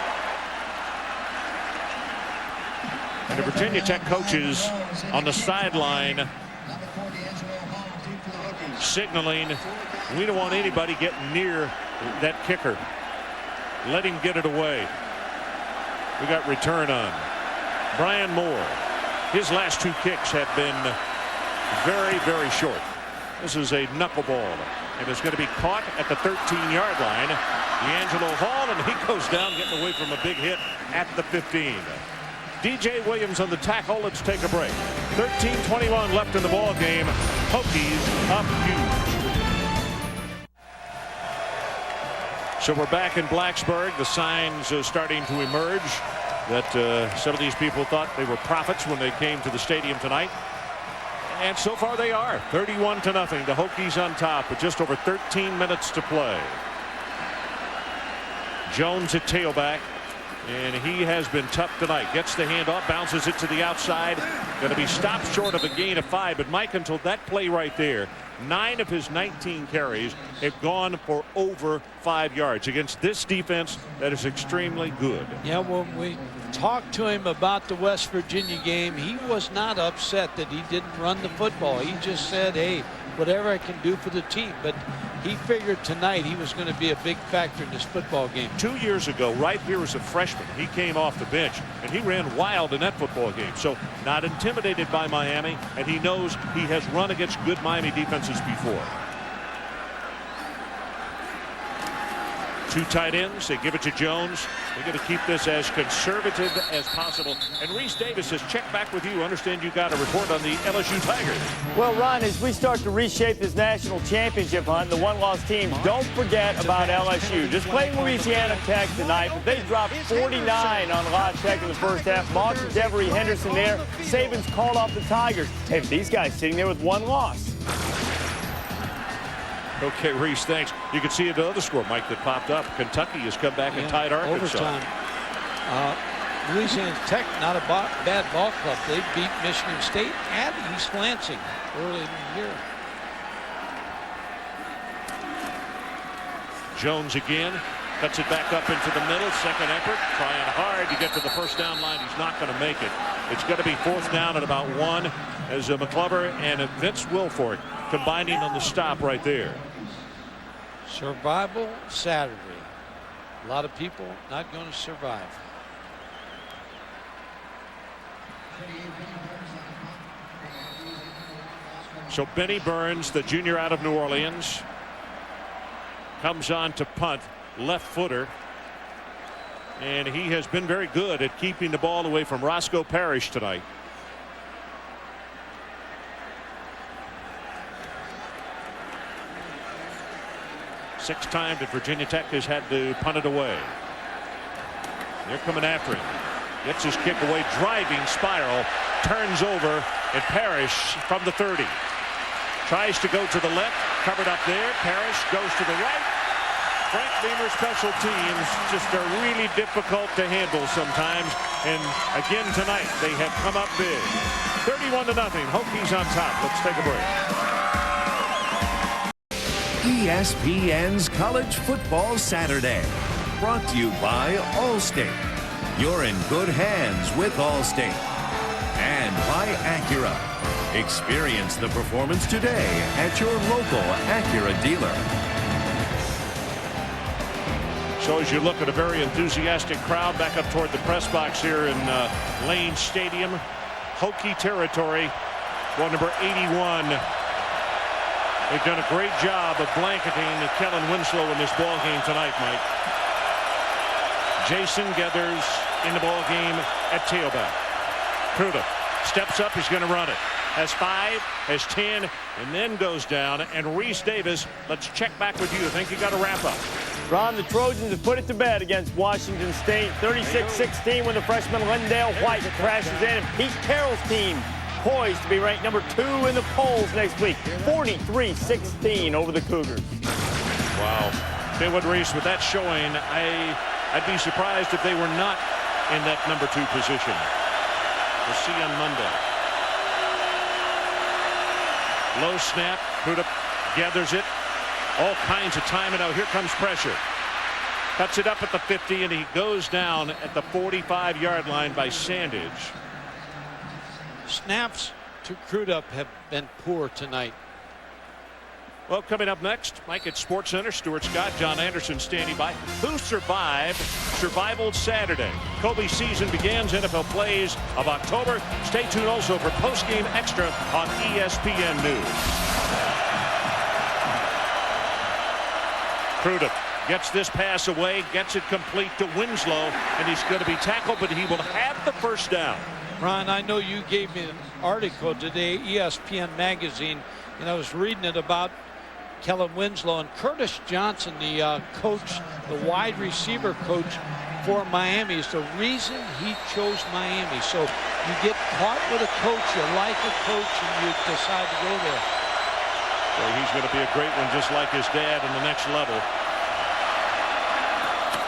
And the Virginia Tech coaches on the sideline signaling, we don't want anybody getting near that kicker. Let him get it away. We got return on. Brian Moore. His last 2 kicks have been very, very short. This is a knuckleball, and it's going to be caught at the 13-yard line. D'Angelo Hall, and he goes down, getting away from a big hit at the 15. DJ Williams on the tackle. Let's take a break. 13:21 left in the ball game. Hokies up huge. So we're back in Blacksburg. The signs starting to emerge that some of these people thought they were prophets when they came to the stadium tonight. And so far they are. 31-0. The Hokies on top with just over 13 minutes to play. Jones at tailback. And he has been tough tonight. Gets the handoff, bounces it to the outside. Going to be stopped short of a gain of 5. But Mike, until that play right there, 9 of his 19 carries have gone for over 5 yards against this defense that is extremely good. Yeah, when we talked to him about the West Virginia game, he was not upset that he didn't run the football. He just said, hey, whatever I can do for the team. But he figured tonight he was going to be a big factor in this football game. 2 years ago, right here as a freshman, he came off the bench and he ran wild in that football game. So not intimidated by Miami, and he knows he has run against good Miami defenses before. 2 tight ends. They give it to Jones. They're going to keep this as conservative as possible. And Reese Davis has checked back with you. Understand you got a report on the LSU Tigers. Well, Ron, as we start to reshape this national championship hunt, the one-loss teams, don't forget about LSU. Just playing Louisiana Tech tonight, but they dropped 49 on La Tech in the first half. Mox and Devery Henderson there. Saban's called off the Tigers. Hey, these guys sitting there with 1 loss. Okay, Reese, thanks. You can see another score, Mike, that popped up. Kentucky has come back and tied Arkansas. Overtime. Louisiana Tech, not a bad ball club. They beat Michigan State at East Lansing early in the year. Jones again. Cuts it back up into the middle. Second effort. Trying hard to get to the first down line. He's not going to make it. It's going to be 4th down at about 1 as McClover and Vince Wilfork combining on the stop right there. Survival Saturday. A lot of people not going to survive. So Benny Burns, the junior out of New Orleans, comes on to punt. Left footer, and he has been very good at keeping the ball away from Roscoe Parrish tonight. Sixth time that Virginia Tech has had to punt it away. They're coming after him. Gets his kick away, driving spiral, turns over, and Parrish from the 30 tries to go to the left, covered up there. Parrish goes to the right. Frank Beamer special teams just are really difficult to handle sometimes. And again tonight, they have come up big. 31-0. Hokies on top. Let's take a break. ESPN's College Football Saturday. Brought to you by Allstate. You're in good hands with Allstate. And by Acura. Experience the performance today at your local Acura dealer. So as you look at a very enthusiastic crowd back up toward the press box here in Lane Stadium, Hokie territory, ball number 81. They've done a great job of blanketing Kellen Winslow in this ball game tonight, Mike. Jason Geathers in the ball game at tailback. Pruda steps up, he's going to run it. Has 5, has 10, and then goes down. And Reese Davis, let's check back with you. I think you got to wrap up. Ron, the Trojans have put it to bed against Washington State. 36-16 when the freshman Lendale White crashes in. And Pete Carroll's team poised to be ranked number 2 in the polls next week. 43-16 over the Cougars. Wow. Haywood Reese, with that showing, I'd be surprised if they were not in that number 2 position. We'll see on Monday. Low snap. Pruda gathers it. All kinds of time, and now here comes pressure. Cuts it up at the 50, and he goes down at the 45-yard line by Sandage. Snaps to Crudup have been poor tonight. Well, coming up next, Mike at Sports Center, Stuart Scott, John Anderson standing by. Who survived Survival Saturday? Kobe season begins, NFL plays of October. Stay tuned also for post-game extra on ESPN News. Crudup gets this pass away, gets it complete to Winslow, and he's going to be tackled, but he will have the first down. Ron, I know you gave me an article today, ESPN magazine, and I was reading it about Kellen Winslow and Curtis Johnson, the coach, the wide receiver coach for Miami, is the reason he chose Miami. So you get caught with a coach, you like a coach, and you decide to go there. Well, he's going to be a great one, just like his dad, in the next level.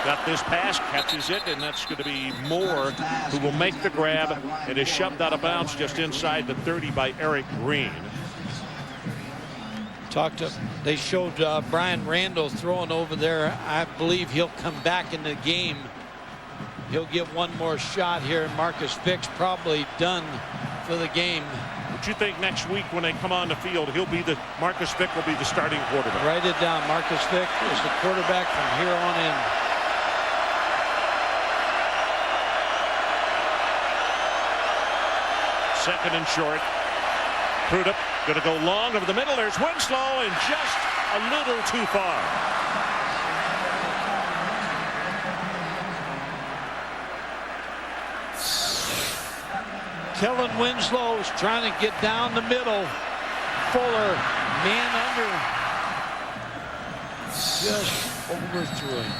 Got this pass, catches it, and that's going to be Moore who will make the grab and is shoved out of bounds just inside the 30 by Eric Green. They showed Brian Randall throwing over there. I believe he'll come back in the game. He'll get one more shot here, and Marcus Vick's probably done for the game. What you think next week when they come on the field, Marcus Vick will be the starting quarterback? Write it down. Marcus Vick is the quarterback from here on in. Second and short. Crudup going to go long over the middle. There's Winslow, and just a little too far. Kellen Winslow is trying to get down the middle. Fuller, man under. Just overthrew him.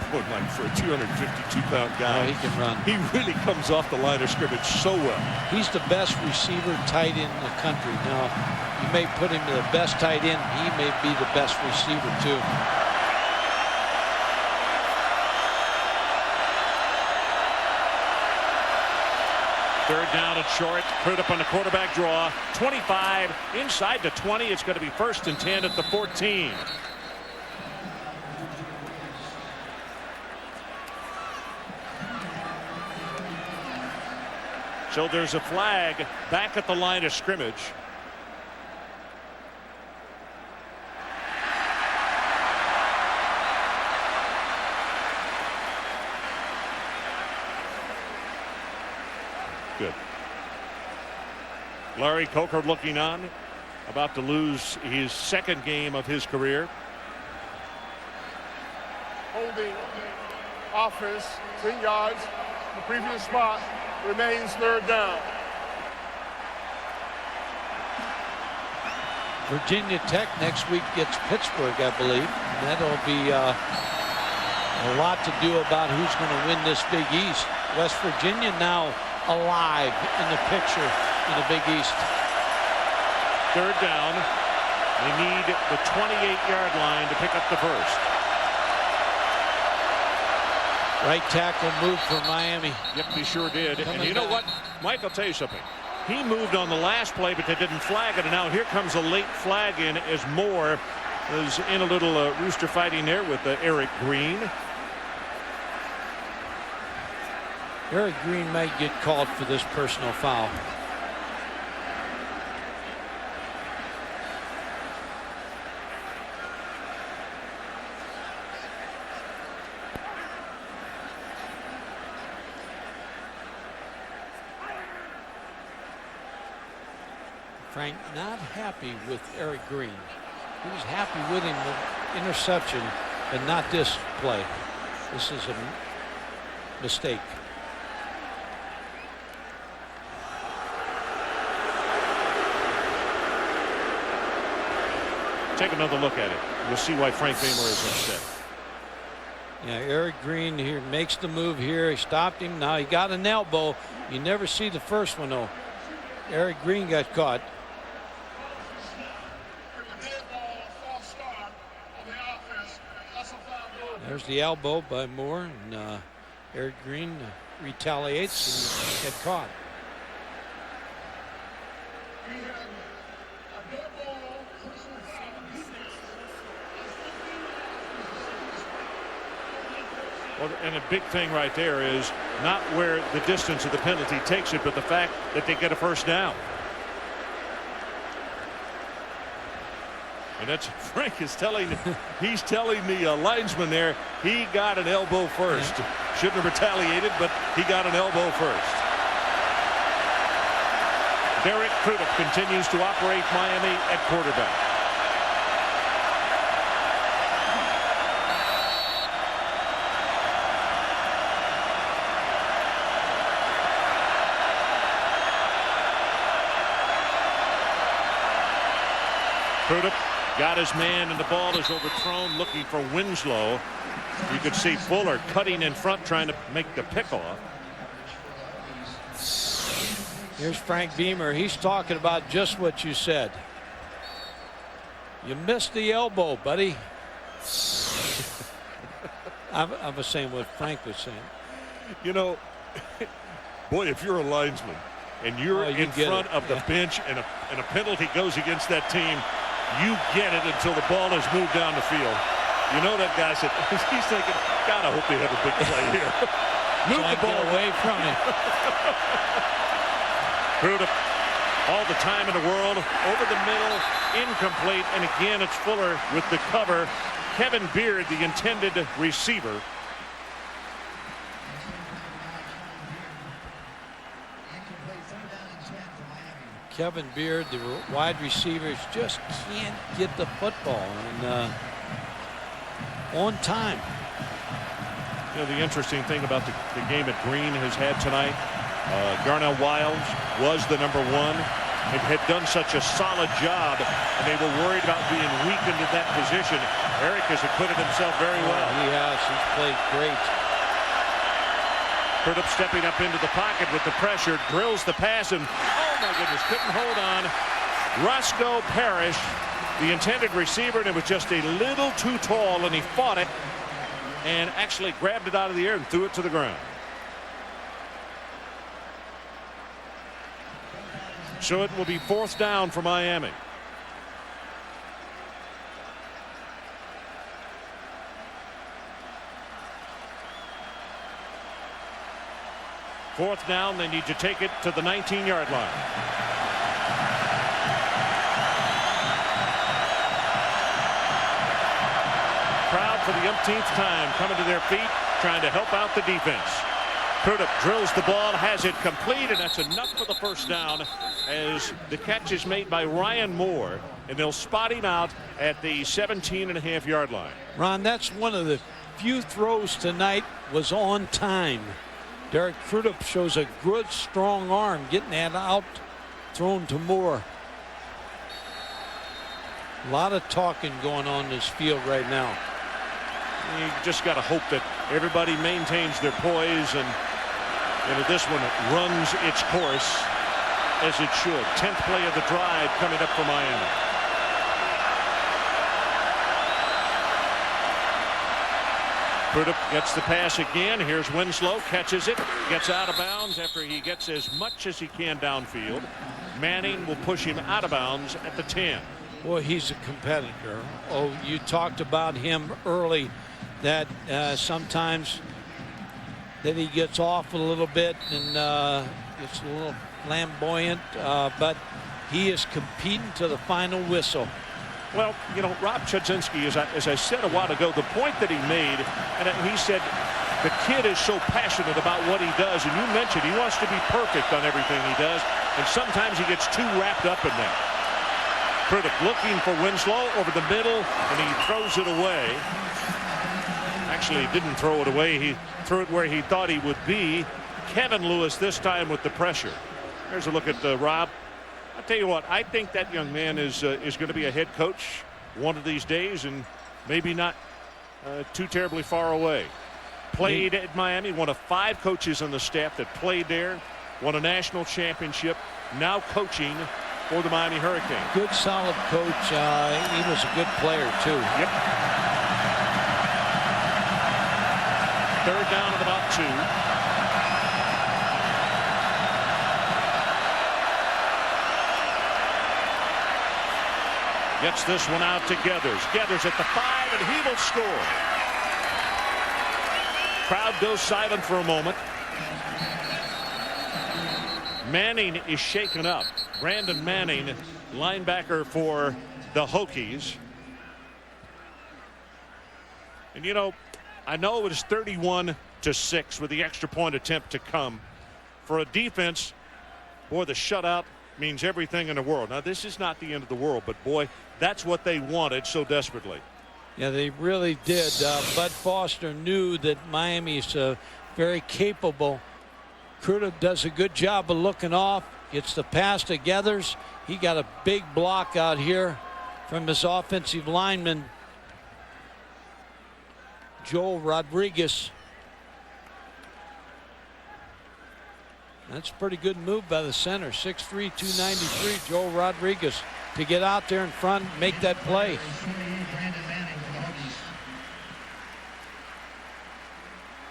Boy, Mike, for a 252-pound guy, he can run. He really comes off the line of scrimmage so well. He's the best receiver tight end in the country. Now, you may put him to the best tight end. He may be the best receiver, too. Third down and short. Crudup on the quarterback draw. 25 inside the 20. It's going to be 1st and 10 at the 14. So there's a flag back at the line of scrimmage. Good. Larry Coker looking on, about to lose his second game of his career. Holding offense 10 yards. The previous spot remains 3rd down. Virginia Tech next week gets Pittsburgh, I believe. And that'll be a lot to do about who's going to win this Big East. West Virginia now alive in the picture in the Big East. 3rd down. They need the 28-yard line to pick up the first. Right tackle moved for Miami. Yep, he sure did. And you know what, Mike, I'll tell you something. He moved on the last play, but they didn't flag it. And now here comes a late flag in as Moore is in a little rooster fighting there with Eric Green. Eric Green might get called for this personal foul. Frank not happy with Eric Green. He was happy with him with interception, but not this play. This is a mistake. Take another look at it. You'll see why Frank Beamer is upset. Yeah, Eric Green here makes the move here. He stopped him. Now he got an elbow. You never see the first one though. Eric Green got caught. There's the elbow by Moore, and Eric Green retaliates and get caught. Well, and a big thing right there is not where the distance of the penalty takes it, but the fact that they get a first down. And that's Frank is telling, he's telling the linesman there he got an elbow first. Shouldn't have retaliated, but he got an elbow first. Derek Crudup continues to operate Miami at quarterback. Crudup got his man, and the ball is overthrown, looking for Winslow. You could see Fuller cutting in front, trying to make the pick off. Here's Frank Beamer. He's talking about just what you said. You missed the elbow, buddy. I was saying what Frank was saying. You know, boy, if you're a linesman and you're in front of the bench and a penalty goes against that team, you get it until the ball is moved down the field. You know that guy said, he's thinking, God, I hope they have a big play here. Move the ball away from him. Crudup, all the time in the world, over the middle, incomplete, and again it's Fuller with the cover. Kevin Beard, the intended receiver. Kevin Beard, the wide receivers, just can't get the football and on time. You know, the interesting thing about the game that Green has had tonight, Darnell Wiles was the #1 and had done such a solid job, and they were worried about being weakened in that position. Eric has acquitted himself very well. He has. He's played great. Crudup stepping up into the pocket with the pressure, drills the pass, and oh my goodness, couldn't hold on. Roscoe Parrish, the intended receiver, and it was just a little too tall, and he fought it and actually grabbed it out of the air and threw it to the ground. So it will be 4th down for Miami. Fourth down, they need to take it to the 19-yard line. Crowd for the umpteenth time coming to their feet, trying to help out the defense. Crudup drills the ball, has it complete, and that's enough for the first down as the catch is made by Ryan Moore, and they'll spot him out at the 17.5-yard line. Ron, that's one of the few throws tonight was on time. Derek Crudup shows a good, strong arm, getting that out, thrown to Moore. A lot of talking going on in this field right now. You just got to hope that everybody maintains their poise, and this one runs its course as it should. 10th play of the drive coming up for Miami. Crudup gets the pass again. Here's Winslow, catches it, gets out of bounds after he gets as much as he can downfield. Manning will push him out of bounds at the 10. Well, he's a competitor. Oh, you talked about him early, that sometimes that he gets off a little bit and gets a little flamboyant, but he is competing to the final whistle. Well, you know, Rob Chudzinski, as I said a while ago, the point that he made, and he said the kid is so passionate about what he does, and you mentioned he wants to be perfect on everything he does, and sometimes he gets too wrapped up in that. Critic looking for Winslow over the middle, and he throws it away. Actually, he didn't throw it away. He threw it where he thought he would be. Kevin Lewis this time with the pressure. There's a look at Rob. I'll tell you what, I think that young man is going to be a head coach one of these days, and maybe not too terribly far away. Played at Miami, one of 5 coaches on the staff that played there, won a national championship, now coaching for the Miami Hurricanes. Good, solid coach. He was a good player, too. Yep. Third down at about 2. Gets this one out to Gathers. Gathers at the 5, and he will score. Crowd goes silent for a moment. Manning is shaken up. Brandon Manning, linebacker for the Hokies. And you know, I know it was 31-6 with the extra point attempt to come. For a defense, boy, the shutout means everything in the world. Now, this is not the end of the world, but boy, that's what they wanted so desperately. Yeah, they really did. Bud Foster knew that Miami's very capable. Cruda does a good job of looking off, gets the pass to Gathers. He got a big block out here from his offensive lineman, Joel Rodriguez. That's a pretty good move by the center, 6'3", 293, Joel Rodriguez, to get out there in front and make that play.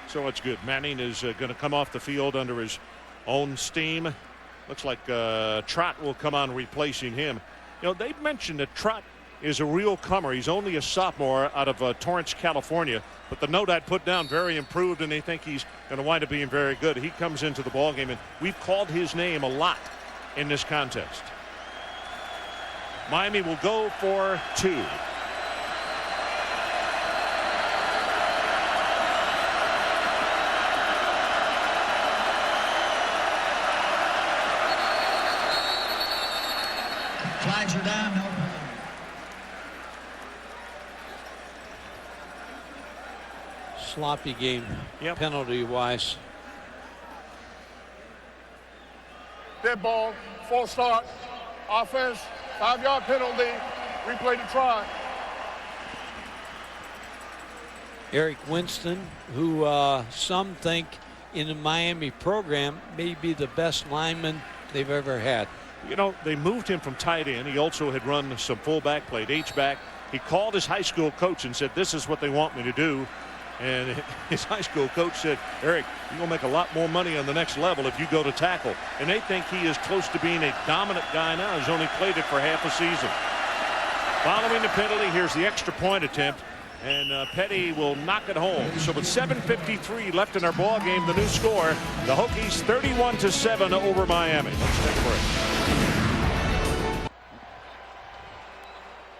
So it's good. Manning is going to come off the field under his own steam. Looks like Trott will come on replacing him. You know, they've mentioned that Trott is a real comer. He's only a sophomore out of Torrance, California. But the note I'd put down, very improved, and they think he's going to wind up being very good. He comes into the ballgame, and we've called his name a lot in this contest. Miami will go for 2. Flags are down, no. Sloppy game, penalty-wise. Dead ball, false start, offense, 5-yard penalty, replay to try. Eric Winston, who some think in the Miami program may be the best lineman they've ever had. You know, they moved him from tight end. He also had run some fullback, played H-back. He called his high school coach and said, "This is what they want me to do." And his high school coach said, "Eric, you're going to make a lot more money on the next level if you go to tackle." And they think he is close to being a dominant guy now. He's only played it for half a season. Following the penalty, here's the extra point attempt. And Petty will knock it home. So with 7:53 left in our ball game, the new score, the Hokies 31-7 over Miami. Let's take a break.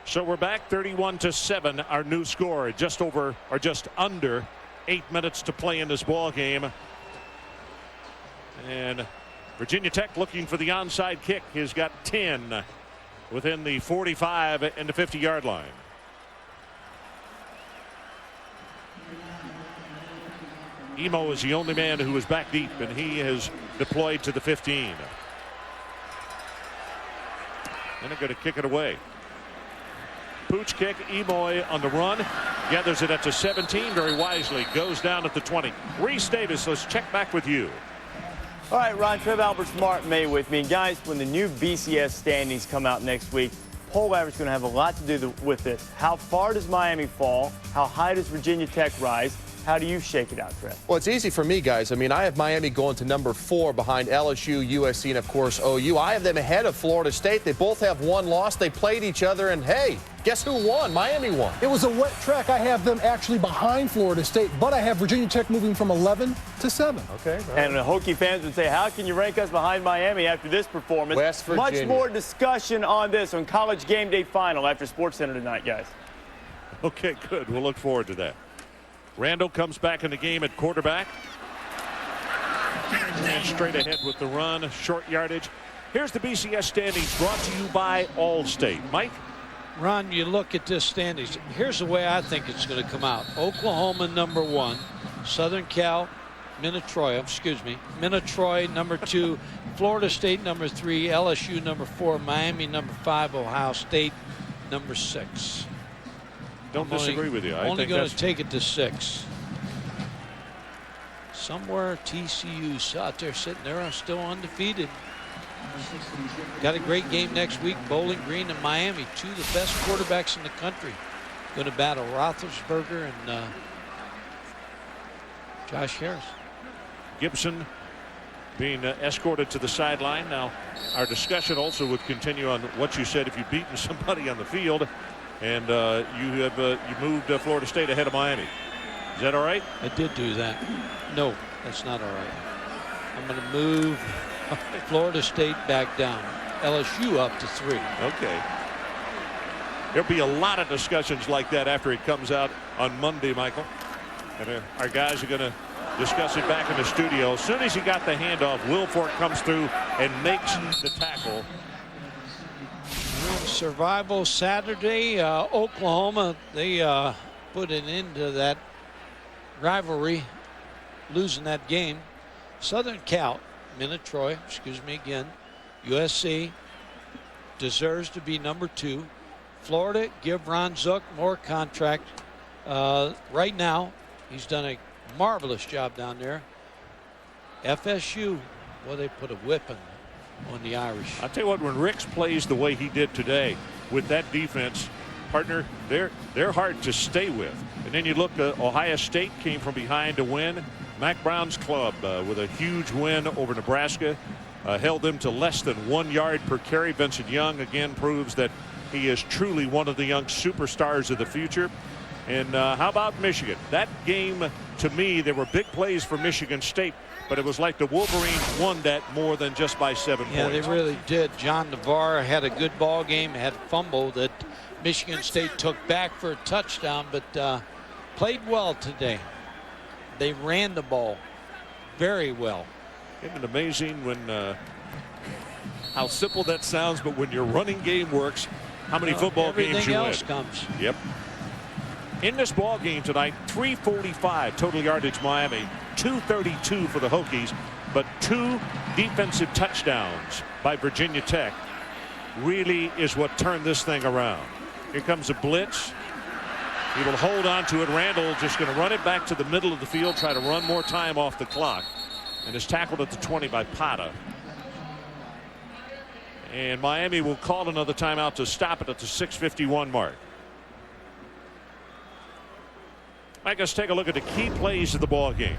So we're back 31-7, our new score, just over or just under 8 minutes to play in this ball game. And Virginia Tech looking for the onside kick. He's got 10 within the 45 and the 50-yard line. Emo is the only man who is back deep, and he is deployed to the 15. And they're going to kick it away. Pooch kick, Emoy on the run, gathers it at the 17 very wisely, goes down at the 20. Reese Davis, let's check back with you. All right, Ron, Trev Alberts, Mark May with me. Guys, when the new BCS standings come out next week, poll average is going to have a lot to do with it. How far does Miami fall? How high does Virginia Tech rise? How do you shake it out, Trev? Well, it's easy for me, guys. I mean, I have Miami going to number 4 behind LSU, USC, and, of course, OU. I have them ahead of Florida State. They both have one loss. They played each other, and, hey, guess who won? Miami won. It was a wet track. I have them actually behind Florida State, but I have Virginia Tech moving from 11 to 7. Okay. Right. And the Hokie fans would say, how can you rank us behind Miami after this performance? West Virginia. Much more discussion on this on College Game Day Final after SportsCenter tonight, guys. Okay, good. We'll look forward to that. Randall comes back in the game at quarterback. And straight ahead with the run, short yardage. Here's the BCS standings brought to you by Allstate. Mike? Ron, you look at this standings. Here's the way I think it's going to come out. Oklahoma number 1, Southern Cal, Minnetroy number 2, Florida State number 3, LSU number 4, Miami number 5, Ohio State number 6. Don't disagree with you. I only think going that's to take it to 6. Somewhere TCU's out there sitting there still undefeated. Got a great game next week. Bowling Green and Miami, 2 of the best quarterbacks in the country, going to battle Roethlisberger and Josh Harris. Gibson being escorted to the sideline. Now, our discussion also would continue on what you said if you've beaten somebody on the field, and you moved Florida State ahead of Miami. Is that all right? I did do that. No, that's not all right. I'm going to move Florida State back down. LSU up to 3. Okay. There'll be a lot of discussions like that after it comes out on Monday, Michael. And our guys are going to discuss it back in the studio. As soon as he got the handoff, Wilfork comes through and makes the tackle. Survival Saturday. Oklahoma, they put an end to that rivalry, losing that game. Southern Cal, Minnetroy, USC deserves to be number 2. Florida, give Ron Zook more contract. Right now, he's done a marvelous job down there. FSU, well, they put a whipping on the Irish. I'll tell you what, when Ricks plays the way he did today with that defense, partner, they're hard to stay with. And then you look, Ohio State came from behind to win. Mac Brown's club with a huge win over Nebraska, held them to less than 1 yard per carry. Vincent Young again proves that he is truly one of the young superstars of the future. And how about Michigan? That game, to me, there were big plays for Michigan State, but it was like the Wolverines won that more than just by 7 points. Yeah, they really did. John Navarre had a good ball game, had a fumble that Michigan State took back for a touchdown, but played well today. They ran the ball very well. Isn't it amazing when how simple that sounds, but when your running game works, how many football games you win. Everything else comes. Yep. In this ball game tonight, 345 total yardage Miami, 232 for the Hokies, but 2 defensive touchdowns by Virginia Tech really is what turned this thing around. Here comes a blitz. He will hold on to it. Randall just going to run it back to the middle of the field, try to run more time off the clock, and is tackled at the 20 by Pata. And Miami will call another timeout to stop it at the 6:51 mark. Mike, let's take a look at the key plays of the ball game.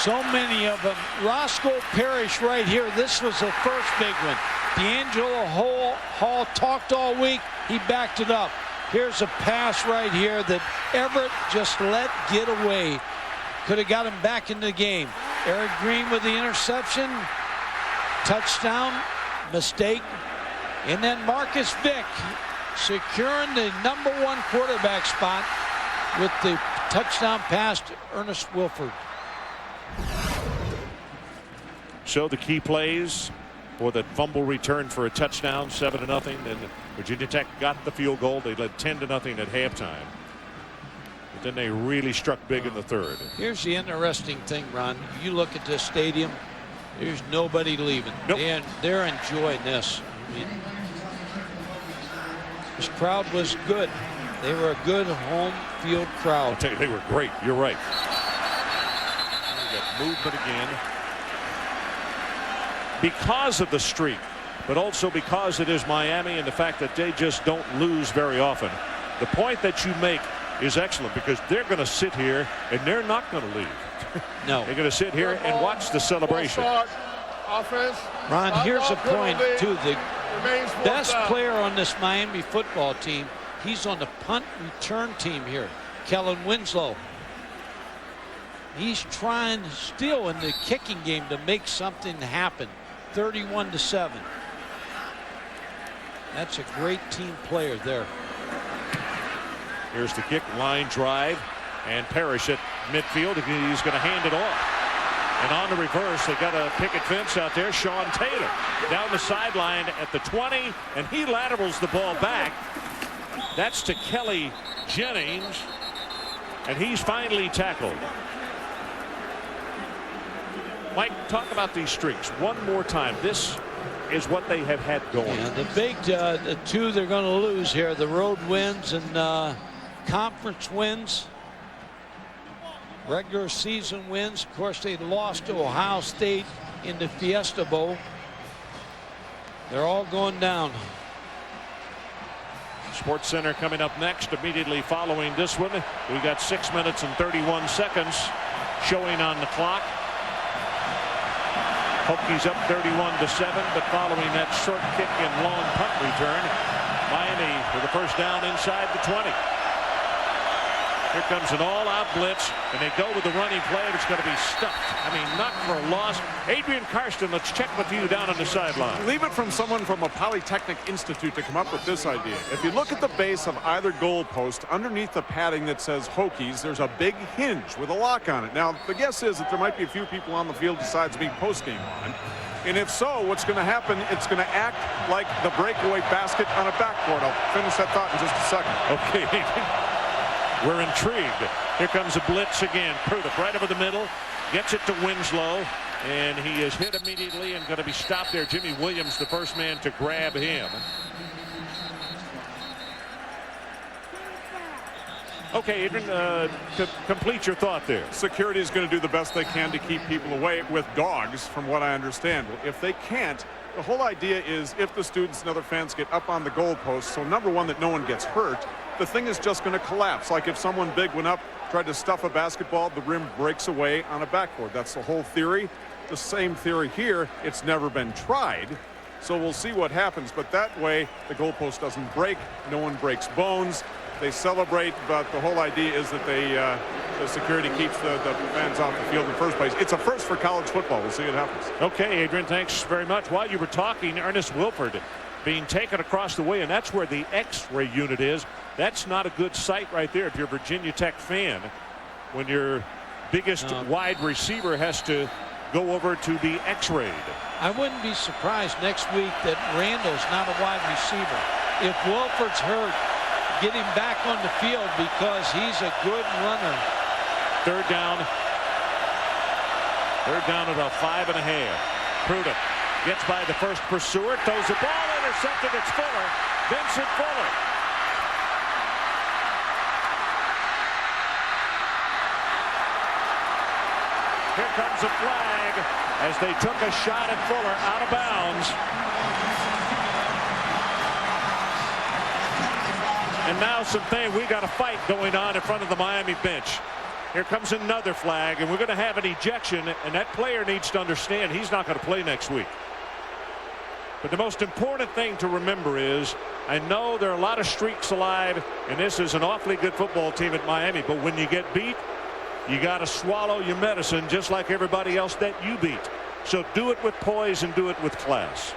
So many of them. Roscoe Parrish right here. This was the first big one. D'Angelo Hall talked all week. He backed it up. Here's a pass right here that Everett just let get away. Could have got him back in the game. Eric Green with the interception. Touchdown. Mistake. And then Marcus Vick securing the #1 quarterback spot with the touchdown pass to Ernest Wilford. So the key plays for that fumble return for a touchdown, 7-0. And Virginia Tech got the field goal. They led 10-0 at halftime. But then they really struck big in the third. Here's the interesting thing, Ron. You look at this stadium, there's nobody leaving. Nope. They're enjoying this. I mean, this crowd was good. They were a good home field crowd. I'll tell you, they were great. You're right. We got movement again. Because of the streak, but also because it is Miami and the fact that they just don't lose very often. The point that you make is excellent because they're going to sit here and they're not going to leave. No. They're going to sit here and watch the celebration. Offense. Ron, here's a point, too. The best player on this Miami football team, he's on the punt return team here, Kellen Winslow. He's trying still in the kicking game to make something happen. 31-7. That's a great team player there. Here's the kick, line drive, and Parrish at midfield. He's going to hand it off. And on the reverse, they got a picket fence out there. Sean Taylor down the sideline at the 20, and he laterals the ball back. That's to Kelly Jennings, and he's finally tackled. Mike, talk about these streaks one more time. This is what they have had going. Yeah, the two they're going to lose here, the road wins and conference wins. Regular season wins. Of course, they lost to Ohio State in the Fiesta Bowl. They're all going down. Sports Center coming up next. Immediately following this one, we got 6 minutes and 31 seconds showing on the clock. Hokies up 31-7, but following that short kick and long punt return, Miami with the first down inside the 20. Here comes an all-out blitz, and they go with the running play, and it's going to be stuffed. I mean, not for a loss. Adrian Karsten, let's check with you down on the sideline. Leave it from someone from a Polytechnic Institute to come up with this idea. If you look at the base of either goal post, underneath the padding that says Hokies, there's a big hinge with a lock on it. Now, the guess is that there might be a few people on the field besides being post-game on. And if so, what's going to happen, it's going to act like the breakaway basket on a backboard. I'll finish that thought in just a second. Okay. We're intrigued. Here comes a blitz again. Prudhomme right over the middle. Gets it to Winslow. And he is hit immediately and going to be stopped there. Jimmy Williams, the first man to grab him. Okay, Adrian, to complete your thought there. Security is going to do the best they can to keep people away with dogs, from what I understand. Well, if they can't, the whole idea is if the students and other fans get up on the goalpost, so number one, that no one gets hurt, the thing is just going to collapse. Like if someone big went up, tried to stuff a basketball, the rim breaks away on a backboard. That's the whole theory. The same theory here. It's never been tried. So we'll see what happens. But that way, the goalpost doesn't break. No one breaks bones. They celebrate, but the whole idea is that the security keeps the fans off the field in the first place. It's a first for college football. We'll see what happens. Okay, Adrian, thanks very much. While you were talking, Ernest Wilford being taken across the way, and that's where the X-ray unit is. That's not a good sight right there if you're a Virginia Tech fan, when your biggest wide receiver has to go over to be X-rayed. I wouldn't be surprised next week that Randall's not a wide receiver. If Wilford's hurt, get him back on the field because he's a good runner. Third down about 5.5. Prudhomme gets by the first pursuer, throws the ball, intercepted. It's Fuller, Vincent Fuller. Here comes a flag as they took a shot at Fuller out of bounds. And now we got a fight going on in front of the Miami bench. Here comes another flag, and we're going to have an ejection, and that player needs to understand he's not going to play next week. But the most important thing to remember is, I know there are a lot of streaks alive, and this is an awfully good football team at Miami, but when you get beat, you got to swallow your medicine just like everybody else that you beat. So do it with poise and do it with class.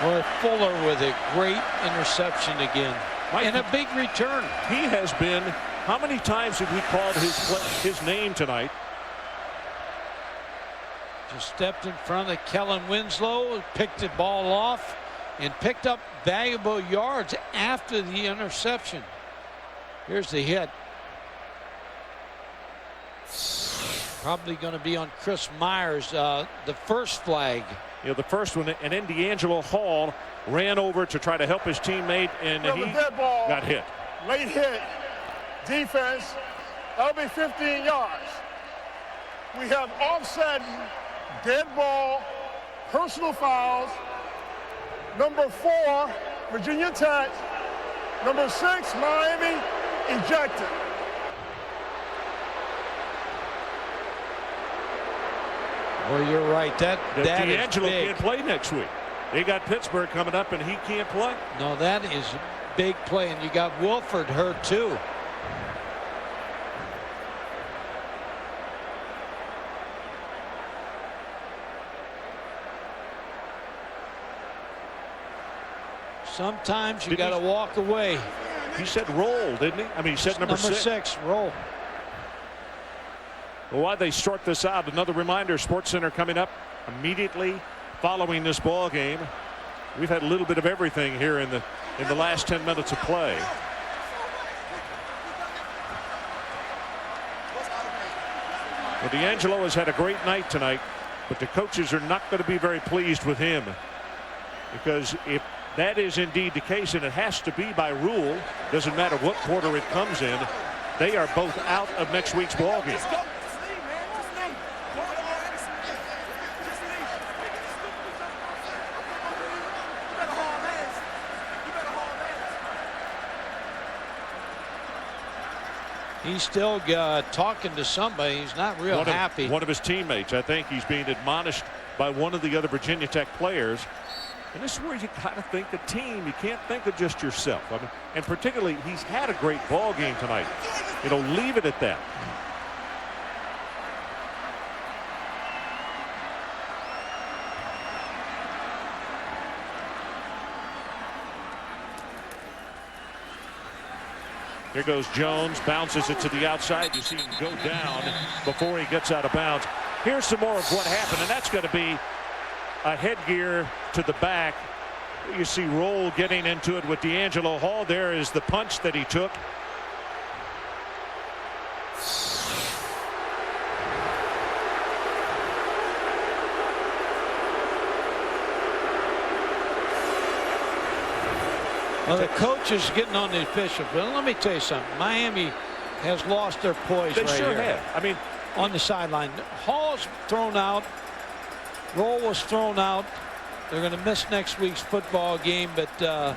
Boy, Fuller with a great interception again. And a big return. He has been, how many times have we called his name tonight? Just stepped in front of Kellen Winslow, picked the ball off, and picked up valuable yards after the interception. Here's the hit. Probably going to be on Chris Myers, the first flag. You know, the first one, and then D'Angelo Hall ran over to try to help his teammate, and he dead ball, got hit. Late hit, defense, that'll be 15 yards. We have offset, dead ball, personal fouls. Number 4, Virginia Tech. Number 6, Miami, ejected. Well, you're right. That D'Angelo is big. can't play next week. They got Pittsburgh coming up, and he can't play. No, that is a big play, and you got Wilford hurt too. Sometimes you got to walk away. He said roll, didn't he? I mean, he said number 6. Roll. Well, while they sort this out, another reminder, Sports Center coming up immediately following this ball game. We've had a little bit of everything here in the last 10 minutes of play. Well, D'Angelo has had a great night tonight, but the coaches are not going to be very pleased with him, because if that is indeed the case, and it has to be by rule, doesn't matter what quarter it comes in, they are both out of next week's ball game. He's still talking to somebody. He's not real happy. One of his teammates. I think he's being admonished by one of the other Virginia Tech players. And this is where you got to think the team. You can't think of just yourself. I mean, and particularly, he's had a great ball game tonight. You know, leave it at that. Here goes Jones, bounces it to the outside. You see him go down before he gets out of bounds. Here's some more of what happened, and that's going to be a headgear to the back. You see Roll getting into it with D'Angelo Hall. There is the punch that he took. Well, the coach is getting on the official, but let me tell you something. Miami has lost their poise right sure here. have. I mean, on the sideline. Hall's thrown out. Roll was thrown out. They're going to miss next week's football game, but I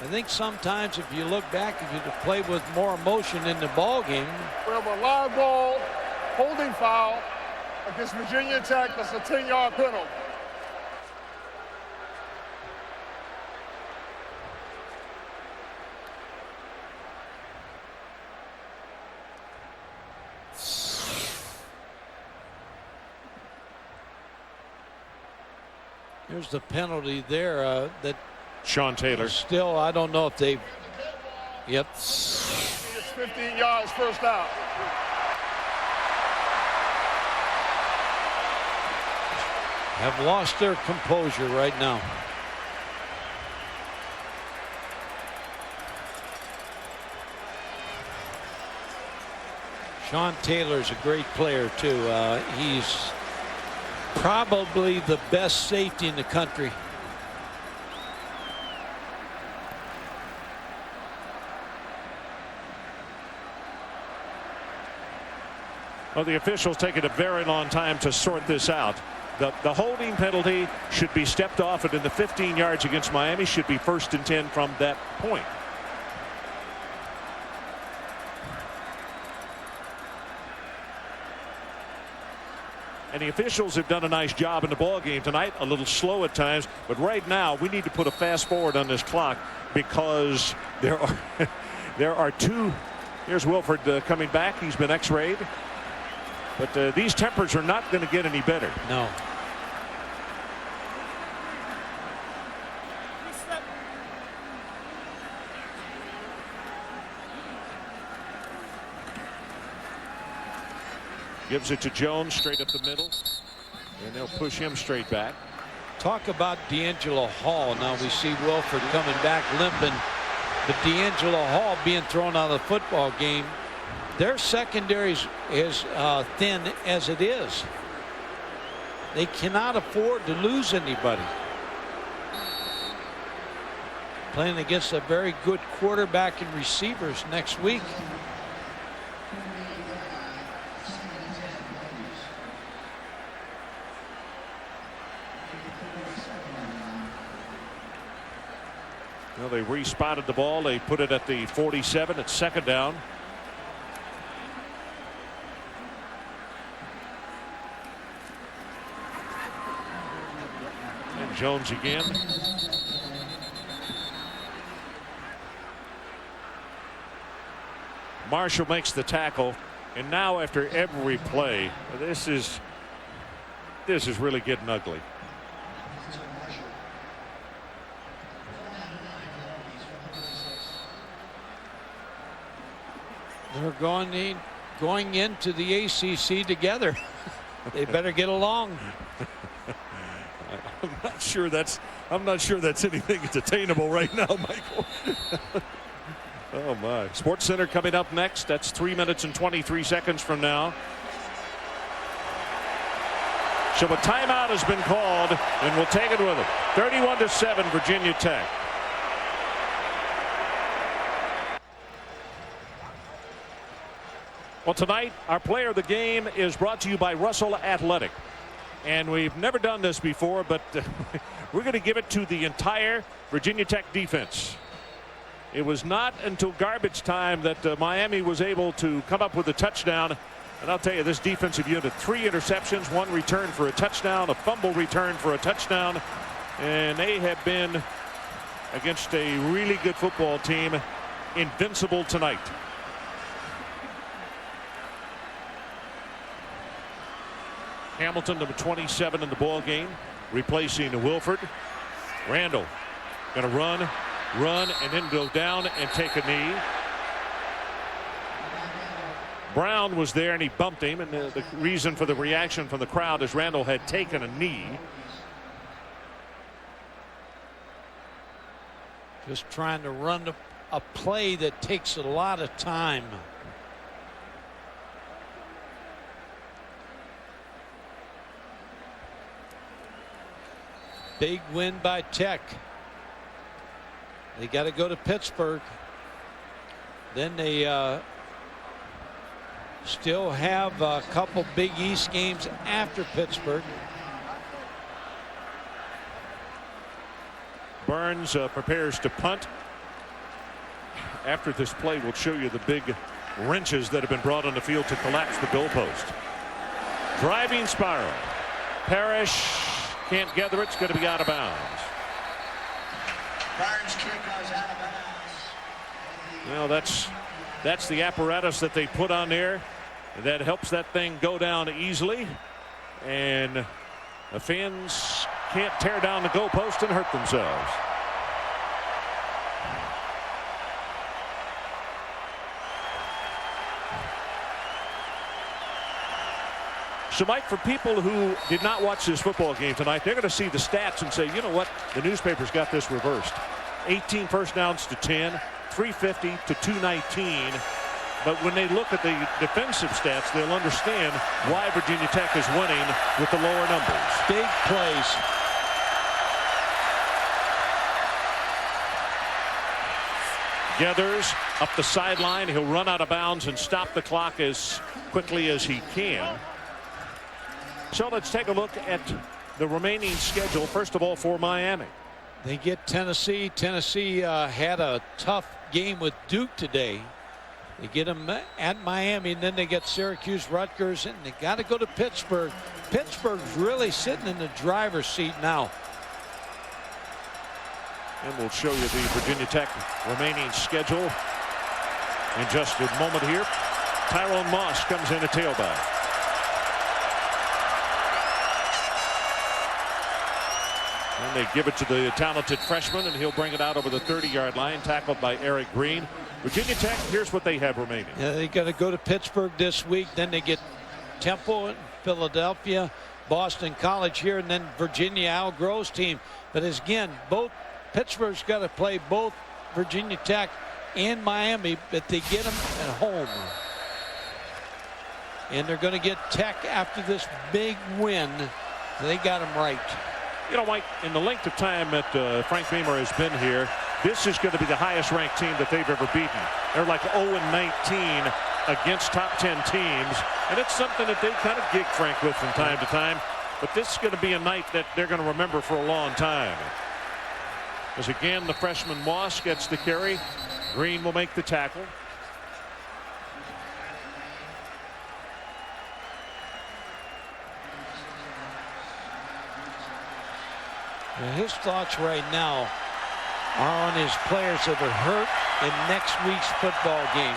think sometimes if you look back, if you play with more emotion in the ball game. We have a live ball, holding foul against Virginia Tech. That's a 10-yard penalty. There's the penalty there that Sean Taylor. Still, I don't know if they. Yep. It's 15 yards first out. Have lost their composure right now. Sean Taylor's a great player too. He's probably the best safety in the country. Well, the officials taking a very long time to sort this out. The holding penalty should be stepped off, and in the 15 yards against Miami should be 1st and 10 from that point. And the officials have done a nice job in the ball game tonight. A little slow at times, but right now we need to put a fast forward on this clock, because there are two. Here's Wilford coming back. He's been x-rayed, but these tempers are not going to get any better. No. Gives it to Jones straight up the middle, and they'll push him straight back. Talk about D'Angelo Hall. Now we see Wilford coming back limping. But D'Angelo Hall being thrown out of the football game, their secondary is thin as it is. They cannot afford to lose anybody. Playing against a very good quarterback and receivers next week. Well, they respotted the ball. They put it at the 47. It's second down. And Jones again. Marshall makes the tackle. And now after every play, this is really getting ugly. They're going into the ACC together. They better get along. I'm not sure that's anything that's attainable right now, Michael. Oh my. Sports Center coming up next. That's 3 minutes and 23 seconds from now. So a timeout has been called, and we'll take it with it. 31-7, Virginia Tech. Well, tonight, our player of the game is brought to you by Russell Athletic. And we've never done this before, but we're going to give it to the entire Virginia Tech defense. It was not until garbage time that Miami was able to come up with a touchdown. And I'll tell you, this defensive unit, 3 interceptions, 1 return for a touchdown, a fumble return for a touchdown. And they have been, against a really good football team, invincible tonight. Hamilton, number 27 in the ball game, replacing Wilford. Randall going to run, and then go down and take a knee. Brown was there and he bumped him, and the reason for the reaction from the crowd is Randall had taken a knee. Just trying to run a play that takes a lot of time. Big win by Tech. They got to go to Pittsburgh. Then they still have a couple Big East games after Pittsburgh. Burns prepares to punt. After this play, we'll show you the big wrenches that have been brought on the field to collapse the goalpost. Driving spiral. Parrish can't gather it. It's going to be out of bounds. Burns kick goes out of bounds. Well, that's the apparatus that they put on there that helps that thing go down easily, and the fans can't tear down the goalpost and hurt themselves. So, Mike, for people who did not watch this football game tonight, they're going to see the stats and say, you know what, the newspaper's got this reversed. 18 first downs to 10, 350 to 219. But when they look at the defensive stats, they'll understand why Virginia Tech is winning with the lower numbers. Big plays. Gathers up the sideline. He'll run out of bounds and stop the clock as quickly as he can. So let's take a look at the remaining schedule. First of all, for Miami. They get Tennessee. Tennessee had a tough game with Duke today. They get them at Miami, and then they get Syracuse, Rutgers, and they got to go to Pittsburgh. Pittsburgh's really sitting in the driver's seat now. And we'll show you the Virginia Tech remaining schedule in just a moment here. Tyrone Moss comes in at tailback. And they give it to the talented freshman, and he'll bring it out over the 30-yard line, tackled by Eric Green. Virginia Tech, here's what they have remaining. Yeah, they got to go to Pittsburgh this week. Then they get Temple, Philadelphia, Boston College here, and then Virginia, Al Grove's team. But as again, both Pittsburgh's got to play both Virginia Tech and Miami, but they get them at home. And they're going to get Tech after this big win. They got them right. You know, Mike, in the length of time that Frank Beamer has been here, this is going to be the highest ranked team that they've ever beaten. They're like 0-19 against top 10 teams. And it's something that they kind of gig Frank with from time to time. But this is going to be a night that they're going to remember for a long time. As again, the freshman Moss gets the carry. Green will make the tackle. And his thoughts right now are on his players that are hurt in next week's football game.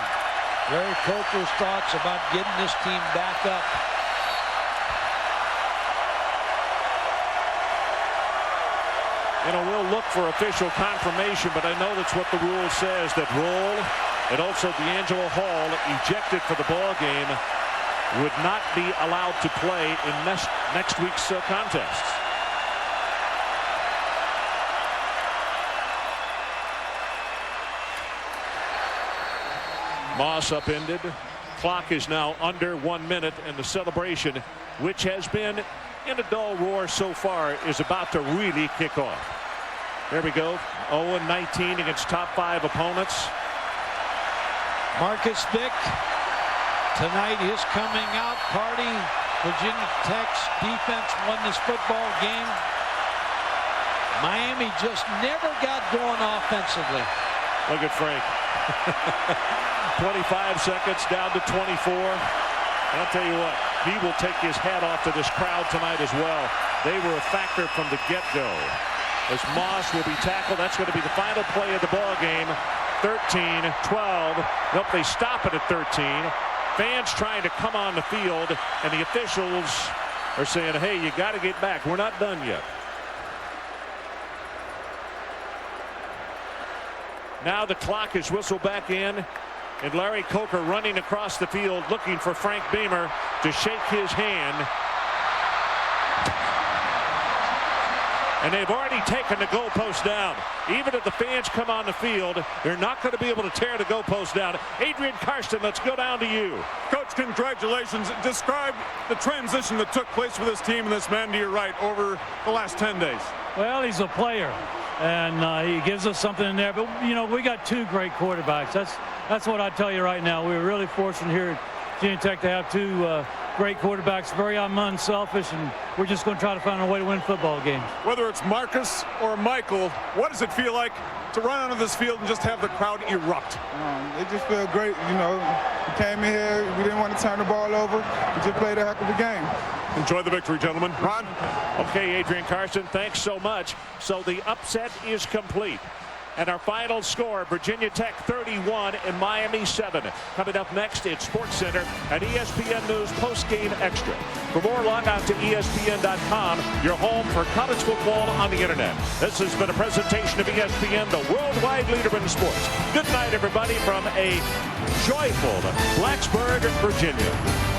Larry Coker's thoughts about getting this team back up. You know, we'll look for official confirmation, but I know that's what the rule says, that Roll and also D'Angelo Hall, ejected for the ball game, would not be allowed to play in next week's contests. Moss upended. Clock is now under 1 minute, and the celebration, which has been in a dull roar so far, is about to really kick off. There we go. 0-19 against top 5 opponents. Marcus Vick tonight, his coming out party. Virginia Tech's defense won this football game. Miami just never got going offensively. Look at Frank. 25 seconds down to 24. I'll tell you what, he will take his hat off to this crowd tonight as well. They were a factor from the get-go. As Moss will be tackled, that's going to be the final play of the ball game. 13-12. Nope, they stop it at 13. Fans trying to come on the field, and the officials are saying, hey, you got to get back. We're not done yet. Now the clock is whistled back in, and Larry Coker running across the field looking for Frank Beamer to shake his hand. And they've already taken the goalpost down. Even if the fans come on the field, they're not going to be able to tear the goalpost down. Adrian Karsten, let's go down to you. Coach, congratulations. Describe the transition that took place with this team and this man to your right over the last 10 days. Well, he's a player, and he gives us something in there. But, you know, we got 2 great quarterbacks. That's what I tell you right now. We're really fortunate here at Virginia Tech to have 2 great quarterbacks, very unselfish, and we're just going to try to find a way to win football games. Whether it's Marcus or Michael, what does it feel like to run onto this field and just have the crowd erupt? It just feels great. You know, we came in here, we didn't want to turn the ball over. We just played a heck of a game. Enjoy the victory, gentlemen. Ron? Okay, Adrian Karsten, thanks so much. So the upset is complete. And our final score, Virginia Tech 31 and Miami 7. Coming up next, it's SportsCenter and ESPN News Postgame Extra. For more, log on to ESPN.com, your home for college football on the internet. This has been a presentation of ESPN, the worldwide leader in sports. Good night, everybody, from a joyful Blacksburg, Virginia.